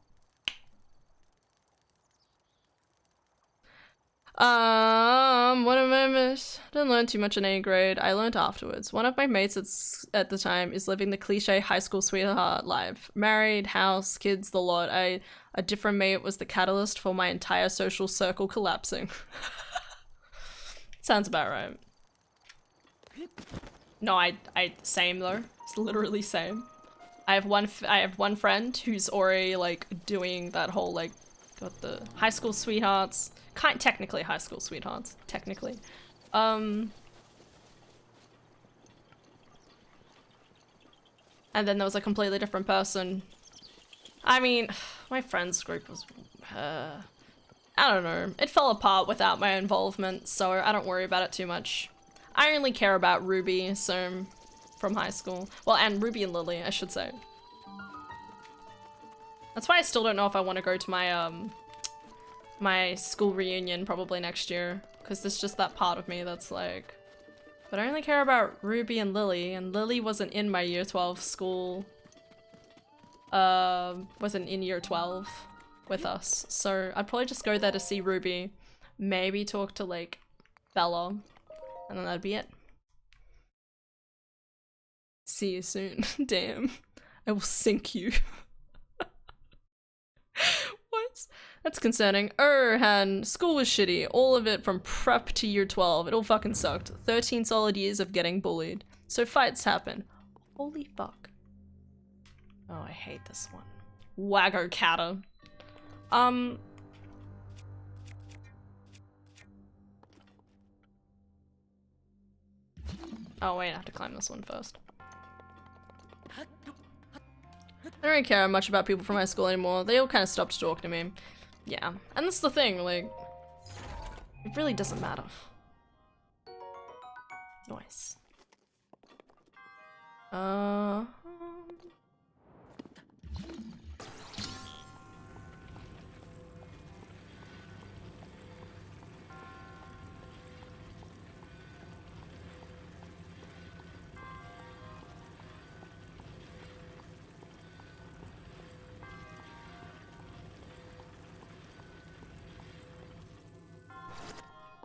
What did I miss? Didn't learn too much in any grade. I learned afterwards. One of my mates at the time is living the cliche high school sweetheart life. Married, house, kids, the lot. A different mate was the catalyst for my entire social circle collapsing. Sounds about right. No, I same though. It's literally same. I have one friend who's already like doing that whole like got the high school sweethearts. Technically high school sweethearts, technically. And then there was a completely different person. I mean, my friends group was I don't know. It fell apart without my involvement, so I don't worry about it too much. I only care about Ruby, so from high school. Well, and Ruby and Lily, I should say. That's why I still don't know if I want to go to my my school reunion probably next year, because there's just that part of me that's like, but I only care about Ruby and Lily wasn't in my year 12 school. Wasn't in year 12 with us, so I'd probably just go there to see Ruby, maybe talk to like Bella. And then that'd be it. See you soon. Damn. I will sink you. That's concerning. Han, school was shitty. All of it from prep to year 12. It all fucking sucked. 13 solid years of getting bullied. So fights happen. Holy fuck. Oh, I hate this one. Waggo Catter. Oh wait, I have to climb this one first. I don't really care much about people from high school anymore. They all kind of stopped talking to me. Yeah, and that's the thing, like, it really doesn't matter. Nice.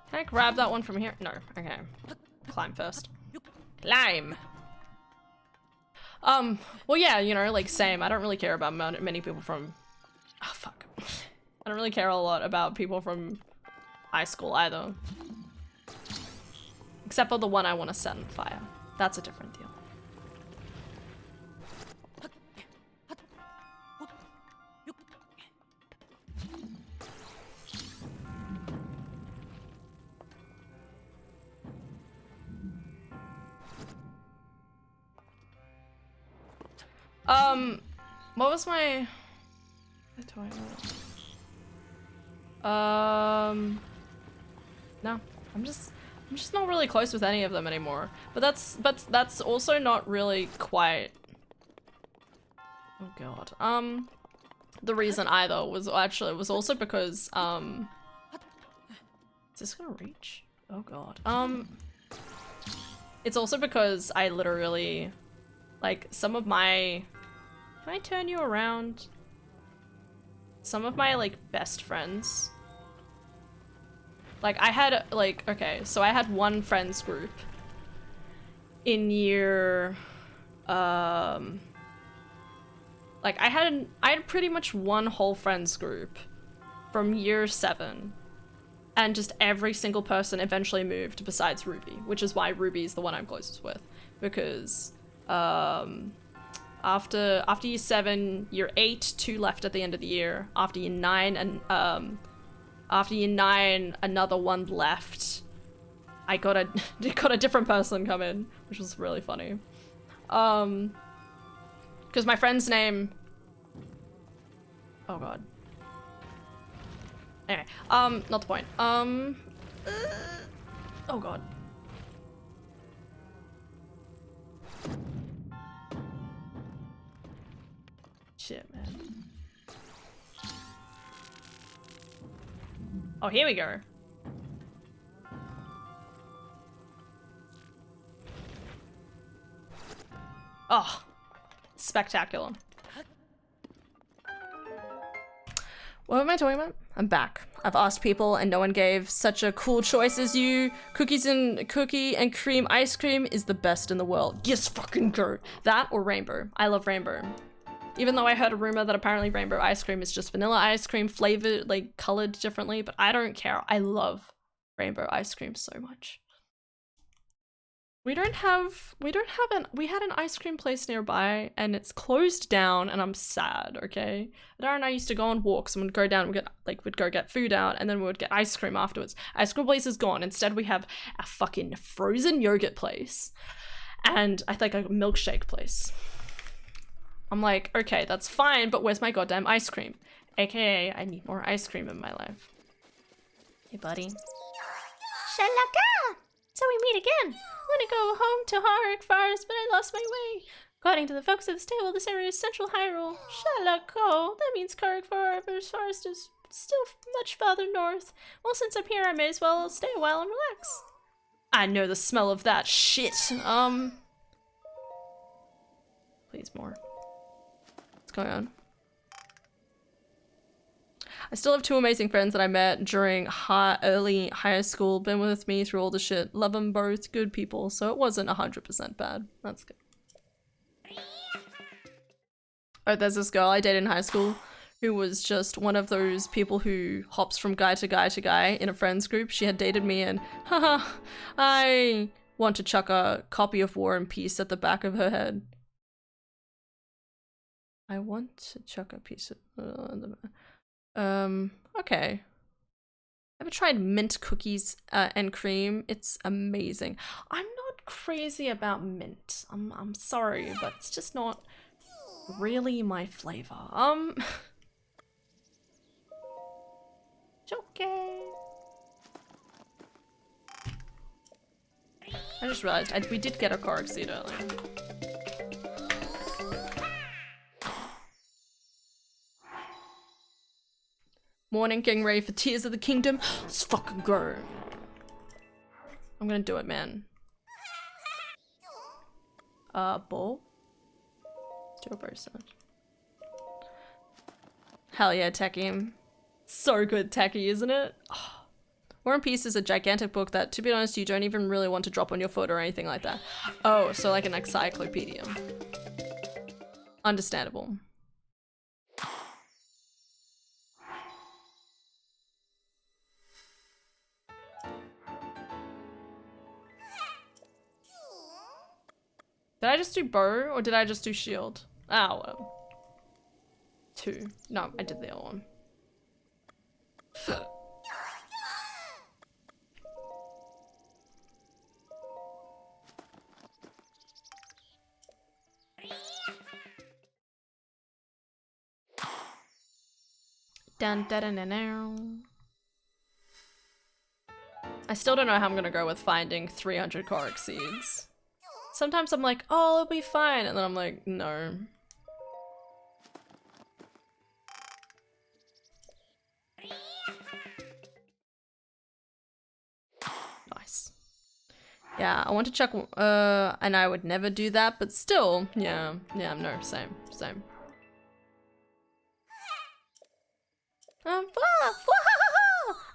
Can I grab that one from here? No. Okay. Climb first. Climb! Well yeah, you know, like, same. I don't really care about many people from... Oh, fuck. I don't really care a lot about people from high school either. Except for the one I want to set on fire. That's a different deal. What was my... No, I'm just not really close with any of them anymore. But that's also not really quite... Oh god. The reason either was also because, is this gonna reach? Oh god. It's also because I literally, like, some of my... Can I turn you around? Some of my, like, best friends. Like, I had, like, okay, so I had one friends group in year, like, I had pretty much one whole friends group from year 7. And just every single person eventually moved besides Ruby, which is why Ruby is the one I'm closest with. Because, after year 7, year 8, 2 left at the end of the year. After year 9, and after year 9, another one left. I got a different person come in, which was really funny. Because my friend's name... Oh god. Anyway, not the point. Oh god. Shit, man. Oh, here we go. Oh, spectacular. What am I talking about? I'm back. I've asked people and no one gave such a cool choice as you. Cookie and cream ice cream is the best in the world. Yes, fucking go. That or rainbow. I love rainbow. Even though I heard a rumor that apparently rainbow ice cream is just vanilla ice cream flavored, like, colored differently, but I don't care. I love rainbow ice cream so much. We had an ice cream place nearby and it's closed down and I'm sad, okay? Adara and I used to go on walks and we'd go down, we'd go get food out and then we would get ice cream afterwards. Ice cream place is gone. Instead we have a fucking frozen yogurt place and I think a milkshake place. I'm like, okay, that's fine, but where's my goddamn ice cream? AKA, I need more ice cream in my life. Hey, buddy. Shalaka! So we meet again. I want to go home to Harik Forest, but I lost my way. According to the folks at this table, this area is Central Hyrule. Shalako! That means Harik Forest is still much farther north. Well, since I'm here, I may as well stay a while and relax. I know the smell of that shit. Please more. What's going on? I still have 2 amazing friends that I met during early high school, been with me through all the shit. Love them both, good people, so it wasn't 100% bad. That's good. Oh, there's this girl I dated in high school who was just one of those people who hops from guy to guy to guy in a friends group. She had dated me and haha, I want to chuck a copy of War and Peace at the back of her head. I want to chuck a piece of okay. Ever tried mint cookies and cream? It's amazing. I'm not crazy about mint. I'm sorry, but it's just not really my flavor. It's okay. I just realized we did get a car exceed earlier. Morning, getting ready for Tears of the Kingdom. Let's fucking go. I'm gonna do it, man. Ball? Still person. Hell yeah, Techie. So good, Techie, isn't it? Oh. War and Peace is a gigantic book that, to be honest, you don't even really want to drop on your foot or anything like that. Oh, so like an encyclopedia. Understandable. Did I just do bow or did I just do shield? Oh, well. 2. No, I did the other one. Dun, dun, dun, dun, dun. I still don't know how I'm gonna go with finding 300 Korok seeds. Sometimes I'm like, oh, it'll be fine, and then I'm like, no. Nice. Yeah, I want to check, and I would never do that, but still, yeah, no, same. I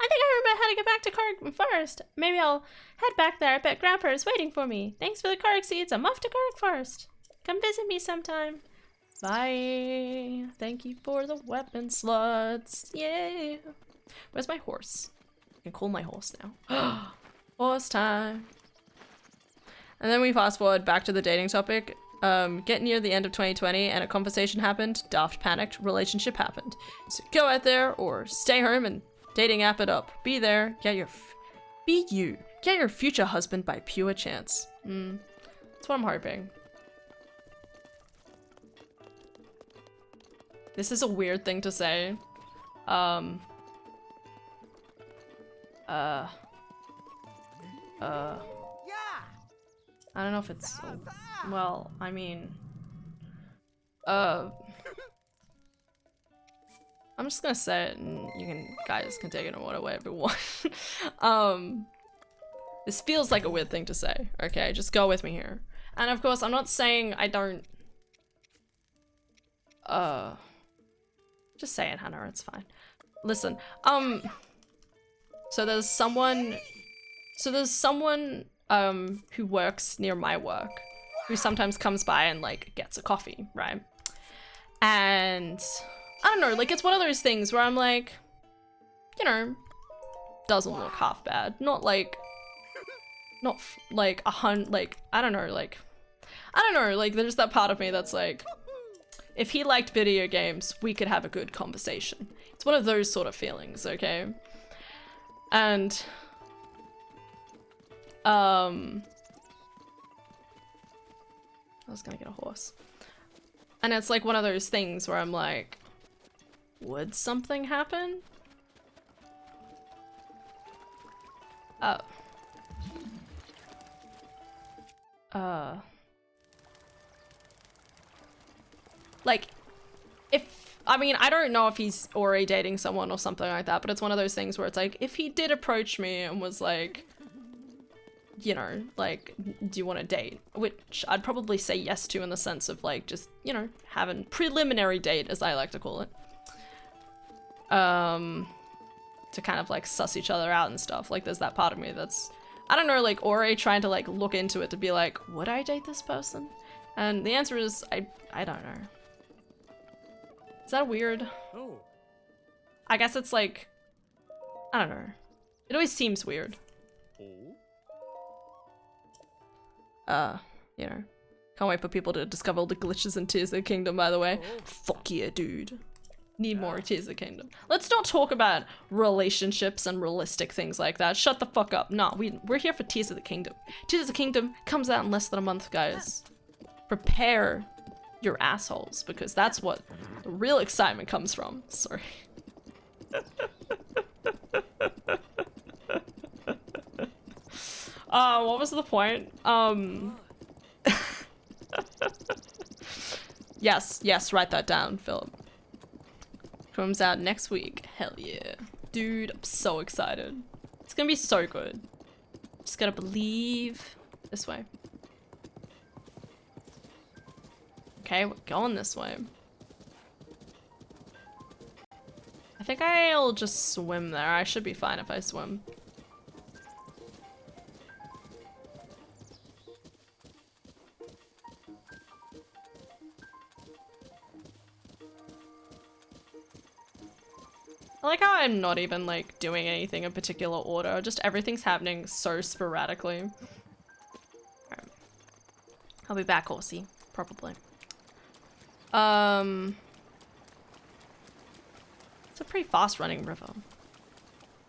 think I remember how to get back to Karg Forest. Maybe I'll head back there. I bet Grandpa is waiting for me. Thanks for the Karg seeds. I'm off to Karg Forest. Come visit me sometime. Bye. Thank you for the weapon slots. Yeah. Where's my horse? I can call my horse now. Horse time. And then we fast forward back to the dating topic. Get near the end of 2020 and a conversation happened. Daft panicked. Relationship happened. So go out there or stay home and dating app it up. Be there. Be you. Get your future husband by pure chance. That's what I'm hoping. This is a weird thing to say. I don't know if it's, well, I mean, I'm just gonna say it and guys can take it in whatever you want. This feels like a weird thing to say, okay? Just go with me here. And of course, I'm not saying I don't, just say it, Hannah, it's fine. Listen, so there's someone who works near my work, who sometimes comes by and like gets a coffee, right? And I don't know, like it's one of those things where I'm like, you know, doesn't look half bad. Not like I don't know, like there's that part of me that's like, if he liked video games, we could have a good conversation. It's one of those sort of feelings, okay? And I was gonna get a horse. And it's like one of those things where I'm like, would something happen? Like, I mean, I don't know if he's already dating someone or something like that, but it's one of those things where it's like, if he did approach me and was like, you know, like, do you want to date? Which I'd probably say yes to in the sense of like, just, you know, having preliminary date, as I like to call it. To kind of like suss each other out and stuff. Like there's that part of me that's, I don't know, like already trying to like look into it to be like, would I date this person? And the answer is, I don't know. Is that weird? Oh. I guess it's like, I don't know. It always seems weird. Oh. You know. Can't wait for people to discover all the glitches in Tears of the Kingdom, by the way. Oh. Fuck yeah, dude. Need more Tears of the Kingdom. Let's not talk about relationships and realistic things like that. Shut the fuck up. Nah, we're here for Tears of the Kingdom. Tears of the Kingdom comes out in less than a month, guys. Prepare your assholes, because that's what the real excitement comes from. Sorry. What was the point? Yes, write that down, Philip. Comes out next week. Hell yeah. Dude, I'm so excited. It's gonna be so good. Just gotta believe. This way. Okay, we're going this way. I think I'll just swim there. I should be fine if I swim. I like how I'm not even like doing anything in particular order, just everything's happening so sporadically. Right. I'll be back, horsey, probably. It's a pretty fast running river.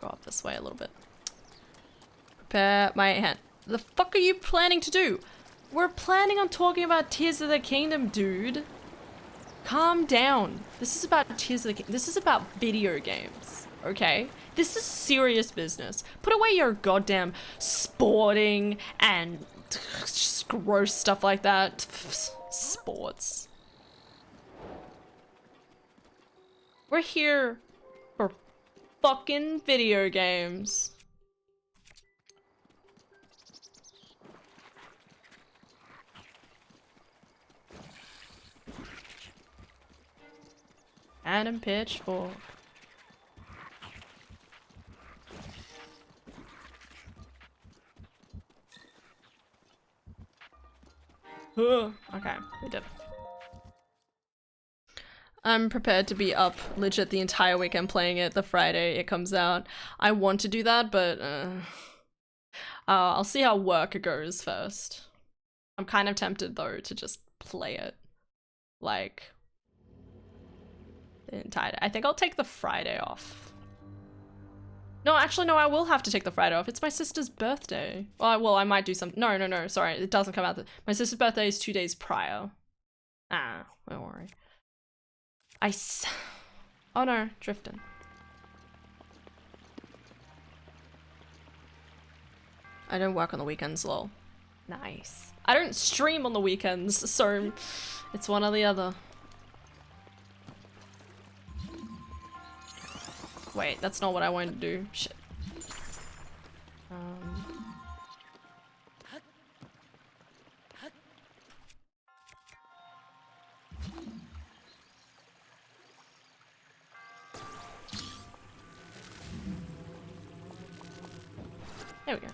Go up this way a little bit. Prepare my hand. The fuck are you planning to do? We're planning on talking about Tears of the Kingdom, dude. Calm down. This is about Tears of the Kingdom. This is about video games, okay? This is serious business. Put away your goddamn sporting and just gross stuff like that. Sports. We're here for fucking video games. And pitchfork. Okay, we did. I'm prepared to be up legit the entire weekend playing it the Friday it comes out. I want to do that, but I'll see how work goes first. I'm kind of tempted though to just play it. Like, the entire day. I think I'll take the Friday off. No, actually no, I will have to take the Friday off. It's my sister's birthday. Well, I might do some- No, sorry, it doesn't come out. My sister's birthday is 2 days prior. Ah, don't worry. Oh no, drifting. I don't work on the weekends, lol. Nice. I don't stream on the weekends, so it's one or the other. Wait, that's not what I wanted to do. Shit. There we go.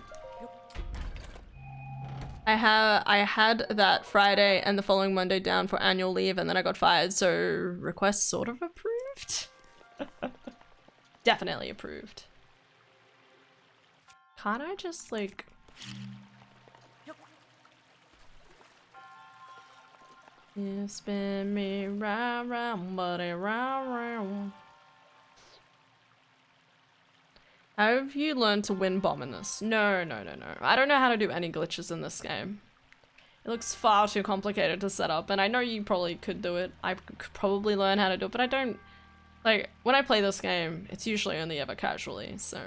I had that Friday and the following Monday down for annual leave, and then I got fired, so request sort of approved? Definitely approved. Can't I just like... You spin me round, round, buddy, round, round. How have you learned to win bomb in this? No. I don't know how to do any glitches in this game. It looks far too complicated to set up, and I know you probably could do it. I could probably learn how to do it, but I don't... Like, when I play this game, it's usually only ever casually, so...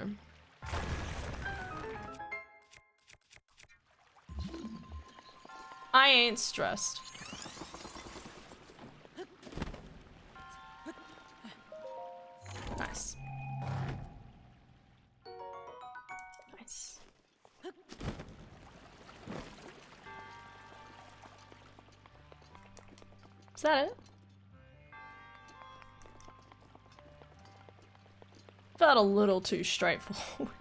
I ain't stressed. Nice. Nice. Is that it? Felt a little too straightforward.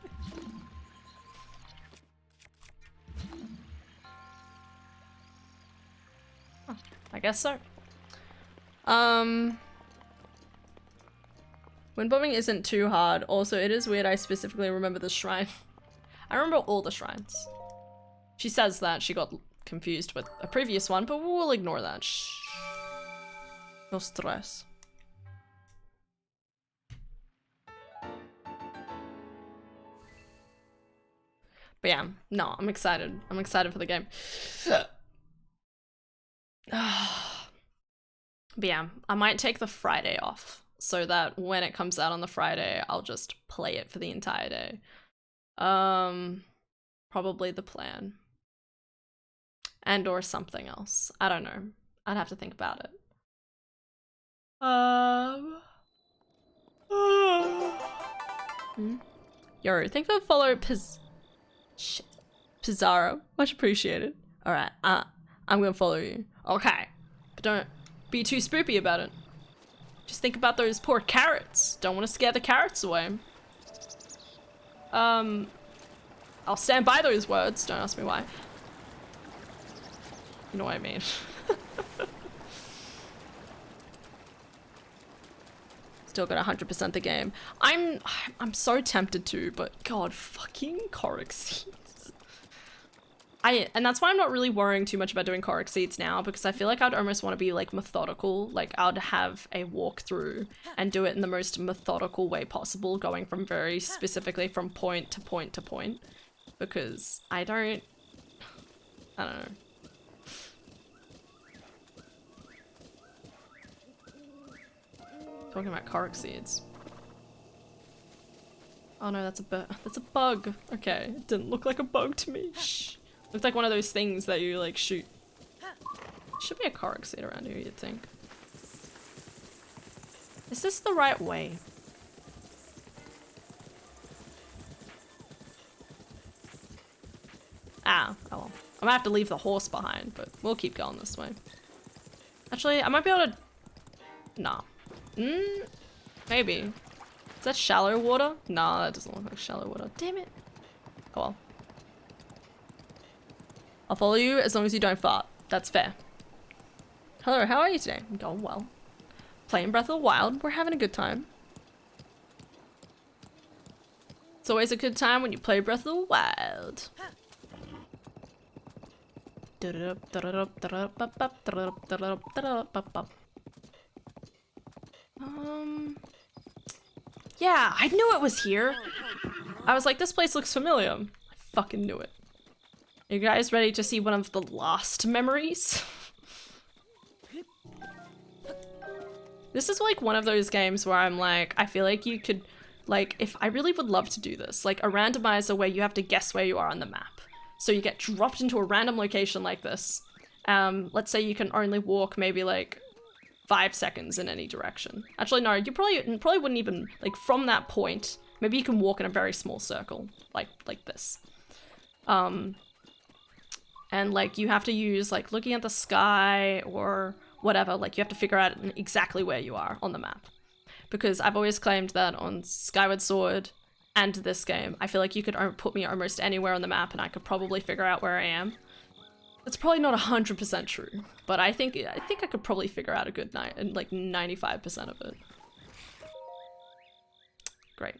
Huh, I guess so. Wind bombing isn't too hard. Also, it is weird I specifically remember the shrine. I remember all the shrines. She says that she got confused with a previous one, but we'll ignore that. Shh. No stress. But yeah, no, I'm excited. I'm excited for the game. But yeah, I might take the Friday off so that when it comes out on the Friday, I'll just play it for the entire day. Probably the plan. And or something else. I don't know. I'd have to think about it. Yo, thanks for the follow, Pizarro. Much appreciated. Alright, I'm gonna follow you. Okay. But don't be too spoopy about it. Just think about those poor carrots. Don't want to scare the carrots away. I'll stand by those words. Don't ask me why. You know what I mean. Still got 100% the game. I'm so tempted to, but god, fucking Korok seeds. And that's why I'm not really worrying too much about doing Korok seeds now, because I feel like I'd almost want to be like methodical. Like I'd have a walkthrough and do it in the most methodical way possible, going from very specifically from point to point to point, because I don't know. Talking about Korok seeds. Oh no, that's a bug. Okay, it didn't look like a bug to me. Shh. Looked like one of those things that you like shoot. Should be a Korok seed around here, you'd think. Is this the right way? Ah, oh well. I'm gonna have to leave the horse behind, but we'll keep going this way. Actually, I might be able to... Nah. Maybe. Is that shallow water? Nah, that doesn't look like shallow water. Damn it. Oh well. I'll follow you as long as you don't fart. That's fair. Hello, how are you today? I'm going well. Playing Breath of the Wild. We're having a good time. It's always a good time when you play Breath of the Wild. Yeah, I knew it was here. I was like, this place looks familiar. I fucking knew it. Are you guys ready to see one of the lost memories? This is like one of those games where I'm like, I feel like you could, like, if I really would love to do this, like a randomizer where you have to guess where you are on the map. So you get dropped into a random location like this. Let's say you can only walk maybe like 5 seconds in any direction. Actually, no, you probably wouldn't even, like, from that point, maybe you can walk in a very small circle, like this. And like you have to use like looking at the sky or whatever, like you have to figure out exactly where you are on the map. Because I've always claimed that on Skyward Sword and this game, I feel like you could put me almost anywhere on the map and I could probably figure out where I am. It's probably not 100% true, but I think I could probably figure out a good night and like 95% of it. Great.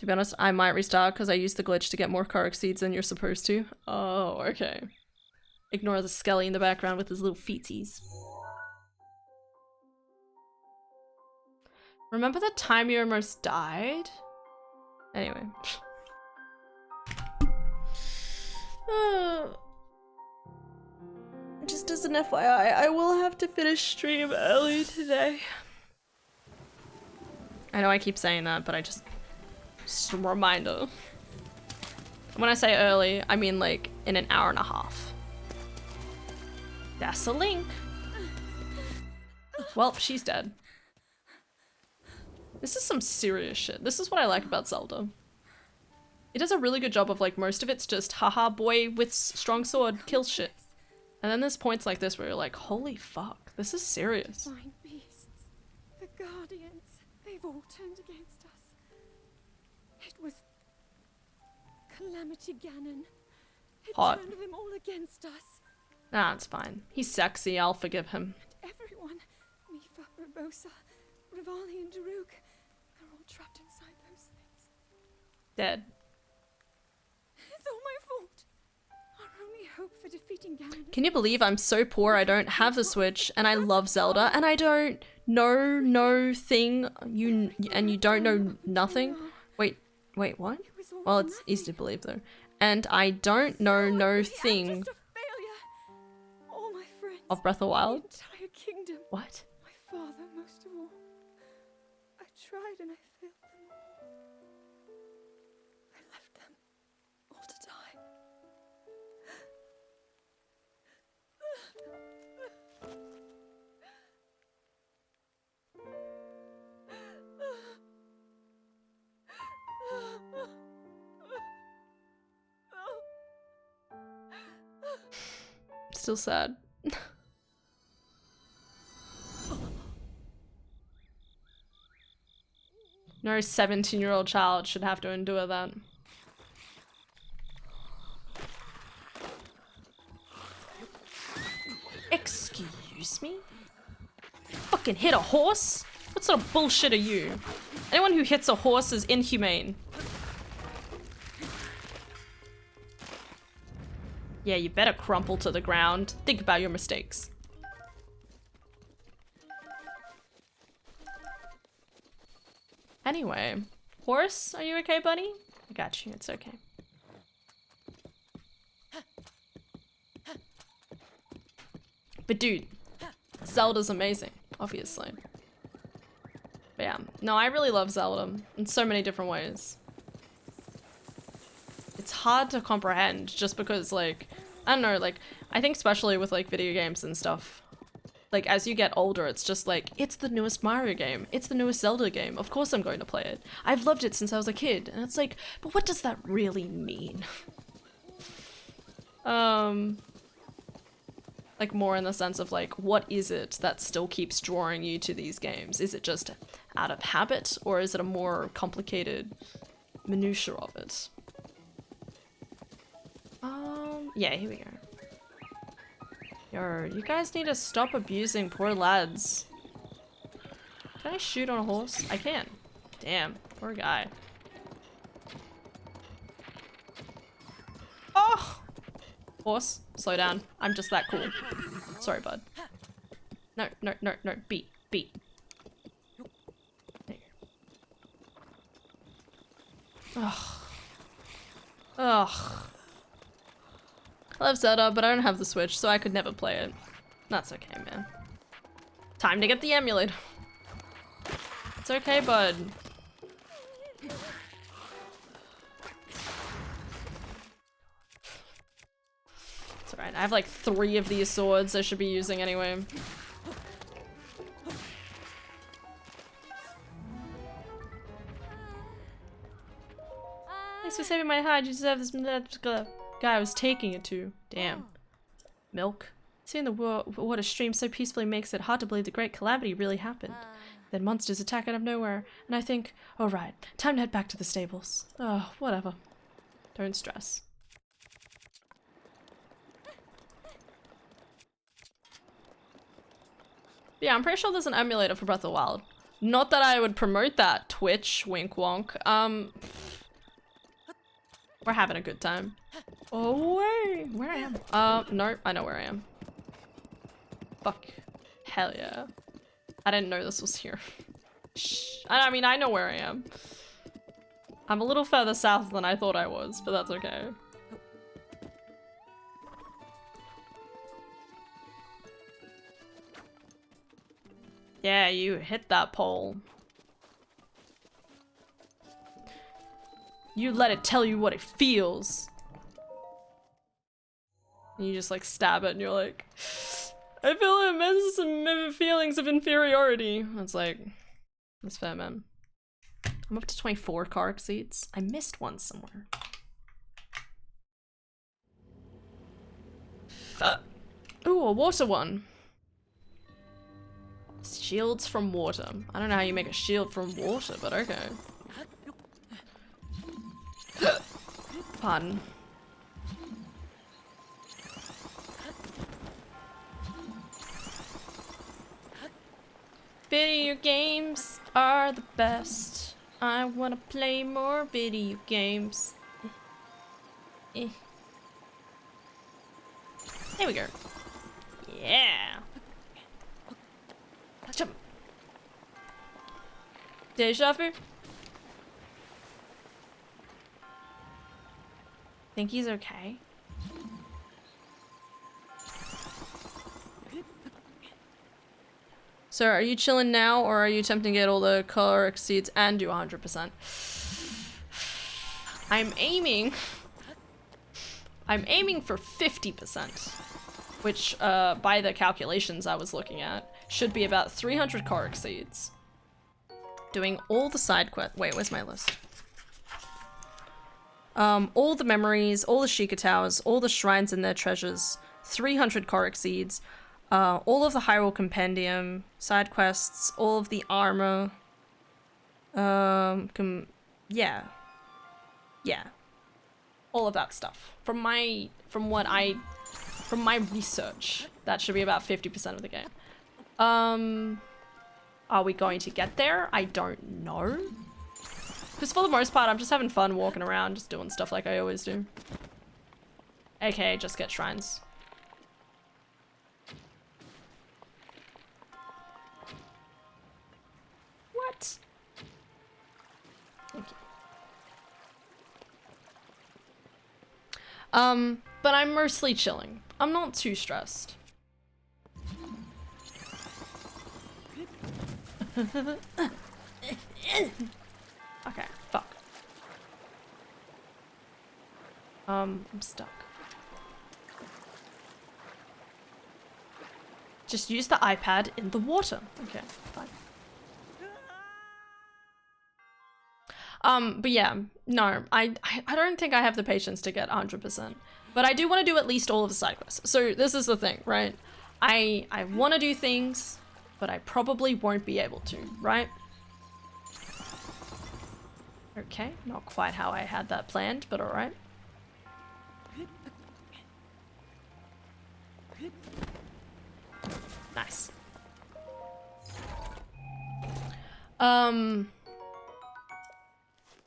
To be honest, I might restart because I used the glitch to get more Korok seeds than you're supposed to. Oh, okay. Ignore the Skelly in the background with his little feetsies. Remember the time you almost died? Anyway. Just as an FYI, I will have to finish stream early today. I know I keep saying that, but just a reminder. When I say early, I mean like in an hour and a half. That's a link. Well, she's dead. This is some serious shit. This is what I like about Zelda. It does a really good job of like most of it's just haha boy with strong sword kills shit. And then there's points like this where you're like, holy fuck, this is serious. Fine beasts, the Guardians, they've all turned against us. It was Calamity Ganon. It Hot. turned them all against us. Nah, it's fine. He's sexy, I'll forgive him. And everyone, Mifa, Barbosa, Rivali and Daruk, they're all trapped inside those things. Dead. It's all my fault. Our only hope for defeating Ganon. Can you believe I'm so poor I don't have the Switch and I love Zelda and I don't know no thing and you don't know nothing? Wait, what? Well, it's easy to believe though. And I don't know no thing I'm just a failure. All my friends. of Breath of the Wild. The entire kingdom. What? My father, most of all. I tried and I failed them all. I left them all to die. Still sad. No 17-year-old child should have to endure that. Excuse me? Fucking hit a horse? What sort of bullshit are you? Anyone who hits a horse is inhumane. Yeah, you better crumple to the ground. Think about your mistakes. Anyway, horse, are you okay, buddy? I got you, it's okay. But dude, Zelda's amazing, obviously. But yeah, no, I really love Zelda in so many different ways. It's hard to comprehend just because, like, I don't know, like, I think especially with, like, video games and stuff, like, as you get older, it's just like, it's the newest Mario game, it's the newest Zelda game, of course I'm going to play it. I've loved it since I was a kid, and it's like, but what does that really mean? Like, more in the sense of, like, what is it that still keeps drawing you to these games? Is it just out of habit, or is it a more complicated minutiae of it? Yeah, here we go. Yo, you guys need to stop abusing poor lads. Can I shoot on a horse? I can. Damn, poor guy. Oh! Horse, slow down. I'm just that cool. Sorry, bud. No, no, no, no. Beat, beat. There you go. Ugh. Ugh. I love Zelda, but I don't have the Switch, so I could never play it. That's okay, man. Time to get the emulator. It's okay, bud. It's alright, I have like 3 of these swords I should be using anyway. Thanks for saving my hide, you deserve this guy I was taking it to. Damn. Milk. Seeing the water stream so peacefully makes it hard to believe the great calamity really happened. Then monsters attack out of nowhere, and I think, oh right, time to head back to the stables. Oh, whatever. Don't stress. Yeah, I'm pretty sure there's an emulator for Breath of the Wild. Not that I would promote that, Twitch, wink wonk. We're having a good time. Oh wait, where I am? No, I know where I am. Fuck. Hell yeah. I didn't know this was here. Shh. I mean, I know where I am. I'm a little further south than I thought I was, but that's okay. Yeah, you hit that pole. You let it tell you what it feels. And you just like stab it and you're like, I feel immense feelings of inferiority. It's like, that's fair, man. I'm up to 24 car seats. I missed one somewhere. Ooh, a water one. Shields from water. I don't know how you make a shield from water, but okay. Pardon. Video games are the best. I wanna play more video games. There we go. Yeah. Jump. Deja vu. Think he's okay. So are you chilling now, or are you attempting to get all the color exceeds and do 100%? I'm aiming for 50%, which by the calculations I was looking at should be about 300 car exceeds. Doing all the side quests. Wait, where's my list? All the memories, all the Sheikah Towers, all the shrines and their treasures, 300 car exceeds. All of the Hyrule Compendium, side quests, all of the armor. Yeah. All of that stuff. From my research, that should be about 50% of the game. Are we going to get there? I don't know. Because for the most part, I'm just having fun walking around, just doing stuff like I always do. AKA just get shrines. What? Thank you. But I'm mostly chilling. I'm not too stressed. Okay, fuck. I'm stuck. Just use the iPad in the water. Okay, fine. But yeah, no, I don't think I have the patience to get 100%. But I do want to do at least all of the side quests. So this is the thing, right? I want to do things, but I probably won't be able to, right? Okay, not quite how I had that planned, but alright. Nice.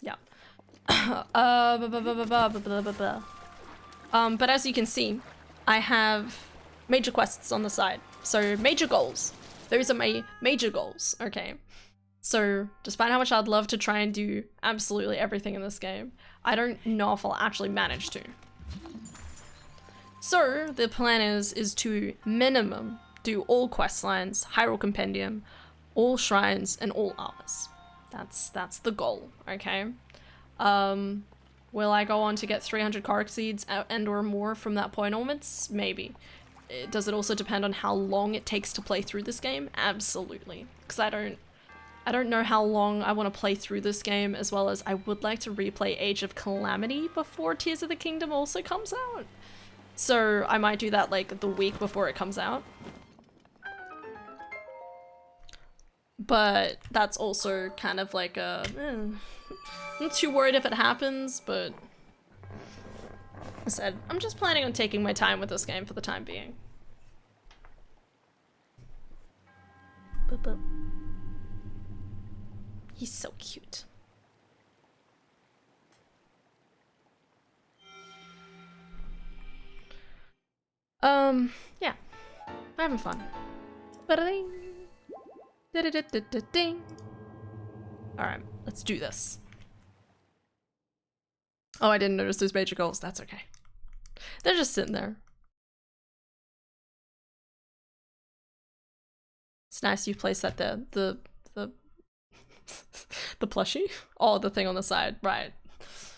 Yeah. But as you can see, I have major quests on the side. So major goals. Those are my major goals, okay? So despite how much I'd love to try and do absolutely everything in this game, I don't know if I'll actually manage to. So the plan is to minimum do all quest lines, Hyrule Compendium, all shrines, and all armors. That's the goal, okay? Will I go on to get 300 car exceeds and or more from that point onwards? Maybe. Does it also depend on how long it takes to play through this game? Absolutely. Because I don't know how long I want to play through this game, as well as I would like to replay Age of Calamity before Tears of the Kingdom also comes out. So I might do that like the week before it comes out. But that's also kind of like a... I'm not too worried if it happens, but... I said, I'm just planning on taking my time with this game for the time being. Boop, boop. He's so cute. Yeah. I'm having fun. Ba-da-ding. Da-da-da-da-da-ding. Alright, let's do this. Oh, I didn't notice those major goals. That's okay. They're just sitting there. It's nice you placed that there. The plushie? Oh, the thing on the side. Right.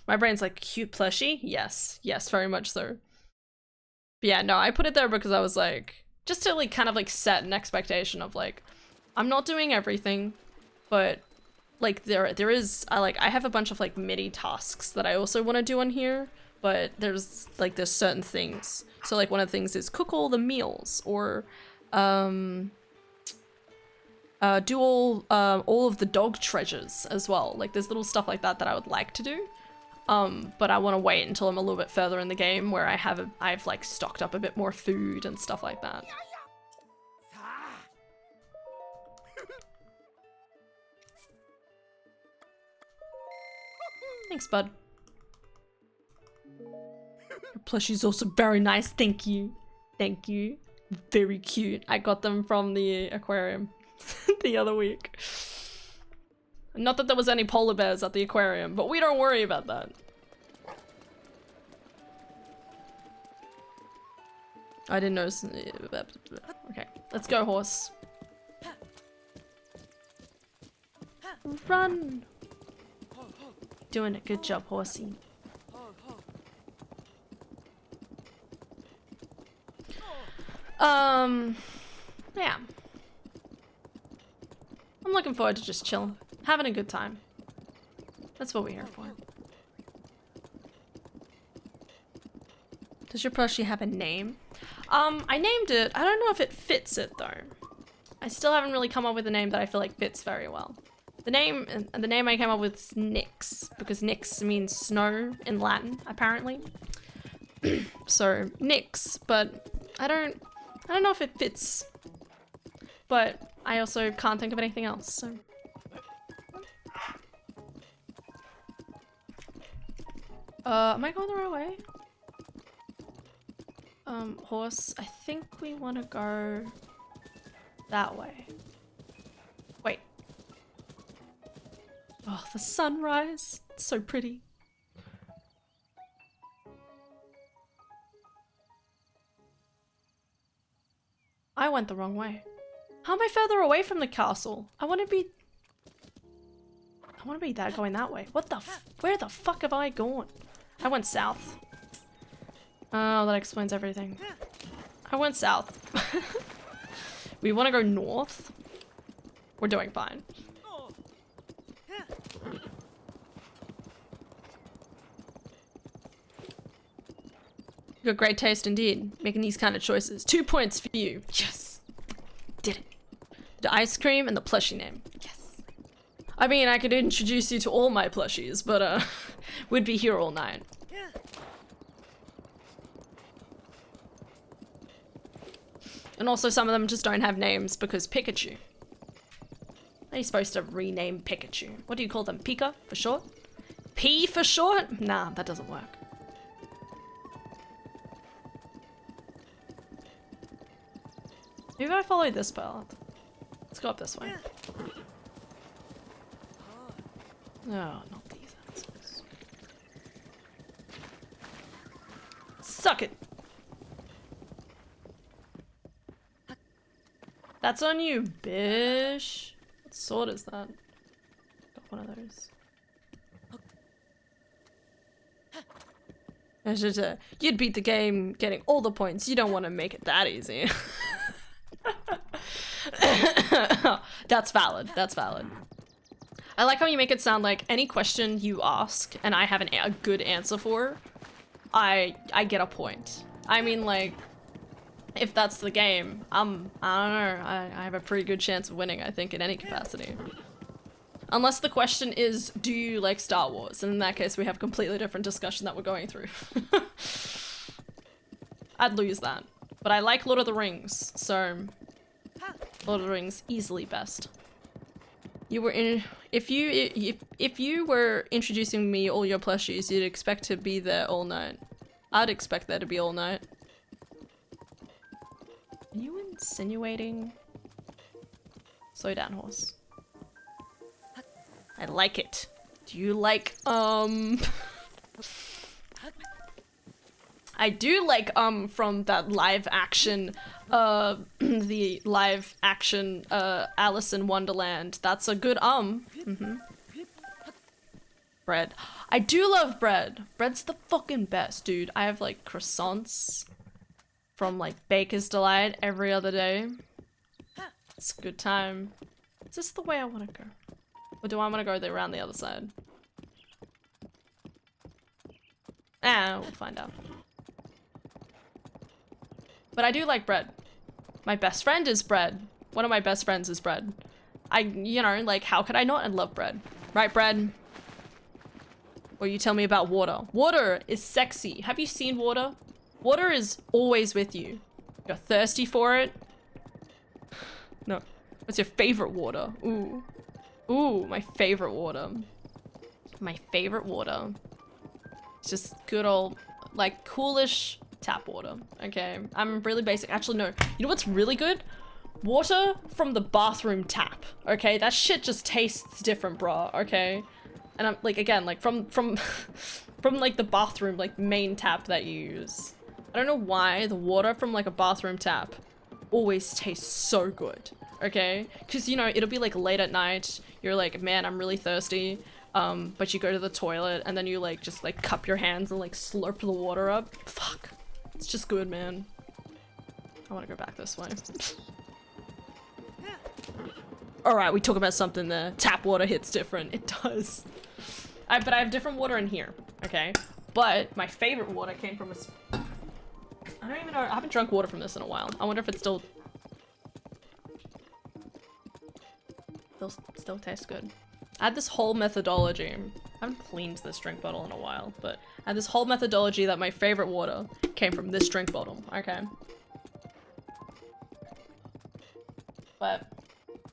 My brain's like, cute plushie? Yes. Yes, very much so. But yeah, no, I put it there because I was like, just to like kind of like set an expectation of like, I'm not doing everything, but like there is, I have a bunch of like mini tasks that I also want to do on here, but there's certain things. So like one of the things is cook all the meals, or do all of the dog treasures as well. Like there's little stuff like that that I would like to do. But I want to wait until I'm a little bit further in the game where I've like stocked up a bit more food and stuff like that. Thanks, bud. Your plushie's also very nice. Thank you. Thank you. Very cute. I got them from the aquarium the other week. Not that there was any polar bears at the aquarium, but we don't worry about that. I didn't notice. Okay, let's go, horse. Run! Doing a good job, horsey. Yeah. I'm looking forward to just chilling, having a good time. That's what we're here for. Does your plushie have a name? I named it. I don't know if it fits it though. I still haven't really come up with a name that I feel like fits very well. The name I came up with is Nyx, because Nyx means snow in Latin, apparently. So Nyx, but I don't know if it fits. But I also can't think of anything else, so. Am I going the right way? Horse, I think we want to go that way. Wait. Oh, the sunrise. It's so pretty. I went the wrong way. How am I further away from the castle? I want to be that going that way. What the where the fuck have I gone? I went south. Oh, that explains everything. I went south. We want to go north. We're doing fine. You got great taste indeed, making these kind of choices. 2 points for you. Yes. Did it. The ice cream and the plushie name. Yes. I mean, I could introduce you to all my plushies, but we'd be here all night. And also some of them just don't have names because Pikachu. Are you supposed to rename Pikachu? What do you call them? Pika for short? P for short? Nah, that doesn't work. Maybe I follow this path. Let's go up this way. No, not these assholes. Suck it! That's on you, bish. What sword is that? Got one of those. You'd beat the game getting all the points. You don't want to make it that easy. That's valid. That's valid. I like how you make it sound like any question you ask and I have a good answer for, I get a point. I mean, like, if that's the game, I don't know, I have a pretty good chance of winning, I think, in any capacity. Unless the question is, do you like Star Wars? And in that case, we have a completely different discussion that we're going through. I'd lose that. But I like Lord of the Rings, so Lord of the Rings easily best. You were in if you were introducing me all your plushies, you'd expect to be there all night. I'd expect there to be all night. Are you insinuating? Slow down, horse. I like it. Do you like, I do like, from that live action, the live action, Alice in Wonderland. That's a good, Bread. I do love bread. Bread's the fucking best, dude. I have, like, croissants from, like, Baker's Delight every other day. It's a good time. Is this the way I want to go? Or do I want to go around the other side? We'll find out. But I do like bread. My best friend is bread. One of my best friends is bread. You know, like, how could I not love bread? Right, bread? Or you tell me about water. Water is sexy. Have you seen water? Water is always with you. You're thirsty for it. No. What's your favorite water? Ooh. Ooh, my favorite water. my favorite water. It's just good old, like, coolish tap water, okay? I'm really basic. Actually, no. You know what's really good? Water from the bathroom tap, okay? That shit just tastes different, bruh, okay? And I'm, like, again, like, from like, the bathroom, like, main tap that you use. I don't know why the water from, like, a bathroom tap always tastes so good, okay? Because, you know, it'll be, like, late at night. You're like, man, I'm really thirsty. But you go to the toilet and then you, like, just, like, cup your hands and, like, slurp the water up. Fuck. It's just good, man. I want to go back this way. Alright, we talk about something there. Tap water hits different. It does. But I have different water in here, okay? But my favorite water came from a... I don't even know. I haven't drunk water from this in a while. I wonder if it still tastes good. I had this whole methodology. I haven't cleaned this drink bottle in a while, but I had this whole methodology that my favorite water came from this drink bottle, okay? But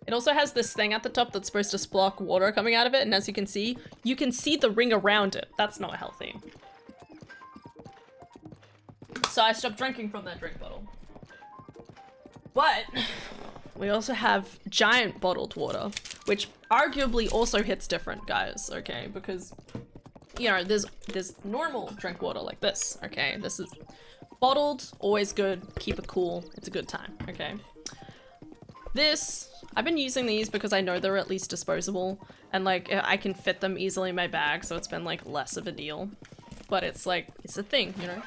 it also has this thing at the top that's supposed to spark water coming out of it, and as you can see the ring around it. That's not healthy. So I stopped drinking from that drink bottle. But we also have giant bottled water, which arguably also hits different, guys, okay? Because, you know, there's normal drink water like this, okay? This is bottled, always good, keep it cool, it's a good time, okay? This, I've been using these because I know they're at least disposable, and, like, I can fit them easily in my bag, so it's been, like, less of a deal. But it's, like, it's a thing, you know?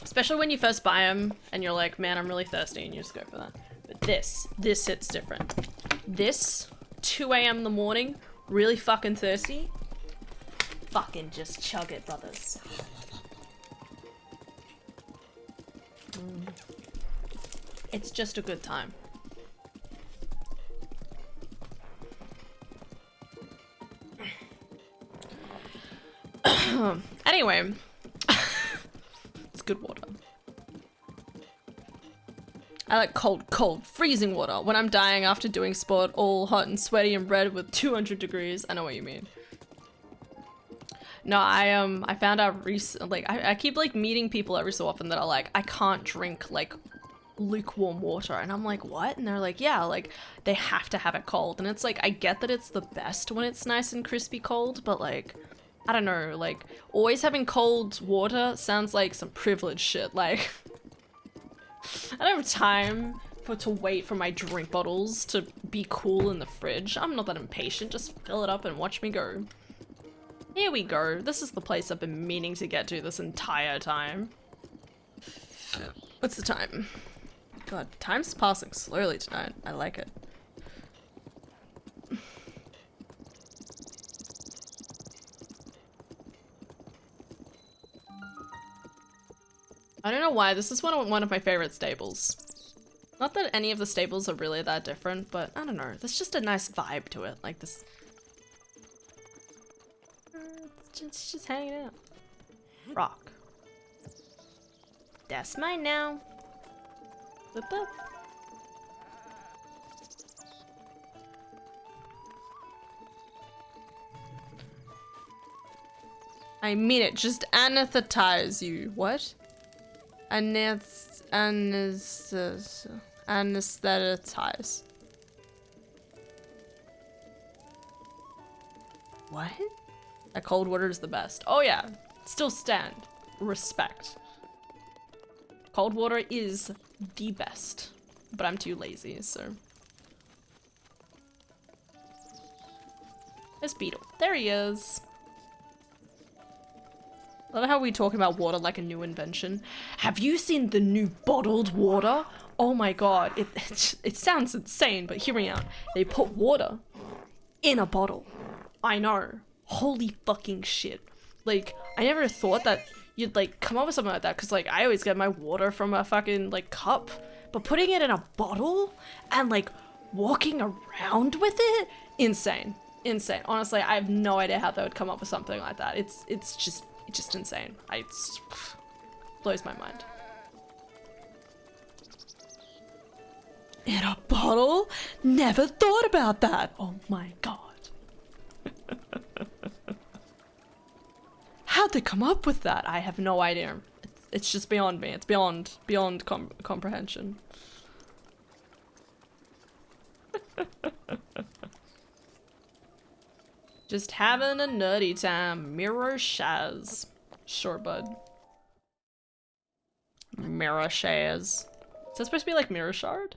Especially when you first buy them and you're like, man, I'm really thirsty, and you just go for that. But this hits different. This, 2 AM in the morning, really fucking thirsty. Fucking just chug it, brothers. It's just a good time. Anyway. It's good water. I like cold, freezing water when I'm dying after doing sport, all hot and sweaty and red with 200 degrees. I know what you mean. No, I found out like, I keep, like, meeting people every so often that are like, I can't drink, like, lukewarm water. And I'm like, what? And they're like, yeah, like, they have to have it cold. And it's like, I get that it's the best when it's nice and crispy cold, but, like, I don't know, like, always having cold water sounds like some privileged shit, like... I don't have time to wait for my drink bottles to be cool in the fridge. I'm not that impatient, just fill it up and watch me go. Here we go. This is the place I've been meaning to get to this entire time. What's the time? God, time's passing slowly tonight. I like it. I don't know why, this is one of my favorite stables. Not that any of the stables are really that different, but I don't know, there's just a nice vibe to it, like this. It's just hanging out. Rock. That's mine now. Boop boop. I mean it, just anesthetize you. What? Anesthetize. What? That cold water is the best. Oh yeah, still stand. Respect. Cold water is the best, but I'm too lazy, so. There's Beetle. There he is. I love how we talk about water like a new invention. Have you seen the new bottled water? Oh my god, it sounds insane, but hear me out. They put water in a bottle. I know. Holy fucking shit. Like, I never thought that you'd, like, come up with something like that, because, like, I always get my water from a fucking, like, cup. But putting it in a bottle and, like, walking around with it? Insane. Insane. Honestly, I have no idea how they would come up with something like that. It's just insane. It's blows my mind. In a bottle? Never thought about that. Oh my god. How'd they come up with that? I have no idea. It's just beyond me. It's beyond comprehension. Just having a nutty time. Mirror Shaz. Sure, bud. Mirror Shaz. Is that supposed to be like Mirror Shard?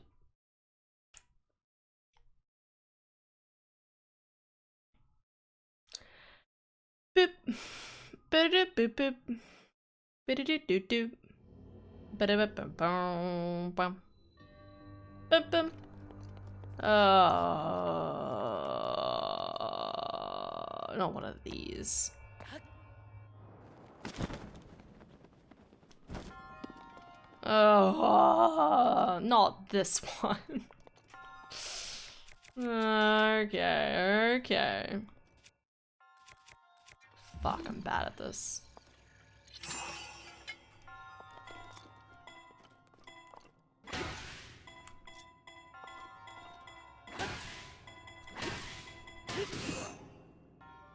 Boop. Boop boop boop. Ba-da-doo-doo-doo. Ba-da-ba-bum-bum. Bum-bum. Not one of these. Not this one. Okay. Fuck, I'm bad at this.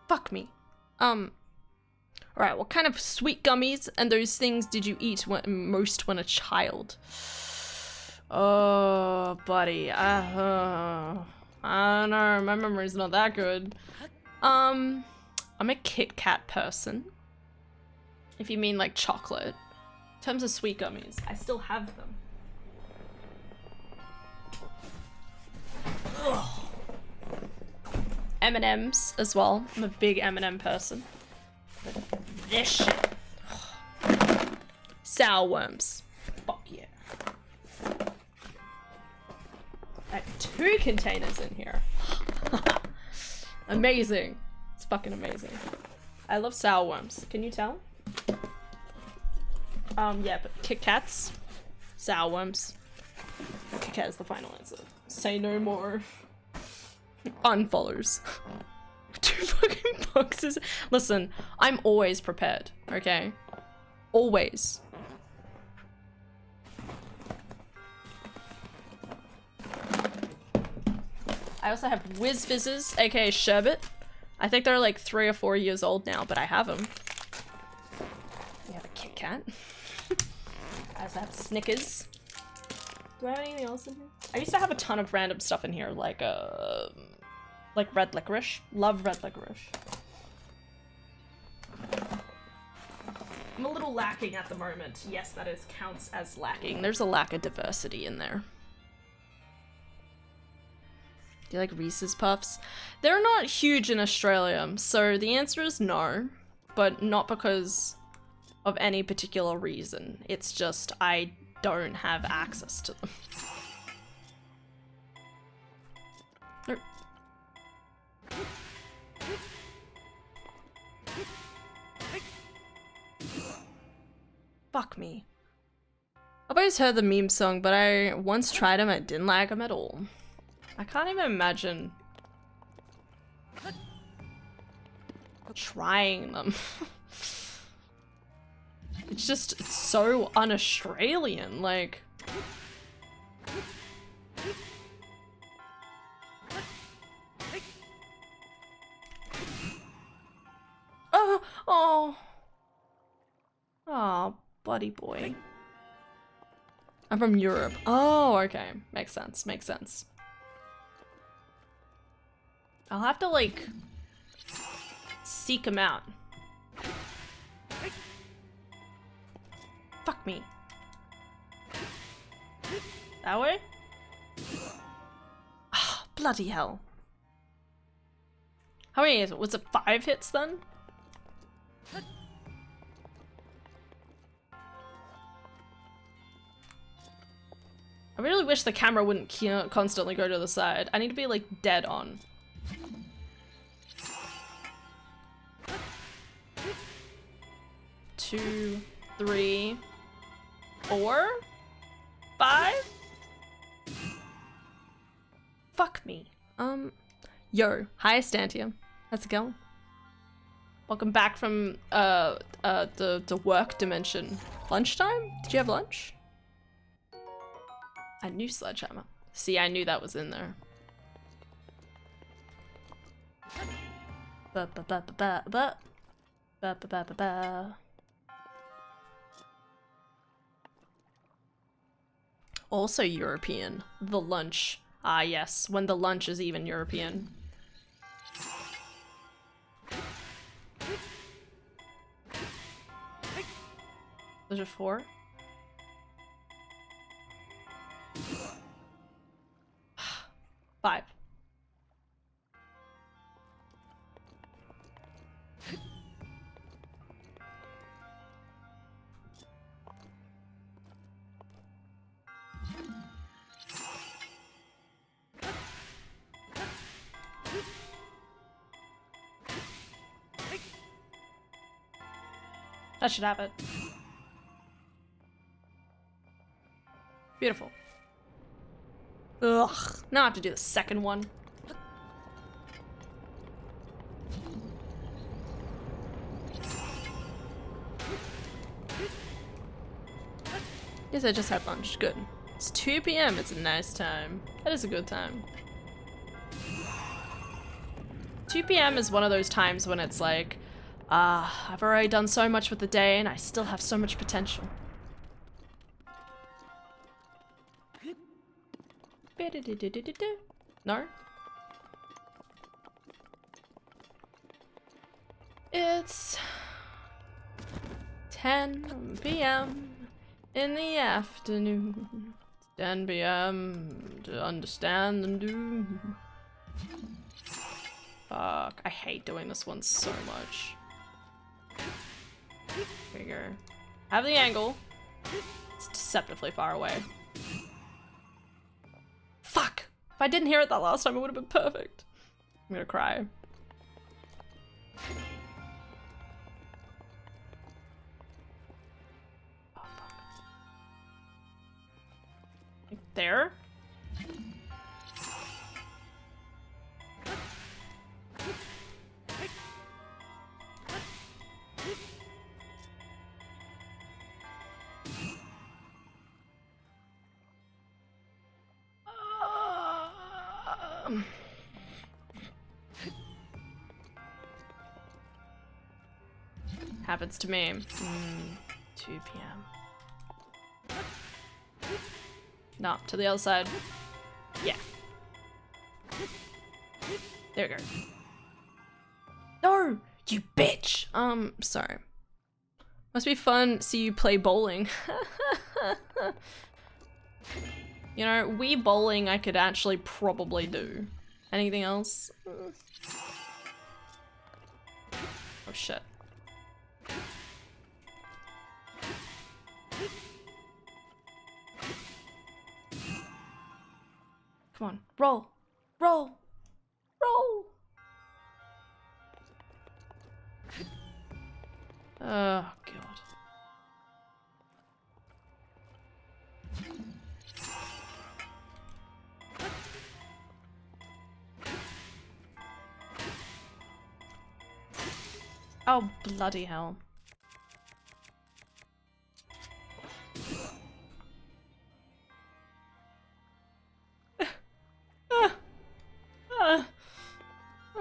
Fuck me. Alright, what kind of sweet gummies and those things did you eat most when a child? Oh, buddy. I don't know, my memory's not that good. I'm a Kit Kat person. If you mean like chocolate. In terms of sweet gummies, I still have them. Ugh. M&Ms as well. I'm a big M&M person. This shit. Sour worms. Fuck yeah. I have 2 containers in here. Amazing. It's fucking amazing. I love sour worms. Can you tell? Yeah, but Kit Kats, sour worms. Kit Kat is the final answer. Say no more. Unfollows. 2 fucking boxes. Listen, I'm always prepared, okay? Always. I also have Whiz Fizzes, aka Sherbet. I think they're like 3 or 4 years old now, but I have them. We have a Kit Kat. I also have Snickers. Do I have anything else in here? I used to have a ton of random stuff in here, like red licorice. Love red licorice. I'm a little lacking at the moment. Yes, that counts as lacking. There's a lack of diversity in there. Do you like Reese's Puffs? They're not huge in Australia, so the answer is no, but not because of any particular reason. It's just I don't have access to them. Fuck me. I've always heard the meme song, but I once tried them and didn't like them at all. I can't even imagine trying them. It's so un-Australian, like. Oh, buddy boy. I'm from Europe. Oh, okay. Makes sense, makes sense. I'll have to, like, seek him out. Fuck me. That way? Oh, bloody hell. How many is it? Was it 5 hits then? I really wish the camera wouldn't constantly go to the side. I need to be, like, dead on. Two, 3, 4, 5? Fuck me. Yo, hi Astantia. How's it going? Welcome back from the work dimension. Lunchtime? Did you have lunch? A new sledgehammer. See, I knew that was in there. Ba ba ba ba ba. Also European. The lunch. Ah yes, when the lunch is even European. Those are 4. Five. That should have it. Beautiful. Ugh. Now I have to do the second one. Yes, I just had lunch. Good. It's 2 p.m. It's a nice time. That is a good time. 2 p.m. is one of those times when it's like, I've already done so much with the day and I still have so much potential. No? It's 10 p.m. in the afternoon. 10 p.m. to understand the doom. Fuck, I hate doing this one so much. Here you go. Have the angle. It's deceptively far away. Fuck! If I didn't hear it that last time, it would have been perfect. I'm gonna cry. Oh, fuck. Like there? Happens to me. 2 p.m. No, to the other side. Yeah. There we go. No! You bitch! Sorry. Must be fun to see you play bowling. You know, Wii bowling I could actually probably do. Anything else? Oh shit. Come on, roll! Roll! Roll! Oh, God. Oh, bloody hell.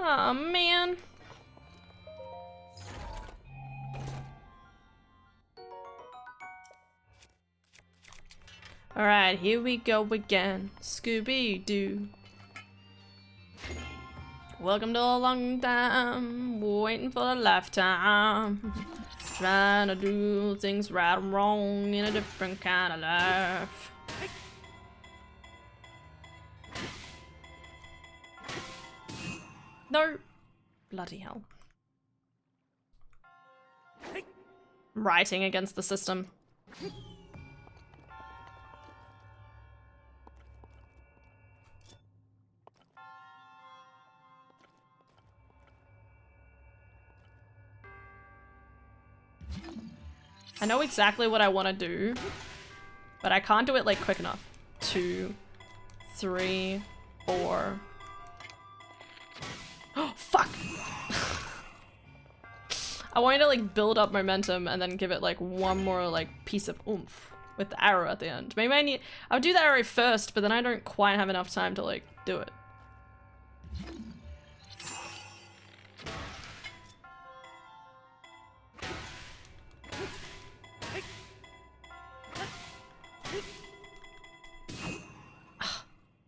Oh, man. Alright, here we go again. Scooby-Doo. Welcome to a long time, waiting for a lifetime. Trying to do things right and wrong in a different kind of life. No! Bloody hell. Writing against the system. I know exactly what I want to do, but I can't do it like quick enough. 2, 3, 4. Oh, fuck! I wanted to like build up momentum and then give it like one more like piece of oomph with the arrow at the end. Maybe I'll do the arrow first, but then I don't quite have enough time to like do it.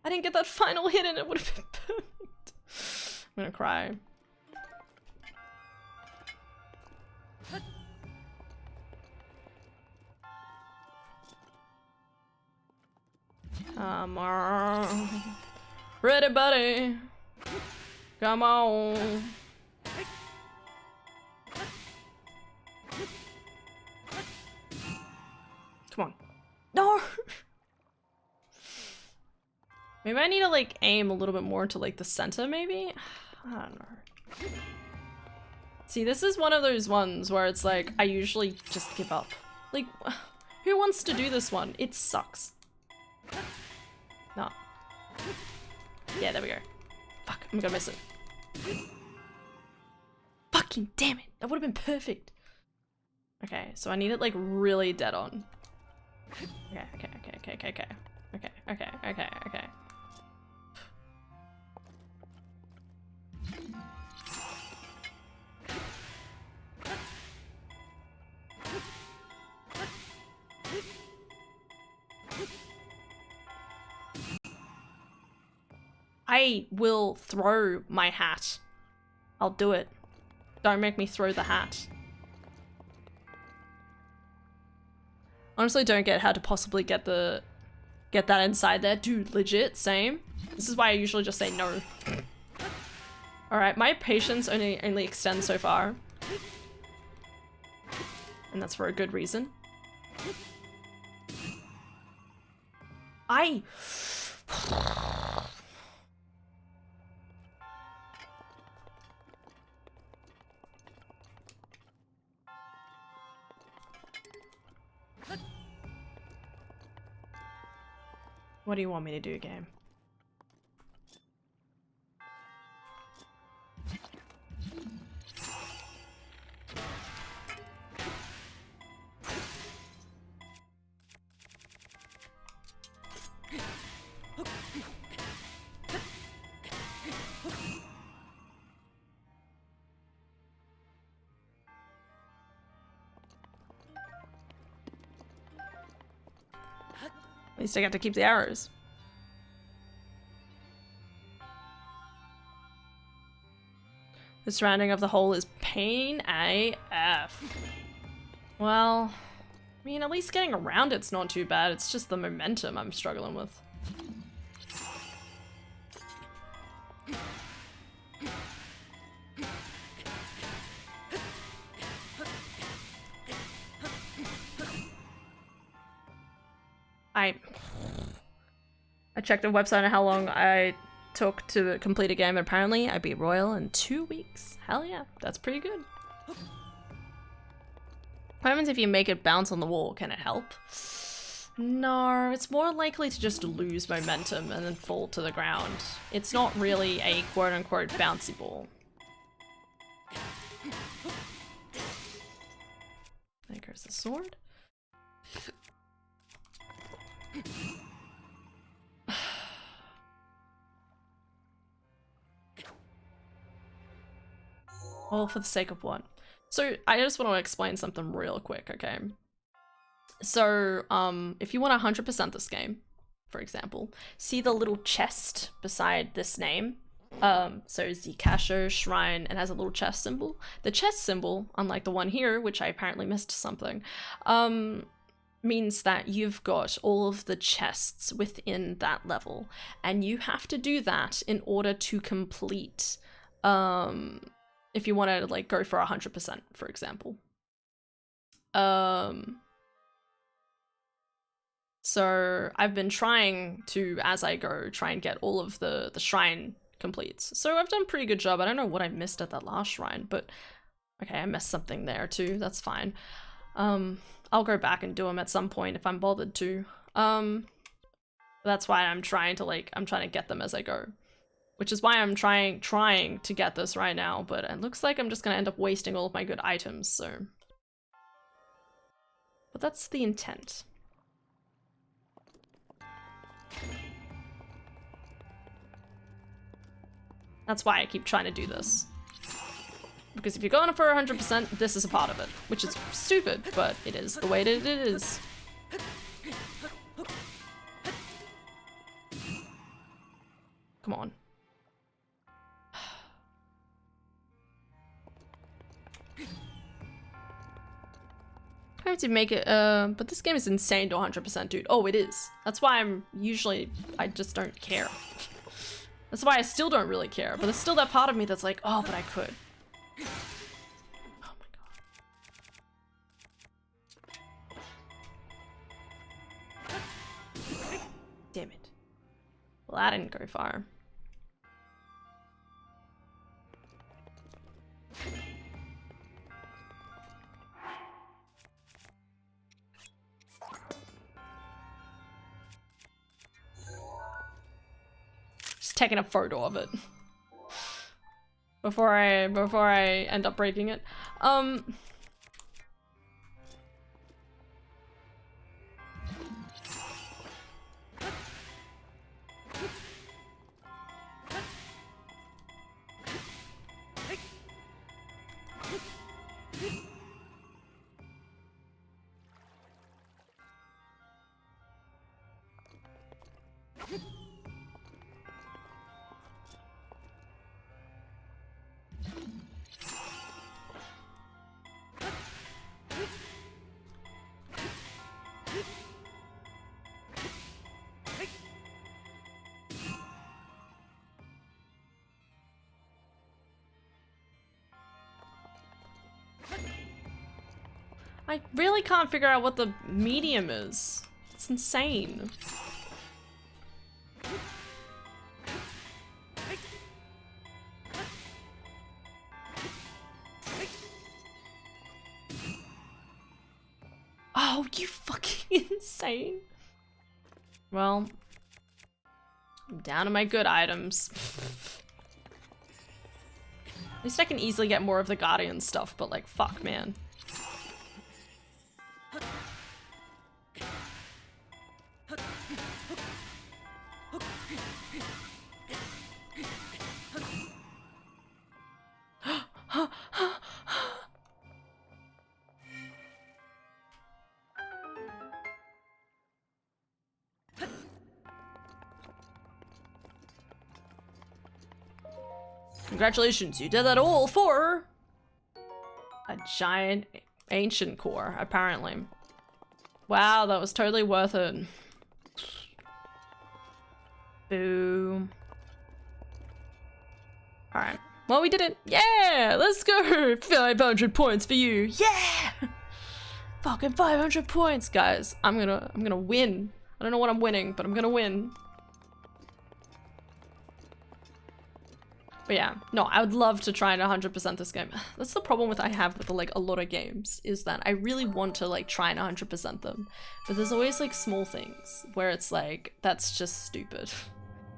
I didn't get that final hit and it would have been perfect. I'm gonna cry. Come on. Ready, buddy. Come on. Come on. No! Maybe I need to like aim a little bit more to like the center, maybe? I don't know. See, this is one of those ones where it's like, I usually just give up. Like, who wants to do this one? It sucks. No. Yeah, there we go. Fuck, I'm gonna miss it. Fucking damn it! That would have been perfect. Okay, so I need it like really dead on. Okay. I will throw my hat. I'll do it. Don't make me throw the hat. Honestly, don't get how to possibly get that inside there. Dude, legit, same. This is why I usually just say no. Alright, my patience only extends so far. And that's for a good reason. What do you want me to do, game? At least I got to keep the arrows. The surrounding of the hole is pain AF. Well, I mean, at least getting around it's not too bad. It's just the momentum I'm struggling with. I checked the website on how long I took to complete a game, and apparently I beat Royal in 2 weeks. Hell yeah, that's pretty good. What happens if you make it bounce on the wall? Can it help? No, it's more likely to just lose momentum and then fall to the ground. It's not really a quote-unquote bouncy ball. There goes the sword. All for the sake of one. So I just want to explain something real quick, okay? So if you want to 100% this game, for example, see the little chest beside this name? So Zikasho Shrine, and has a little chest symbol. The chest symbol, unlike the one here, which I apparently missed something, means that you've got all of the chests within that level, and you have to do that in order to complete if you want to like go for 100%, for example. So I've been trying to, as I go, try and get all of the shrine completes. So I've done a pretty good job. I don't know what I missed at that last shrine, but okay, I missed something there too. That's fine. I'll go back and do them at some point if I'm bothered to. That's why I'm trying to get them as I go. Which is why I'm trying to get this right now, but it looks like I'm just gonna end up wasting all of my good items, so. But that's the intent. That's why I keep trying to do this. Because if you're going for 100%, this is a part of it. Which is stupid, but it is the way that it is. Come on. I have to make it, but this game is insane to 100%, dude. Oh, it is. That's why I just don't care. That's why I still don't really care, but there's still that part of me that's like, oh, but I could. Oh my god. Damn it. Well, that didn't go far. Taking a photo of it before I end up breaking it. I really can't figure out what the medium is. It's insane. Oh, you fucking insane. Well, I'm down to my good items. At least I can easily get more of the Guardian stuff, but like, fuck, man. Congratulations, you did that all for a giant ancient core, apparently. Wow, that was totally worth it. Boom. Alright. Well, we did it. Yeah! Let's go! 500 points for you. Yeah! Fucking 500 points, guys. I'm gonna win. I don't know what I'm winning, but I'm gonna win. But yeah, no, I would love to try and 100% this game. That's the problem I have with like a lot of games, is that I really want to like try and 100% them, but there's always like small things where it's like, that's just stupid.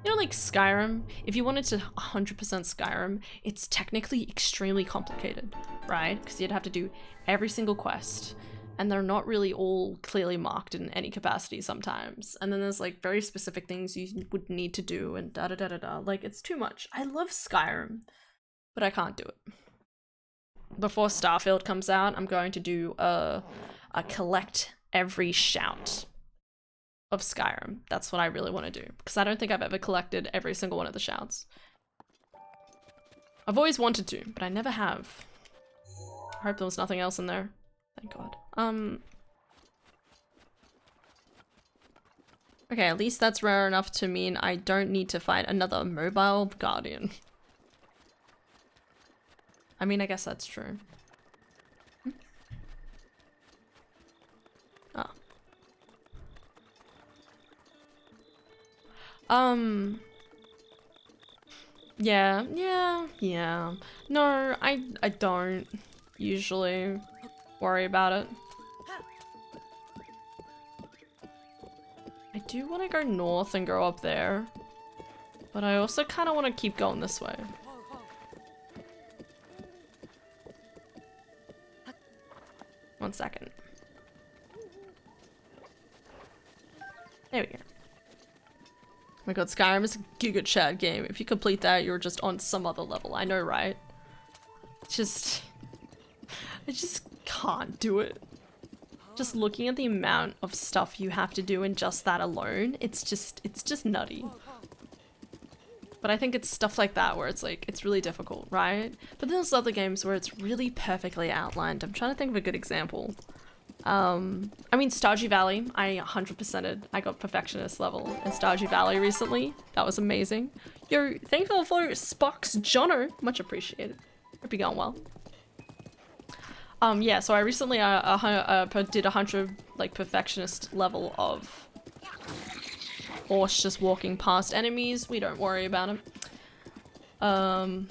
You know, like Skyrim, if you wanted to 100% Skyrim, it's technically extremely complicated, right? Because you'd have to do every single quest, and they're not really all clearly marked in any capacity sometimes. And then there's like very specific things you would need to do and da da da da da. Like, it's too much. I love Skyrim, but I can't do it. Before Starfield comes out, I'm going to do a collect every shout of Skyrim. That's what I really want to do, because I don't think I've ever collected every single one of the shouts. I've always wanted to, but I never have. I hope there was nothing else in there. Thank God. Okay, at least that's rare enough to mean I don't need to fight another mobile guardian. I mean, I guess that's true. Oh. Yeah. No, I don't usually worry about it. I do want to go north and go up there, but I also kind of want to keep going this way. One second. There we go. Oh my god, Skyrim is a Giga Chad game. If you complete that, you're just on some other level. I know, right? I just can't do it. Just looking at the amount of stuff you have to do in just that alone, it's just nutty. But I think it's stuff like that where it's like, it's really difficult, right? But then there's other games where it's really perfectly outlined. I'm trying to think of a good example. I mean, Stardew Valley, I 100%ed. I got perfectionist level in Stardew Valley recently. That was amazing. Yo, thankful for Spock's Jono. Much appreciated. Hope you're going well. Yeah, so I recently did 100 like perfectionist level of horse just walking past enemies. We don't worry about them.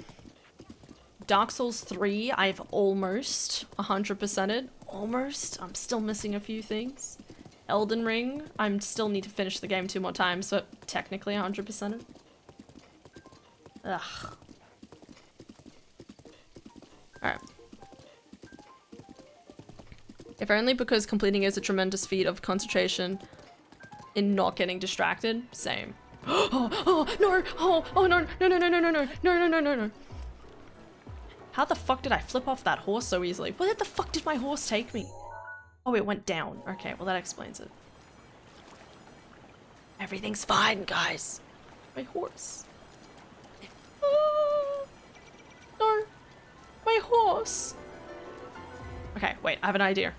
Dark Souls 3, I've almost 100%ed. Almost. I'm still missing a few things. Elden Ring, I still need to finish the game 2 more times, but technically 100%ed. Ugh. Alright. If only because completing is a tremendous feat of concentration in not getting distracted. Same. Oh no! Oh no! No! How the fuck did I flip off that horse so easily? Where the fuck did my horse take me? Oh, it went down. Okay, well that explains it. Everything's fine, guys. My horse. No. My horse. Okay, wait, I have an idea.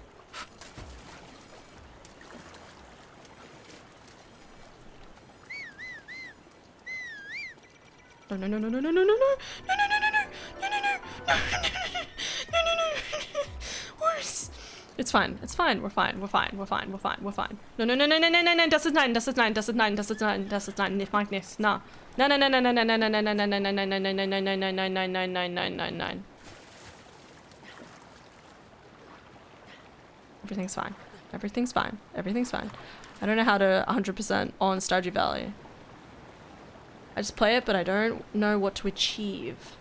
No. Horse. It's fine. It's fine. We're fine. We're fine. We're fine. We're fine. We're fine. No. Das ist nein. Das ist nein. Das ist nein. Das ist nein. Das ist nein. Ich mag nichts. Na. Nein. Everything's fine. Everything's fine. Everything's fine. I don't know how to 100% on Stardew Valley. I just play it, but I don't know what to achieve.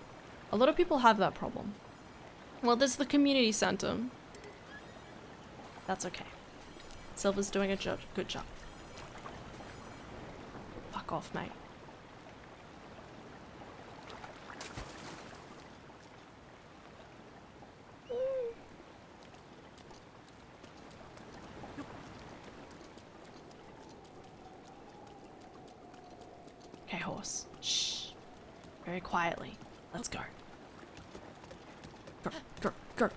A lot of people have that problem. Well, there's the community center. That's okay. Silver's doing a good job. Fuck off, mate. Okay, horse. Shh. Very quietly. Let's go. Go.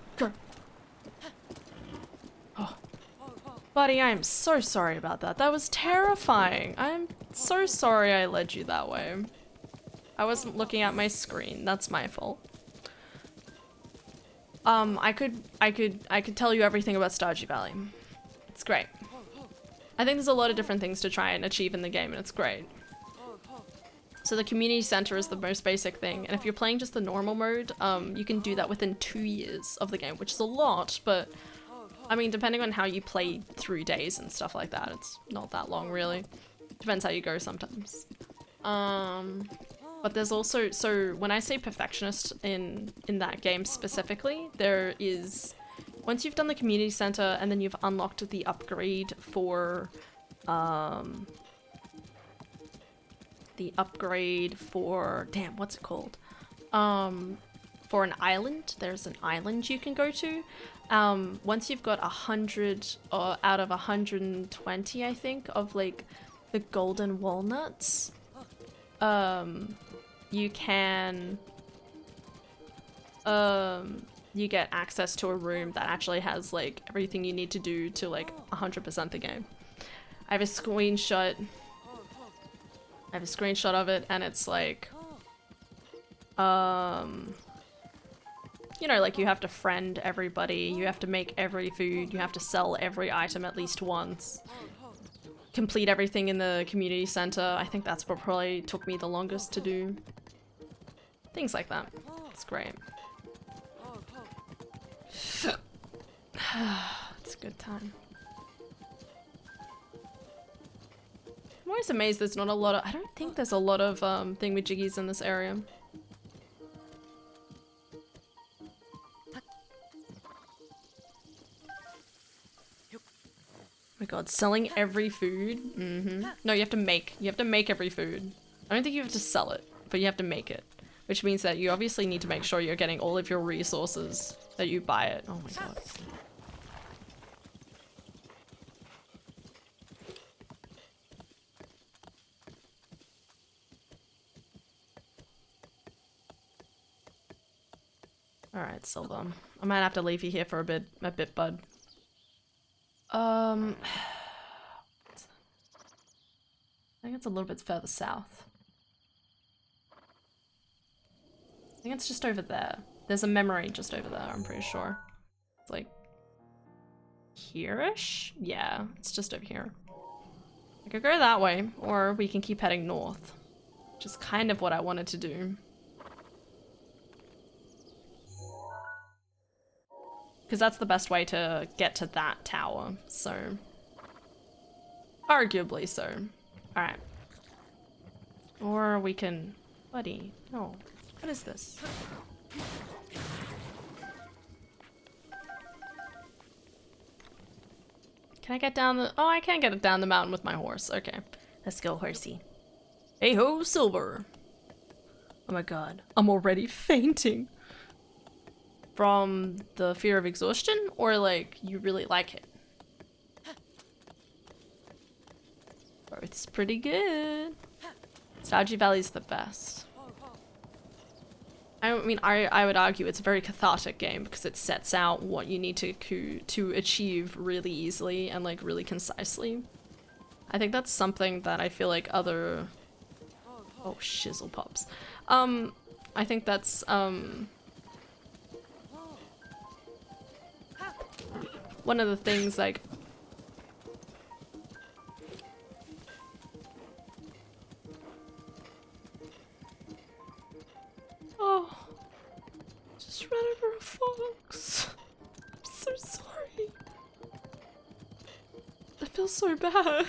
Oh. Buddy, I am so sorry about that. That was terrifying. I'm so sorry I led you that way. I wasn't looking at my screen. That's my fault. I could tell you everything about Stardew Valley. It's great. I think there's a lot of different things to try and achieve in the game, and it's great. So the community center is the most basic thing, and if you're playing just the normal mode, you can do that within 2 years of the game, which is a lot, but I mean, depending on how you play through days and stuff like that, it's not that long, really. Depends how you go sometimes. But there's also, so when I say perfectionist in that game specifically, there is, once you've done the community center and then you've unlocked the upgrade for, damn, what's it called? For an island, there's an island you can go to. Once you've got 100 out of 120, I think, of like the golden walnuts, you can, you get access to a room that actually has like everything you need to do to like 100% the game. I have a screenshot. Of it, and it's like, you know, like you have to friend everybody, you have to make every food, you have to sell every item at least once, complete everything in the community center. I think that's what probably took me the longest to do. Things like that. It's great. It's a good time. I'm always amazed there's not a lot of- I don't think there's a lot of thingamajiggies in this area. Oh my god, selling every food? Mm-hmm. No, you have to make every food. I don't think you have to sell it, but you have to make it. Which means that you obviously need to make sure you're getting all of your resources that you buy it. Oh my god. Alright, Silver. I might have to leave you here for a bit, bud. I think it's a little bit further south. I think it's just over there. There's a memory just over there, I'm pretty sure. It's like here-ish? Yeah, it's just over here. I could go that way, or we can keep heading north, which is kind of what I wanted to do. Because that's the best way to get to that tower, so... Arguably so. Alright. Or we can... Buddy, no. What is this? Can I get down the... Oh, I can get down the mountain with my horse. Okay. Let's go, horsey. Hey ho, Silver! Oh my god. I'm already fainting. From the fear of exhaustion? Or like, you really like it? Both's pretty good. Stardew Valley's the best. I mean, I would argue it's a very cathartic game because it sets out what you need to achieve really easily and like really concisely. I think that's something that I feel like other... Oh, shizzle pops. I think that's, one of the things like... Oh, just ran over a fox. I'm so sorry. I feel so bad.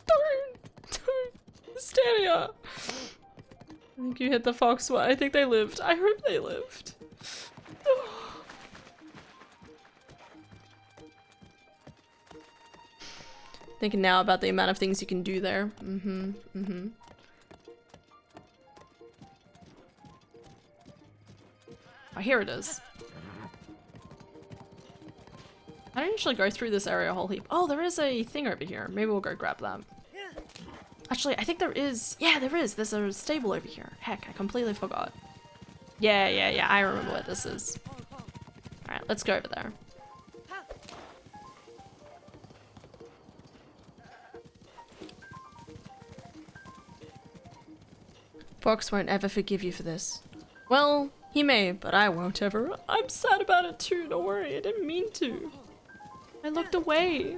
Don't, Hysteria. I think you hit the fox one. I think they lived. I hope they lived. Thinking now about the amount of things you can do there. Oh, here it is. I don't usually go through this area a whole heap. Oh, there is a thing over here. Maybe we'll go grab that. Actually, I think there is. Yeah, there is. There's a stable over here. Heck, I completely forgot. Yeah. I remember what this is. Alright, let's go over there. Fox won't ever forgive you for this. Well, he may, but I won't ever. I'm sad about it too, don't worry, I didn't mean to. I looked away.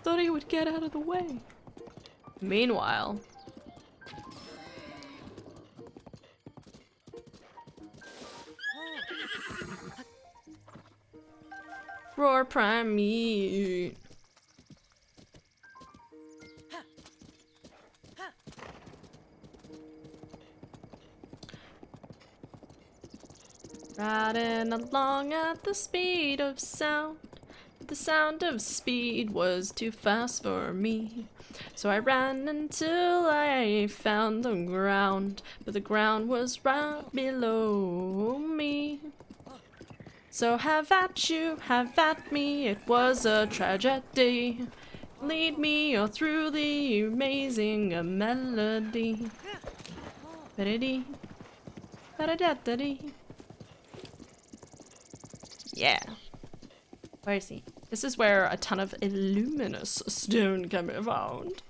Thought he would get out of the way. Meanwhile... Roar prime meat. Riding along at the speed of sound. The sound of speed was too fast for me. So I ran until I found the ground. But the ground was right below me. So have at you, have at me, it was a tragedy. Lead me all through the amazing melody. Ba-da-dee, ba-da-da-da-dee. Yeah. Where is he? This is where a ton of illuminous stone can be found.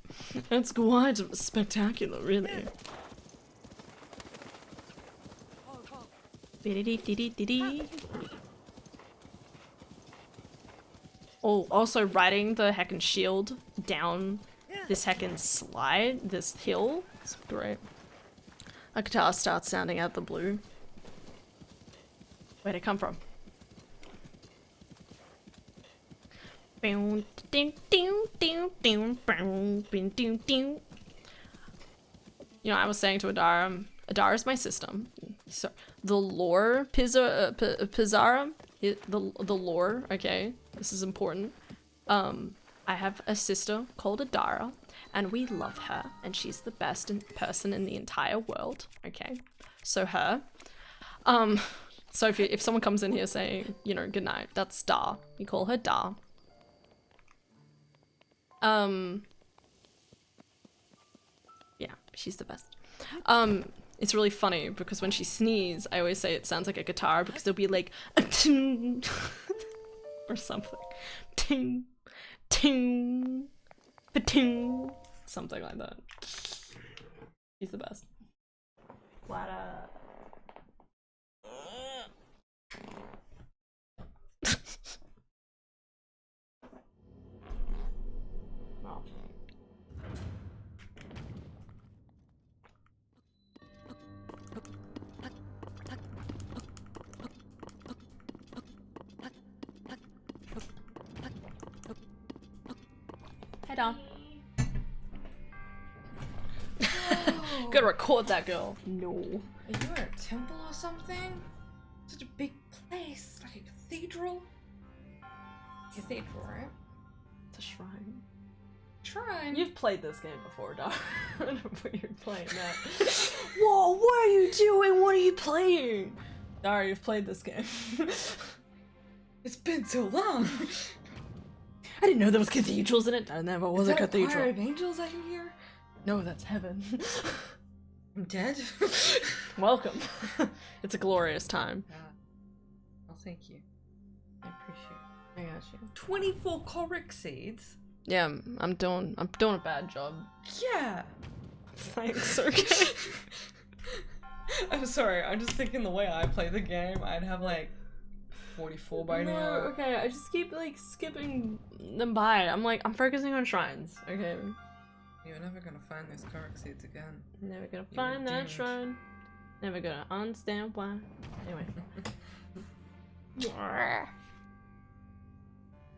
It's quite spectacular, really. Be-dee-dee-dee-dee-dee. Oh, also riding the heckin' shield down this heckin' slide, this hill. It's great. A guitar starts sounding out the blue. Where'd it come from? You know, I was saying to Adara, Adara's my system. So the lore, Pizarra, the lore, okay, this is important. I have a sister called Adara, and we love her, and she's the best person in the entire world, okay? So her. So if someone comes in here saying, you know, good night, that's Dar. You call her Dar. Yeah, she's the best. It's really funny because when she sneezes, I always say it sounds like a guitar because there'll be like a ting or something. Ting, ting, ba-ting, something like that. He's the best. What oh. Head on. Gotta record that girl. No. Are you at a temple or something? Such a big place, like a cathedral. Cathedral, right? It's a shrine. Shrine. You've played this game before, Dar. I don't know what you're playing that. Whoa, what are you doing? What are you playing? Dar, you've played this game. It's been so long. I didn't know there was cathedrals in it. There never was a cathedral. Is that a choir of angels I can hear? No, that's heaven. I'm dead. Welcome. It's a glorious time. Well, thank you. I appreciate it. I got you. 24 Coric seeds? Yeah, I'm doing a bad job. Yeah. Thanks, okay. I'm sorry, I'm just thinking the way I play the game, I'd have like 44 by now. Okay, I just keep like skipping them by. I'm focusing on shrines, okay? You're never gonna find those Coric seeds again. Never gonna You're find that doomed. shrine. Never gonna understand why. Anyway.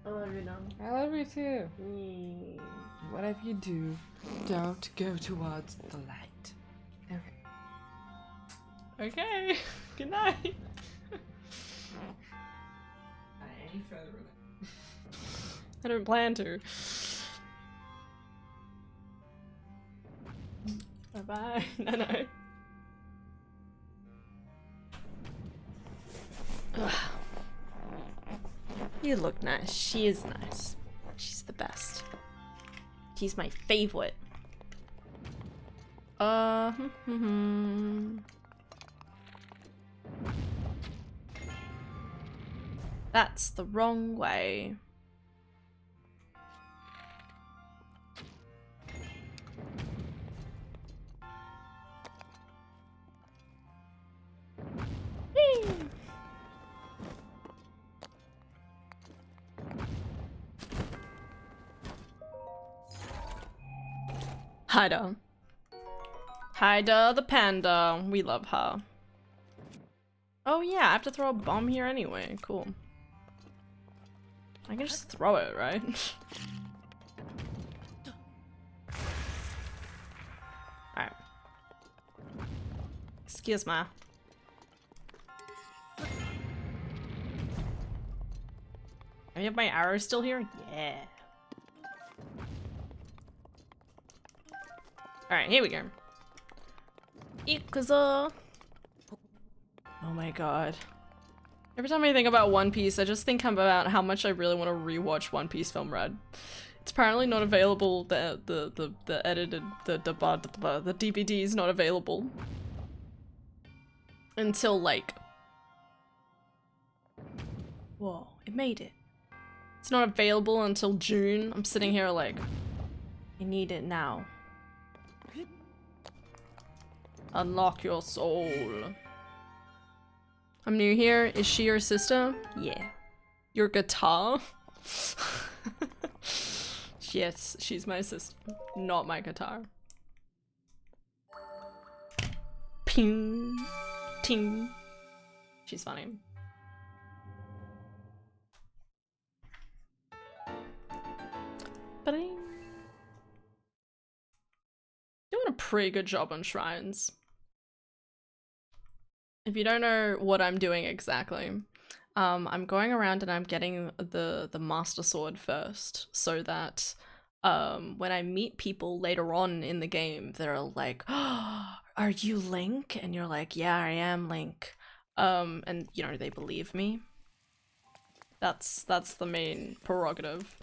I love you, Dom. I love you too. Whatever you do, don't go towards the light. Okay. Okay. Good night. Any further with I don't plan to. Bye bye. No. Ugh. You look nice. She is nice. She's the best. She's my favorite. That's the wrong way. Whee! Haida. Haida the panda. We love her. Oh yeah, I have to throw a bomb here anyway. Cool. I can just throw it, right? Alright. Excuse me. I have my arrow still here? Yeah. Alright, here we go. Ikuzo. Oh my god. Every time I think about One Piece, I just think about how much I really want to rewatch One Piece Film Red. It's apparently not available. The edited the DVD is not available until like. Whoa! It made it. It's not available until June. I'm sitting here like, I need it now. Unlock your soul. I'm new here. Is she your sister? Yeah. Your guitar? Yes, she's my sister. Not my guitar. Ping. Ting. She's funny. Ba-ding. Doing a pretty good job on shrines. If you don't know what I'm doing exactly, I'm going around and I'm getting the Master Sword first, so that when I meet people later on in the game, they're like, oh, "Are you Link?" And you're like, "Yeah, I am Link." And you know, they believe me. That's the main prerogative.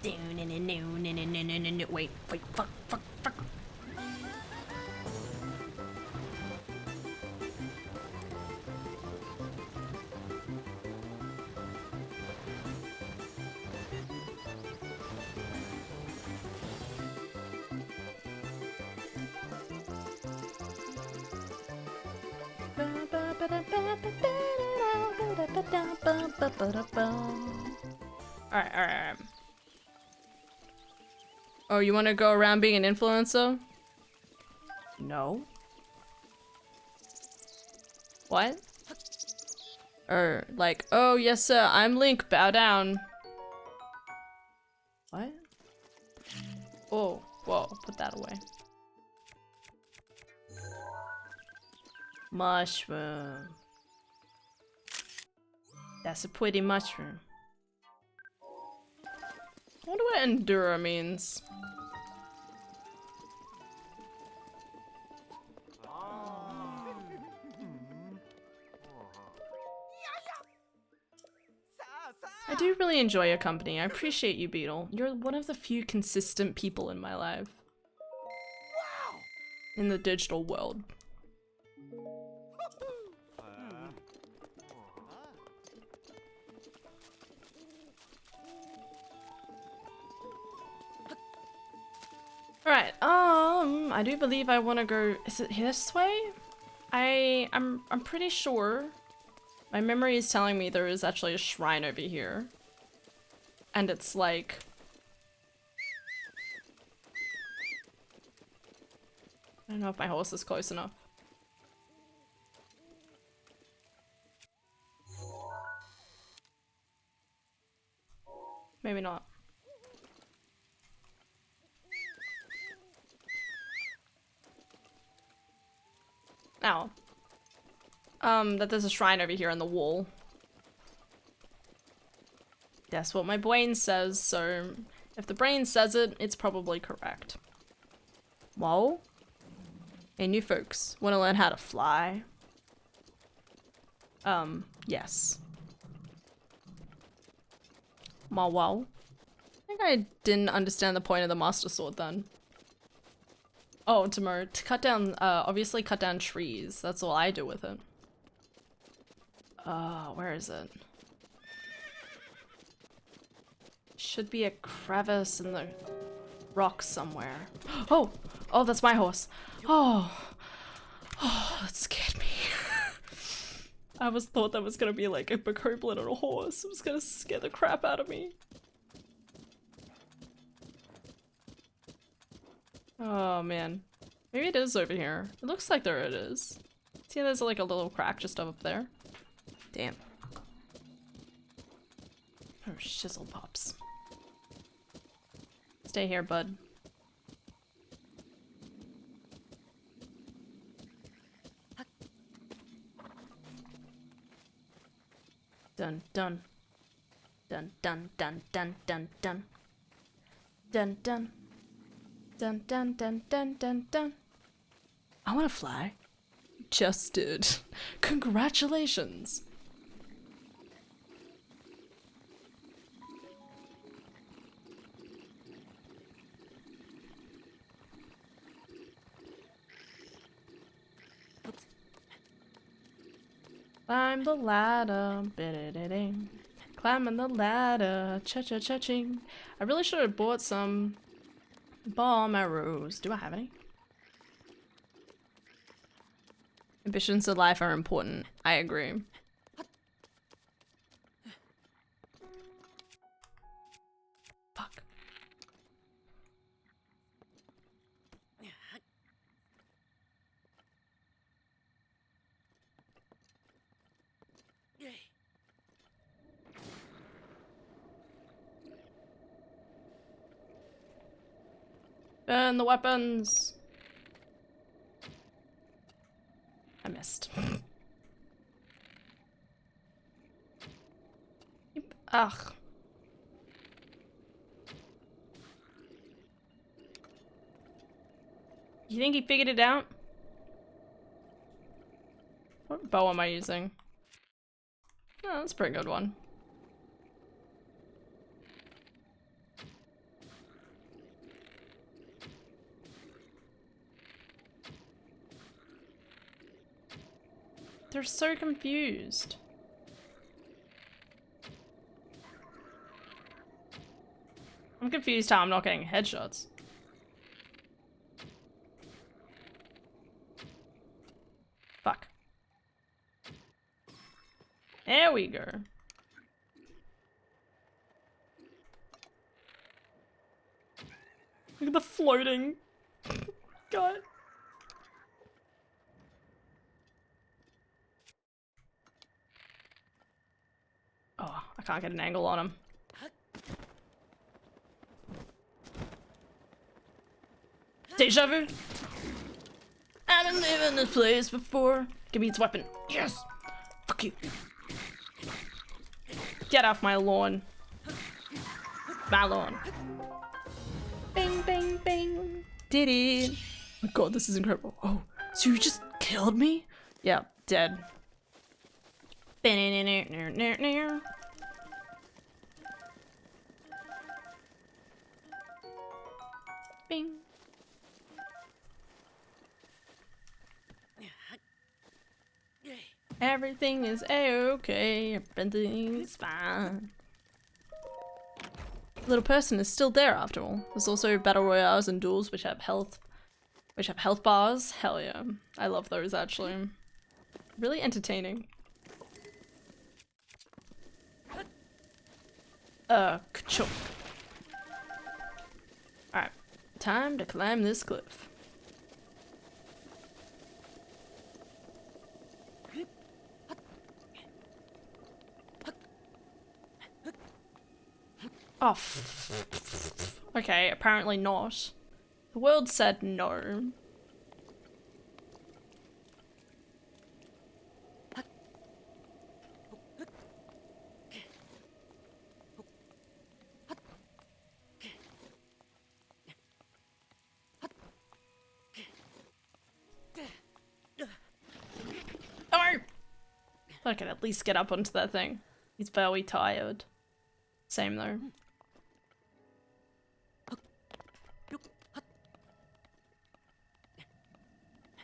Wait, fuck. Alright. Oh, you want to go around being an influencer? No. What? Or like, oh yes sir, I'm Link, bow down. What? Oh, whoa, put that away. Mushroom. That's a pretty mushroom. I wonder what Endura means. I do really enjoy your company. I appreciate you, Beetle. You're one of the few consistent people in my life. Wow. In the digital world. Alright, I do believe I want to go. Is it this way? I'm pretty sure. My memory is telling me there is actually a shrine over here. And it's like... I don't know if my horse is close enough. Maybe not. Ow. That there's a shrine over here on the wall. That's what my brain says, so if the brain says it, it's probably correct. Whoa. Hey, new folks, wanna learn how to fly? Yes. Wow. I think I didn't understand the point of the Master Sword then. Oh, to cut down, obviously cut down trees. That's all I do with it. Where is it? Should be a crevice in the rock somewhere. Oh! Oh, that's my horse. Oh! Oh, that scared me. I thought that was gonna be like a bokoblin on a horse. It was gonna scare the crap out of me. Oh man. Maybe it is over here. It looks like there it is. See, there's like a little crack just up there. Damn. Oh, shizzle pops. Stay here, bud. Dun dun. Dun dun dun dun dun dun. Dun dun. Dun dun dun dun dun dun. I wanna fly. Just did. Congratulations. Climb the ladder, bidididing. Climbing the ladder, cha-cha-cha-ching. I really should have bought some bomb arrows. Do I have any? Ambitions in life are important. I agree. Fuck. Burn the weapons! I missed. Ugh. You think he figured it out? What bow am I using? Oh, that's a pretty good one. They're so confused. I'm confused how I'm not getting headshots. Fuck. There we go. Look at the floating. God. Oh, I can't get an angle on him. Deja vu. I've been living this place before. Give me its weapon. Yes. Fuck you. Get off my lawn. My lawn. Bing, bing, bing. Did it. Oh my god, this is incredible. Oh, so you just killed me? Yeah, dead. Bing. Everything is a-okay. Everything's fine. Little person is still there after all. There's also battle royales and duels which have health bars. Hell yeah. I love those actually. Really entertaining. Ka-chunk. Alright. Time to climb this cliff. Oh, okay, apparently not. The world said no. Oh! I can at least get up onto that thing. He's very tired. Same though.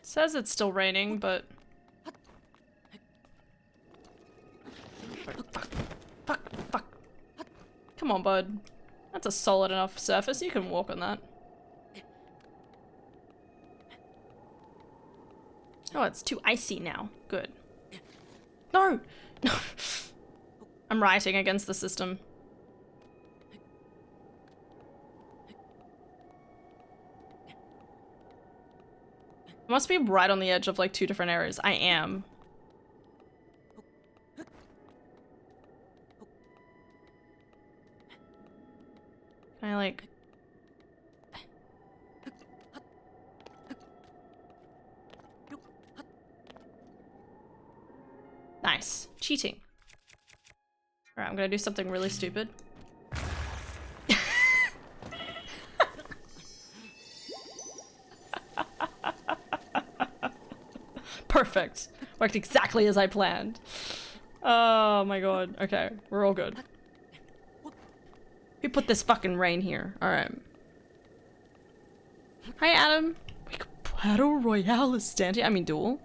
Says it's still raining, but... Fuck. Come on, bud. That's a solid enough surface. You can walk on that. Oh, it's too icy now. Good. No! No! I'm writing against the system. I must be right on the edge of like 2 different areas. I am. Can I like... Nice. Cheating. Alright, I'm gonna do something really stupid. Perfect. Worked exactly as I planned. Oh my god. Okay, we're all good. We put this fucking rain here. Alright. Hi, Adam. We could battle royale is standing. I mean, duel.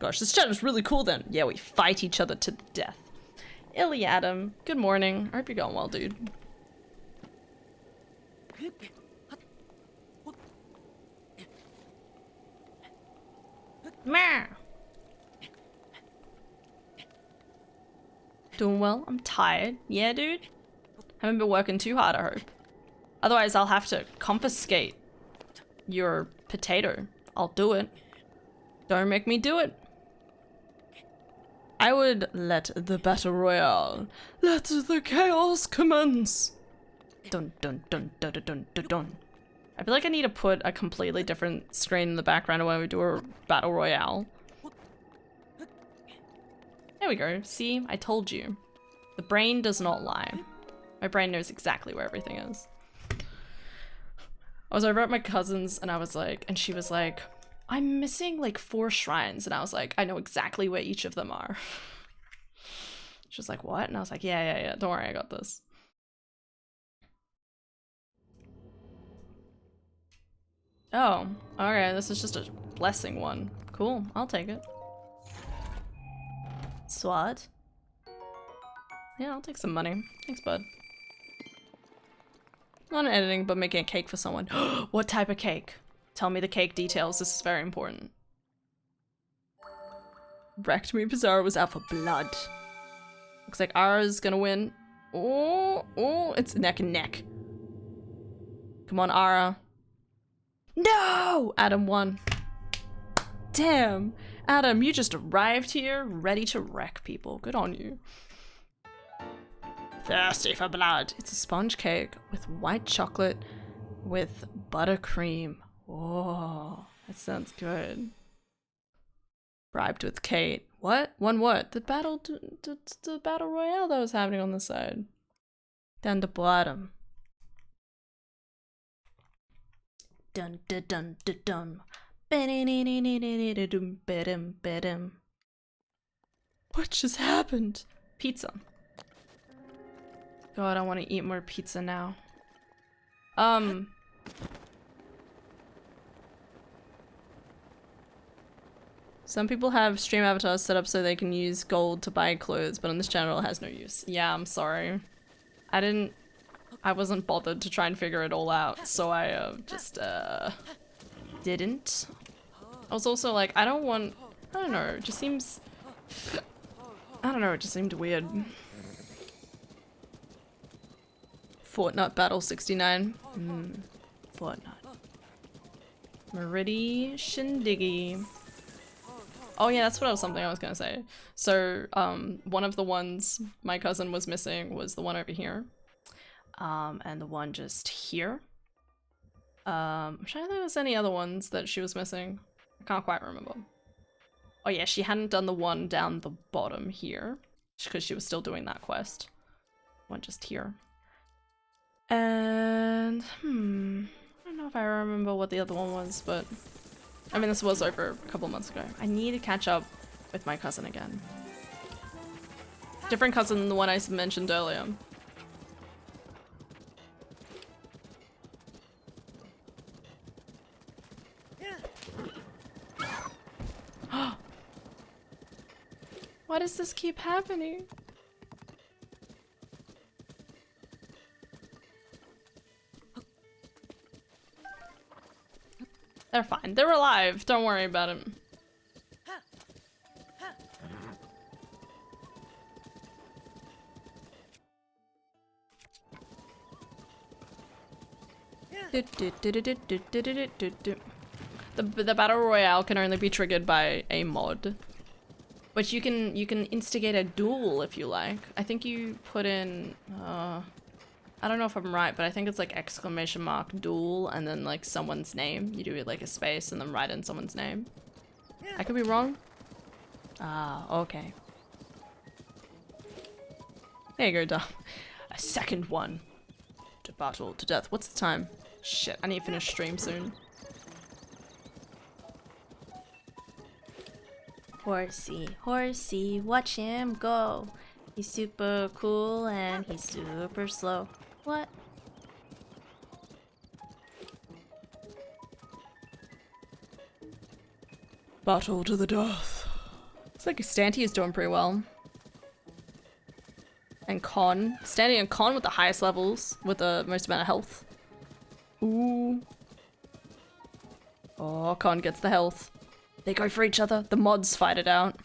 Gosh, this chat is really cool then. Yeah, we fight each other to the death. Illy, Adam. Good morning. I hope you're going well, dude. Meh. Doing well? I'm tired. Yeah, dude? Haven't been working too hard, I hope. Otherwise, I'll have to confiscate your potato. I'll do it. Don't make me do it. I would let the battle royale. Let the chaos commence. Dun dun dun dun dun dun dun dun. I feel like I need to put a completely different screen in the background when we do a battle royale. There we go. See, I told you. The brain does not lie. My brain knows exactly where everything is. I was over at my cousin's and I was like, and she was like, I'm missing like 4 shrines. And I was like, I know exactly where each of them are. She was like, what? And I was like, yeah. Don't worry, I got this. Oh, okay, this is just a blessing one. Cool, I'll take it. Swat. Yeah, I'll take some money. Thanks, bud. Not editing, but making a cake for someone. What type of cake? Tell me the cake details, this is very important. Wrecked me. Pizarro was out for blood. Looks like Ara's gonna win. Oh, it's neck and neck. Come on, Ara. No! Adam won. Damn. Adam, you just arrived here ready to wreck people. Good on you. Thirsty for blood. It's a sponge cake with white chocolate with buttercream. Oh, that sounds good. Bribed with Kate. What? Won what? The battle royale that was happening on the side. Down the bottom. Dun dun dun dun dun. What just happened? Pizza. God, I want to eat more pizza now. Some people have stream avatars set up so they can use gold to buy clothes, but on this channel it has no use. Yeah, I'm sorry. I wasn't bothered to try and figure it all out, so I just didn't. I was also like, I don't know, it just seems, I don't know, it just seemed weird. Fortnite Battle 69. Fortnite. Meridi Shindiggy. Oh yeah, that's what something I was gonna say. So, one of the ones my cousin was missing was the one over here. And the one just here. I'm trying to think if there's any other ones that she was missing. I can't quite remember. Oh yeah, she hadn't done the one down the bottom here, because she was still doing that quest. One just here. And, I don't know if I remember what the other one was, but I mean, this was over a couple months ago. I need to catch up with my cousin again. Different cousin than the one I mentioned earlier. Why does this keep happening? They're fine. They're alive. Don't worry about them. The battle royale can only be triggered by a mod, but you can instigate a duel if you like. I think you put in I don't know if I'm right, but I think it's like exclamation mark duel and then like someone's name. You do it like a space and then write in someone's name. I could be wrong. Ah, okay. There you go, Dom. A second one. To battle to death. What's the time? Shit, I need to finish stream soon. Horsey, horsey, watch him go. He's super cool and he's super slow. What? Battle to the death. Looks like Stanty is doing pretty well. And Con. Stanty and Con with the highest levels, with the most amount of health. Ooh. Oh, Con gets the health. They go for each other. The mods fight it out.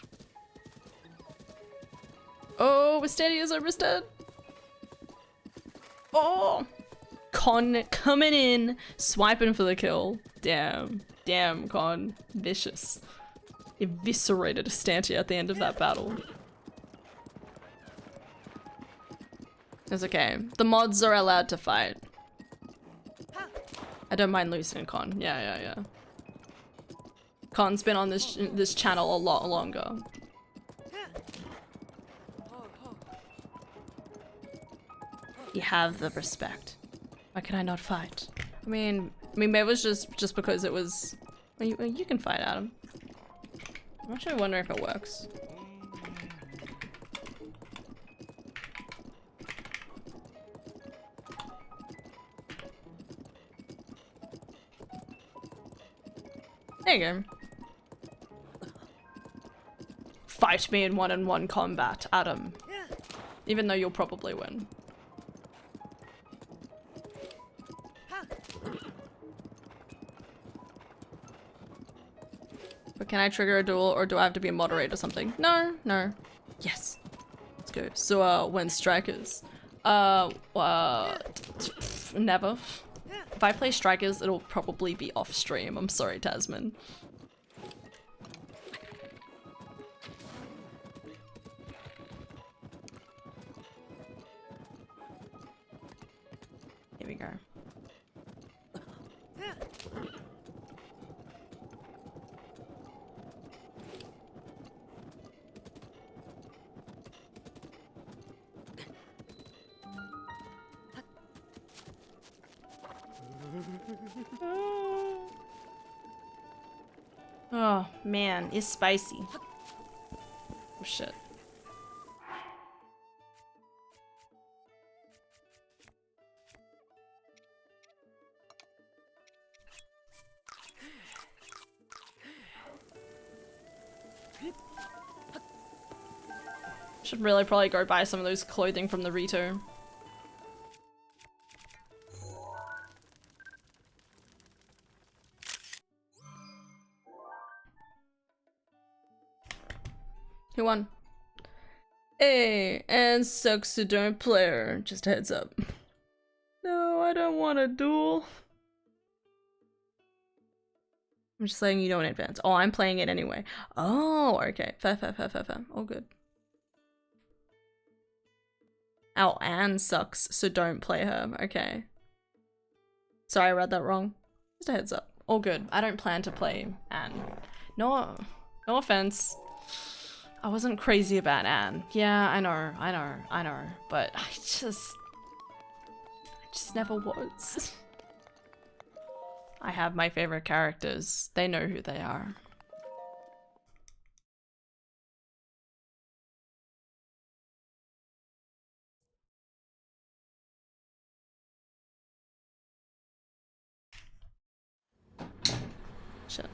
Oh, Stanty is almost dead. Oh! Con coming in, swiping for the kill. Damn. Damn, Con. Vicious. Eviscerated Stanty at the end of that battle. It's okay. The mods are allowed to fight. I don't mind losing Con. Yeah. Con's been on this channel a lot longer. You have the respect. Why can I not fight? I mean maybe it was just because it was. Well, you can fight Adam. I'm actually wondering if it works. There you go. Fight me in one-on-one combat, Adam. Even though you'll probably win. But can I trigger a duel or do I have to be a moderator or something? No, no. Yes. Let's go. So, when strikers? Never. If I play strikers, it'll probably be off stream. I'm sorry, Tasman. Here we go. Oh man, it's spicy. Oh shit. Should really probably go buy some of those clothing from the Rito. Who won? Hey, and sucks to don't play her. Just a heads up. No, I don't want a duel. I'm just letting you know in advance. Oh, I'm playing it anyway. Oh, okay. Fair. All good. Oh, Anne sucks, so don't play her. Okay. Sorry, I read that wrong. Just a heads up. All good. I don't plan to play Anne. No offense. I wasn't crazy about Anne. Yeah, I know. But I just never was. I have my favorite characters. They know who they are. Shit.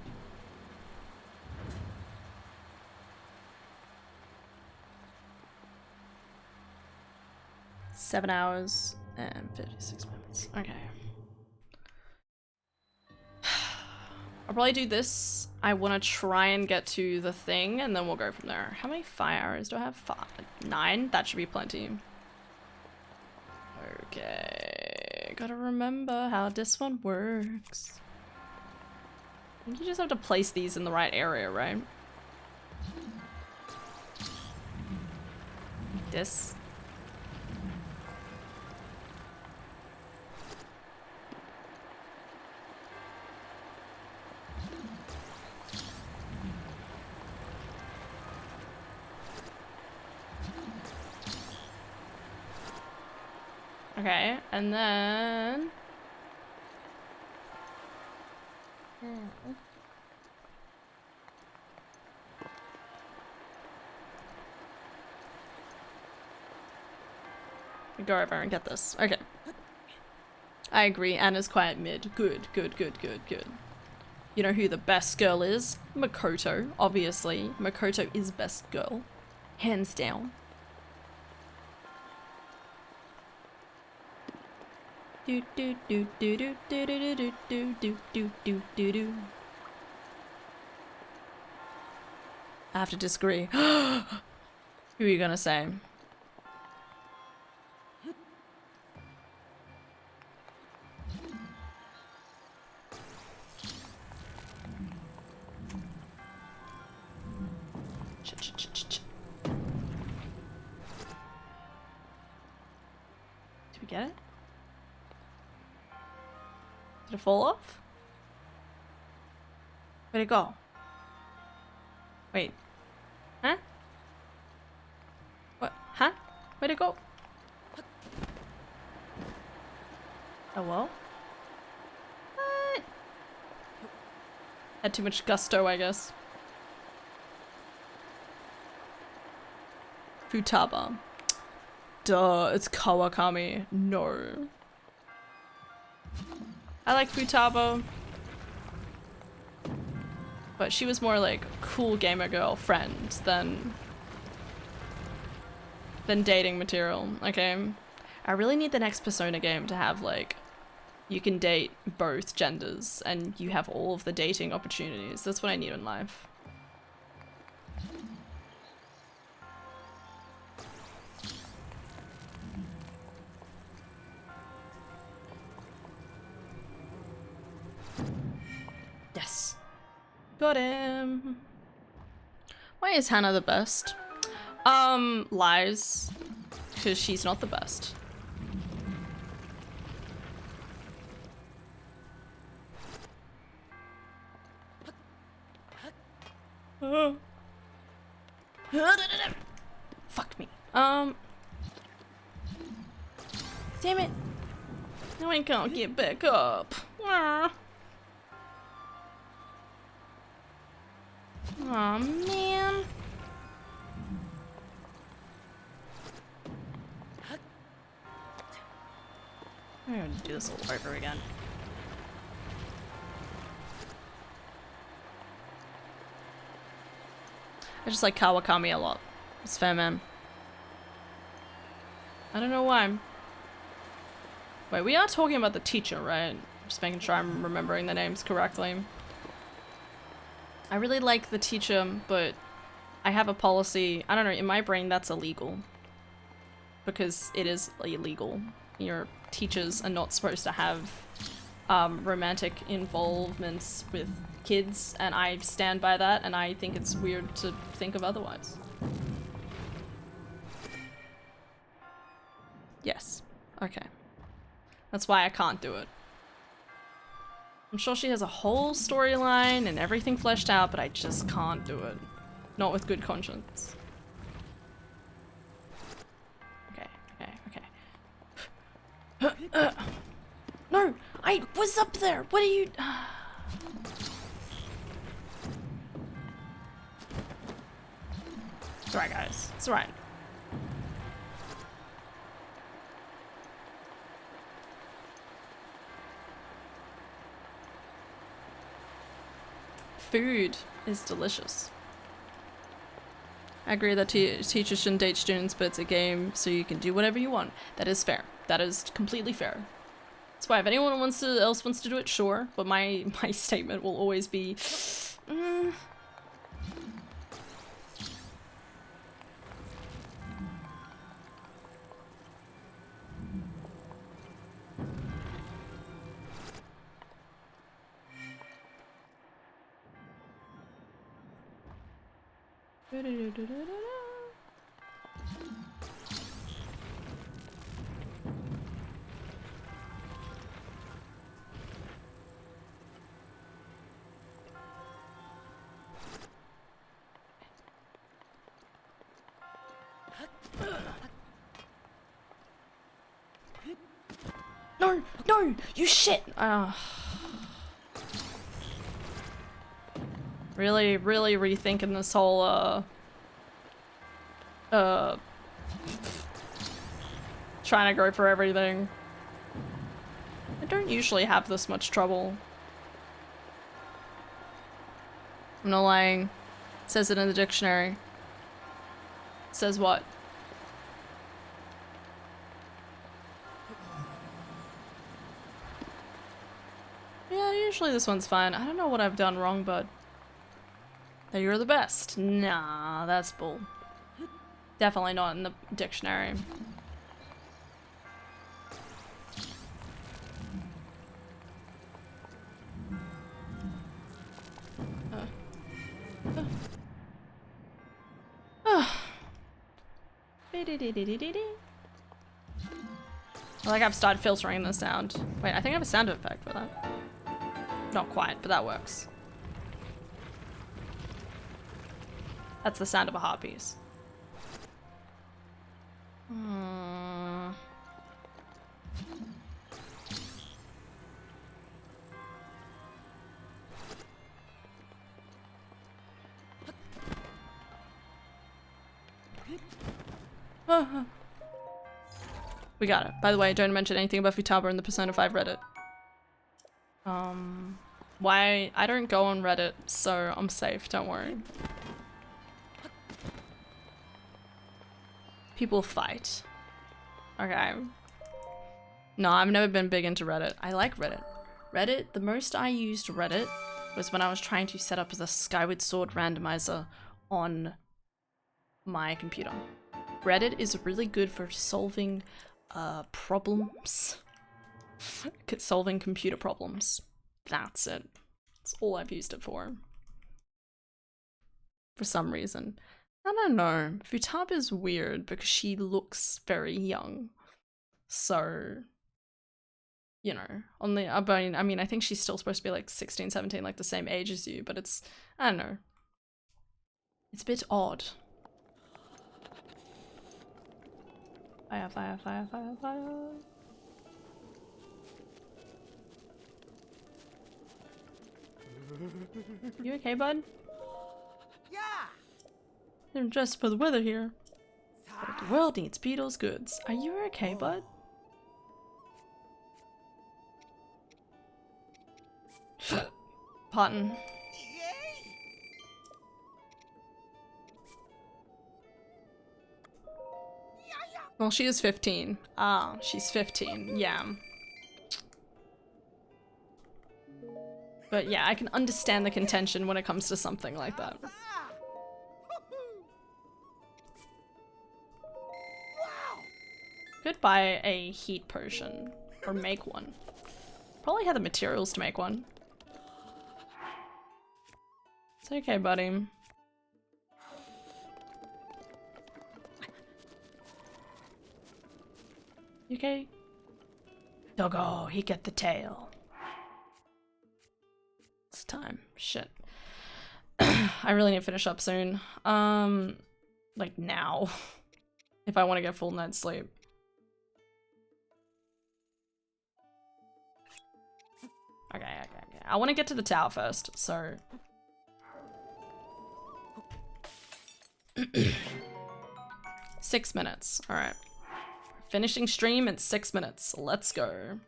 Seven hours and 56 minutes. Okay. I'll probably do this. I want to try and get to the thing and then we'll go from there. How many fire arrows do I have? 5? 9? That should be plenty. Okay. Gotta remember how this one works. I think you just have to place these in the right area, right? Like this. Okay, and then... Go over and get this. Okay. I agree, Anna's quite mid. Good. You know who the best girl is? Makoto, obviously. Makoto is best girl. Hands down. Do do do do do do do do do do do do do do. I have to disagree. Who are you gonna say? Did we get it? Did it fall off? Where'd it go? Wait. Huh? What? Huh? Where'd it go? Oh well. What? Had too much gusto, I guess. Futaba. Duh, it's Kawakami. No. I like Futaba. But she was more like cool gamer girl friend than dating material, okay? I really need the next Persona game to have like, you can date both genders and you have all of the dating opportunities. That's what I need in life. Got him. Why is Hannah the best? Lies. Because she's not the best. Fuck me. Damn it. Now I can't get back up. Aw, man. I'm gonna do this all over again. I just like Kawakami a lot. It's fair, man. I don't know why. Wait, we are talking about the teacher, right? Just making sure I'm remembering the names correctly. I really like the teacher, but I have a policy. I don't know, in my brain that's illegal. Because it is illegal. Your teachers are not supposed to have romantic involvements with kids, and I stand by that, and I think it's weird to think of otherwise. Yes. Okay. That's why I can't do it. I'm sure she has a whole storyline and everything fleshed out, but I just can't do it. Not with good conscience. Okay, okay, okay. No! I was up there! What are you- It's alright, guys. It's alright. Food is delicious. I agree that teachers shouldn't date students, but it's a game, so you can do whatever you want. That is fair. That is completely fair. That's why if anyone else wants to do it, sure. But my statement will always be, No, no, you shit! Really rethinking this whole, trying to go for everything. I don't usually have this much trouble. I'm not lying. It says it in the dictionary. It says what? Yeah, usually this one's fine. I don't know what I've done wrong, but that you're the best. Nah, that's bull. Definitely not in the dictionary. I like I've started filtering the sound. Wait, I think I have a sound effect for that. Not quite, but that works. That's the sound of a heart piece. We got it. By the way, don't mention anything about Futaba in the Persona 5 Reddit. Why? I don't go on Reddit, so I'm safe, don't worry. People fight. Okay. No, I've never been big into Reddit. I like Reddit. Reddit, the most I used Reddit was when I was trying to set up the Skyward Sword randomizer on my computer. Reddit is really good for solving problems. Solving computer problems. That's it. That's all I've used it for. for some reason. I don't know. Futaba's weird because she looks very young. So, you know, on the I mean, I think she's still supposed to be like 16, 17, like the same age as you, but it's, I don't know. It's a bit odd. Fire, fire, fire, fire, fire. You okay, bud? Yeah. I'm dressed for the weather here. But the world needs Beetle's goods. Are you okay, bud? Pardon. Well, she is 15. Ah, she's 15. Yeah. But yeah, I can understand the contention when it comes to something like that. Could buy a heat potion. Or make one. Probably have the materials to make one. It's okay, buddy. You okay? Doggo, he get the tail. It's time. Shit. I really need to finish up soon. Like now. If I want to get full night's sleep. Okay. I want to get to the tower first, so... 6 minutes. Alright. Finishing stream in 6 minutes. Let's go.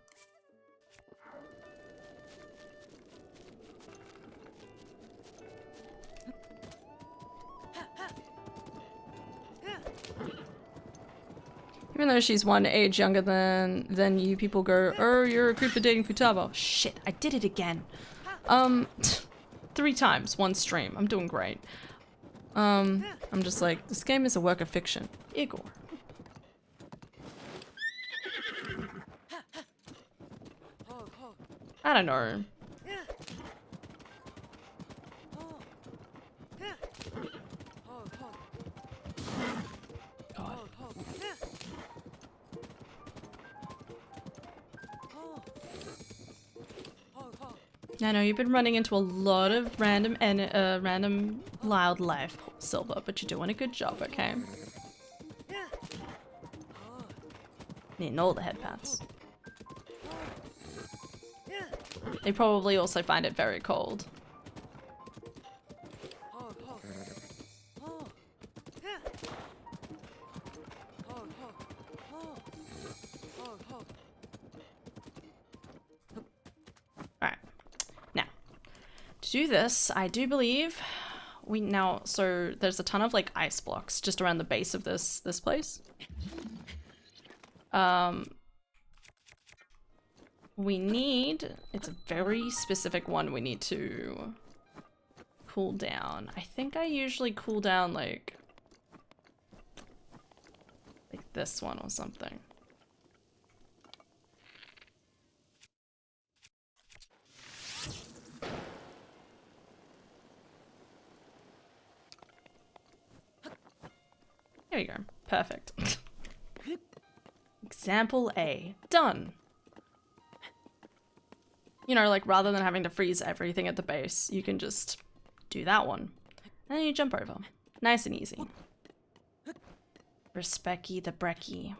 Even though she's one age younger than you, people go, oh, you're a creep for dating Futaba. Shit, I did it again. 3 times, 1 stream. I'm doing great. I'm just like, this game is a work of fiction. Igor. I don't know. God. I know you've been running into a lot of random wildlife, Silver, but you're doing a good job, okay? Needing all the headpaths. They probably also find it very cold. Alright. Now, to do this, I do believe so there's a ton of like ice blocks just around the base of this place. We need, it's a very specific one we need to cool down. I think I usually cool down like this one or something. There we go. Perfect. Example A. Done. You know, like rather than having to freeze everything at the base, you can just do that one. And then you jump over. Nice and easy. Respecky the brecky.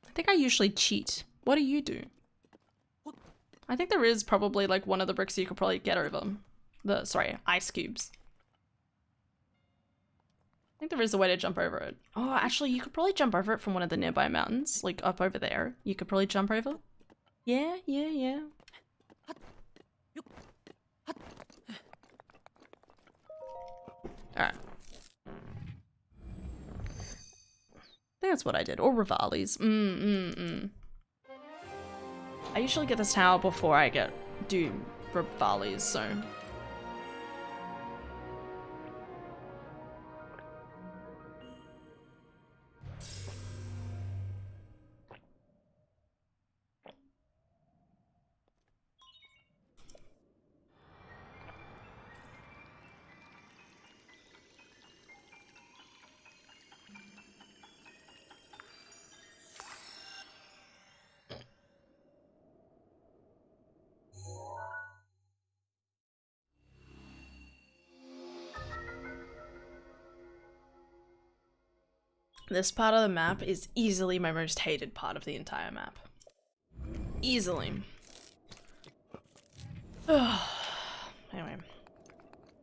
I think I usually cheat. What do you do? I think there is probably like one of the bricks you could probably get over. Sorry, ice cubes. I think there is a way to jump over it. Oh, actually, you could probably jump over it from one of the nearby mountains, like up over there. You could probably jump over. Yeah. Alright. I think that's what I did. Or Rivali's. I usually get this tower before I do Rivali's, so. This part of the map is easily my most hated part of the entire map. Easily. Anyway.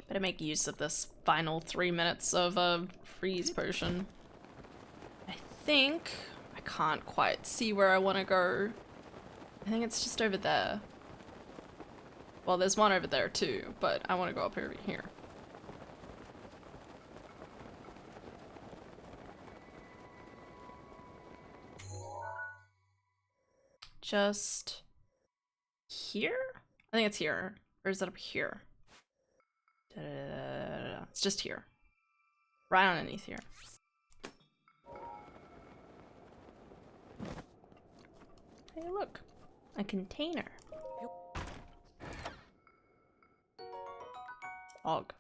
Better make use of this final 3 minutes of a freeze potion. I think I can't quite see where I want to go. I think it's just over there. Well, there's one over there too, but I want to go up over here. Just here? I think it's here. Or is it up here? It's just here. Right underneath here. Hey, look. A container. Og.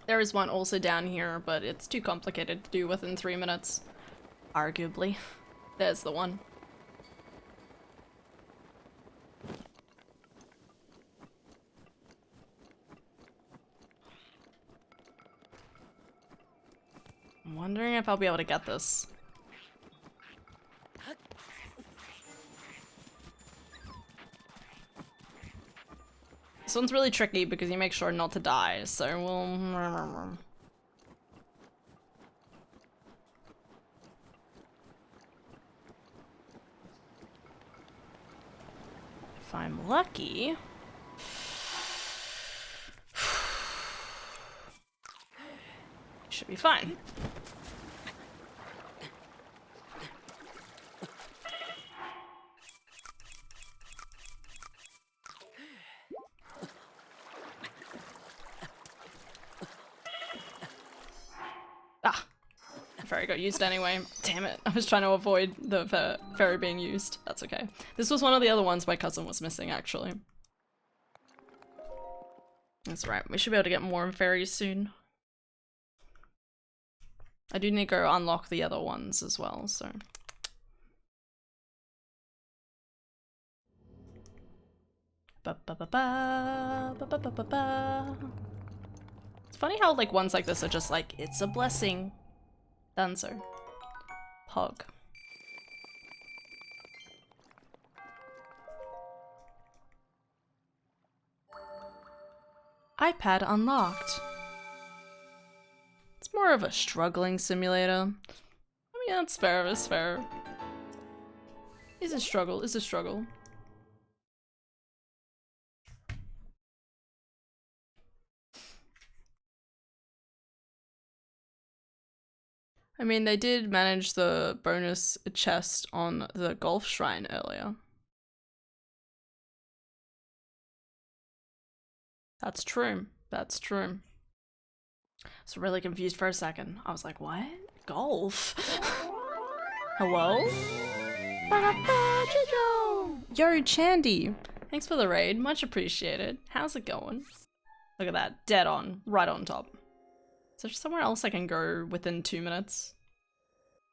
There is one also down here, but it's too complicated to do within 3 minutes. Arguably. There's the one. I'm wondering if I'll be able to get this. This one's really tricky because you make sure not to die, so we'll... If I'm lucky... Should be fine. Ah! The ferry got used anyway. Damn it. I was trying to avoid the ferry being used. That's okay. This was one of the other ones my cousin was missing, actually. That's right. We should be able to get more ferries soon. I do need to go unlock the other ones as well, so. It's funny how like ones like this are just like, it's a blessing. Done so. Pog. iPad unlocked. It's more of a struggling simulator. I mean, that's fair, it's fair. It's a struggle, it's a struggle. I mean, they did manage the bonus chest on the golf shrine earlier. That's true, that's true. I was really confused for a second. I was like, what? Golf? Hello? Yo, Chandy! Thanks for the raid, much appreciated. How's it going? Look at that, dead on, right on top. Is there somewhere else I can go within 2 minutes?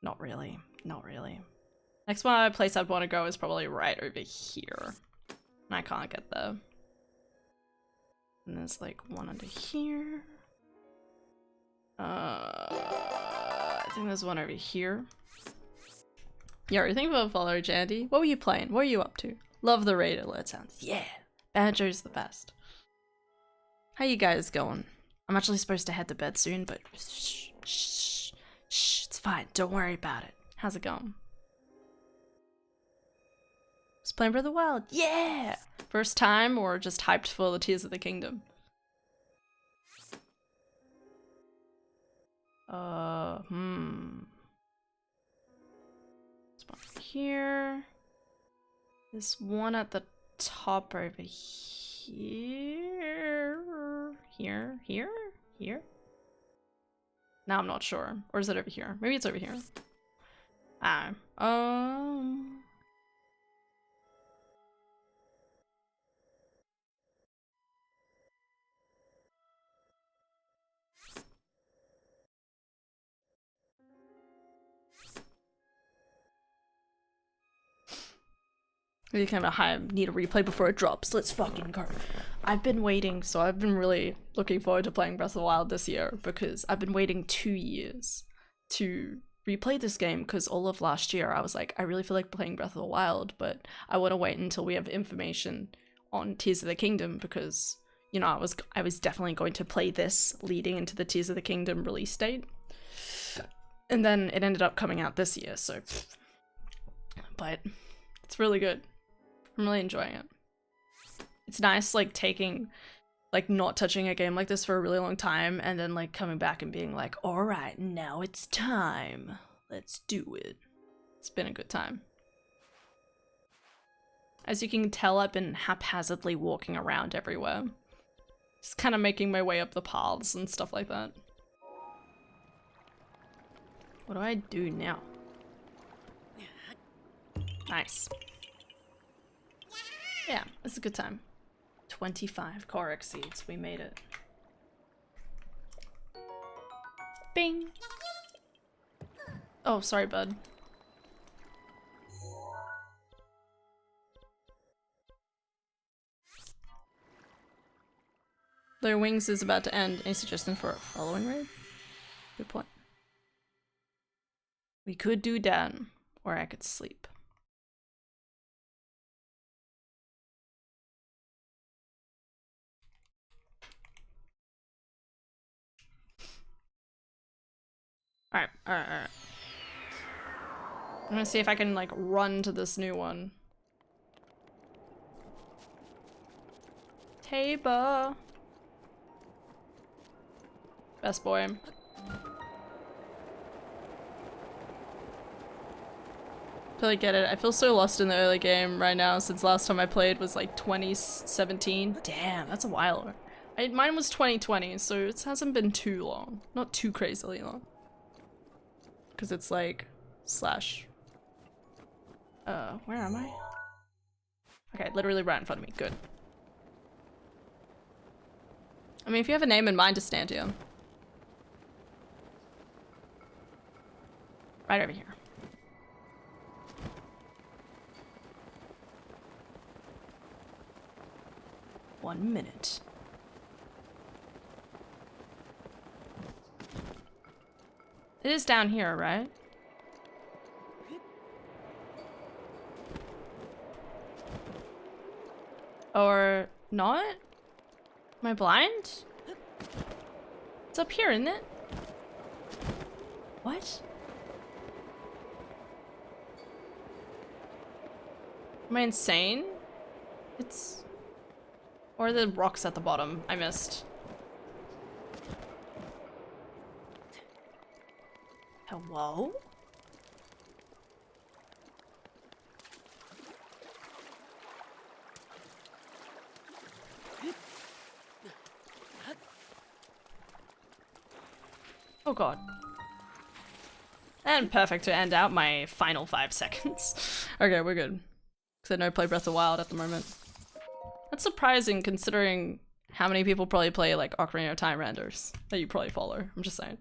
Not really, not really. Next place I'd want to go is probably right over here. And I can't get there. And there's like one under here. I think there's one over here. Yo, thank you for following, Jandy. What were you playing? What were you up to? Love the raid alert sounds. Yeah, Banjo's the best. How you guys going? I'm actually supposed to head to bed soon, but shh, shh, shh, it's fine. Don't worry about it. How's it going? Just playing Breath of the Wild. Yeah! First time or just hyped for the Tears of the Kingdom? This one here. This one at the top over here. Here? Now I'm not sure. Or is it over here? Maybe it's over here. Really kind of high. Need a replay before it drops. Let's fucking go. I've been waiting, so I've been really looking forward to playing Breath of the Wild this year because I've been waiting 2 years to replay this game because all of last year I was like, I really feel like playing Breath of the Wild, but I want to wait until we have information on Tears of the Kingdom because, you know, I was definitely going to play this leading into the Tears of the Kingdom release date. And then it ended up coming out this year, so... But it's really good. I'm really enjoying it. It's nice, like, not touching a game like this for a really long time and then, like, coming back and being like, alright, now it's time. Let's do it. It's been a good time. As you can tell, I've been haphazardly walking around everywhere. Just kind of making my way up the paths and stuff like that. What do I do now? Nice. Yeah, it's a good time. 25 Korok seeds, we made it. Bing! Oh, sorry, bud. Their wings is about to end. Any suggestion for a following raid? Good point. We could do that, or I could sleep. Alright. I'm gonna see if I can, like, run to this new one. Taba! Best boy. Totally get it. I feel so lost in the early game right now since last time I played was like 2017. Damn, that's a while. Mine was 2020, so it hasn't been too long. Not too crazily long. Because it's like, where am I? Okay, literally right in front of me. Good. I mean, if you have a name in mind to stand here. Right over here. One minute. It is down here, right? Or not? Am I blind? It's up here, isn't it? What? Am I insane? It's... Or the rocks at the bottom. I missed. Hello? Oh god. And perfect to end out my final 5 seconds. Okay, we're good. Because I don't play Breath of the Wild at the moment. That's surprising considering how many people probably play like Ocarina of Time renders that you probably follow. I'm just saying.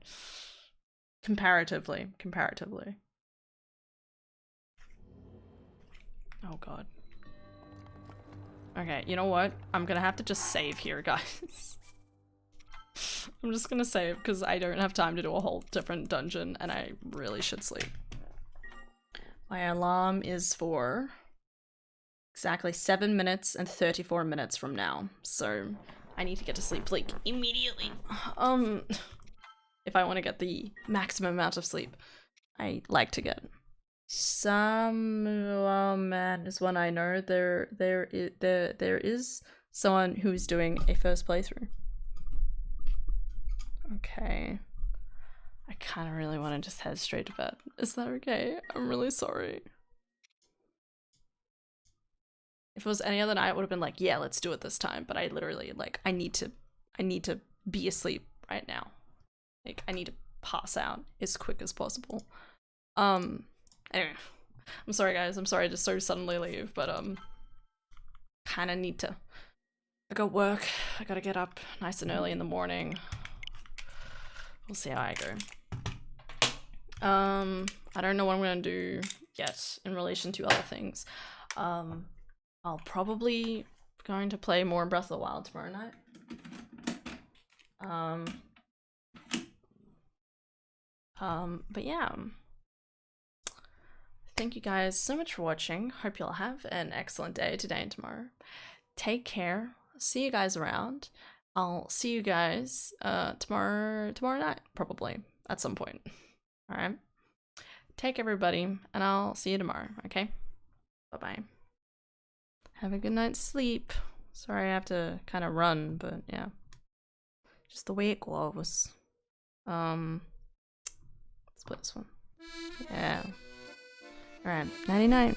Comparatively. Oh god. Okay, you know what? I'm gonna have to just save here, guys. I'm just gonna save because I don't have time to do a whole different dungeon and I really should sleep. My alarm is for exactly 7 minutes and 34 minutes from now, so I need to get to sleep like immediately. If I want to get the maximum amount of sleep I like to get. Man is one I know. There is someone who's doing a first playthrough. Okay. I kind of really want to just head straight to bed. Is that okay? I'm really sorry. If it was any other night, I would have been like, yeah, let's do it this time. But I literally, like, I need to be asleep right now. Like, I need to pass out as quick as possible. Anyway, I'm sorry guys, I'm sorry to so suddenly leave, but kind of need to, I got work, I gotta get up nice and early in the morning. We'll see how I go. I don't know what I'm gonna do yet in relation to other things. I'll probably going to play more Breath of the Wild tomorrow night. But yeah. Thank you guys so much for watching. Hope you'll have an excellent day today and tomorrow. Take care. See you guys around. I'll see you guys tomorrow night, probably, at some point. Alright? Take everybody, and I'll see you tomorrow, okay? Bye-bye. Have a good night's sleep. Sorry I have to kind of run, but yeah. Just the way it goes. Let's put this one. Yeah. Alright, 99.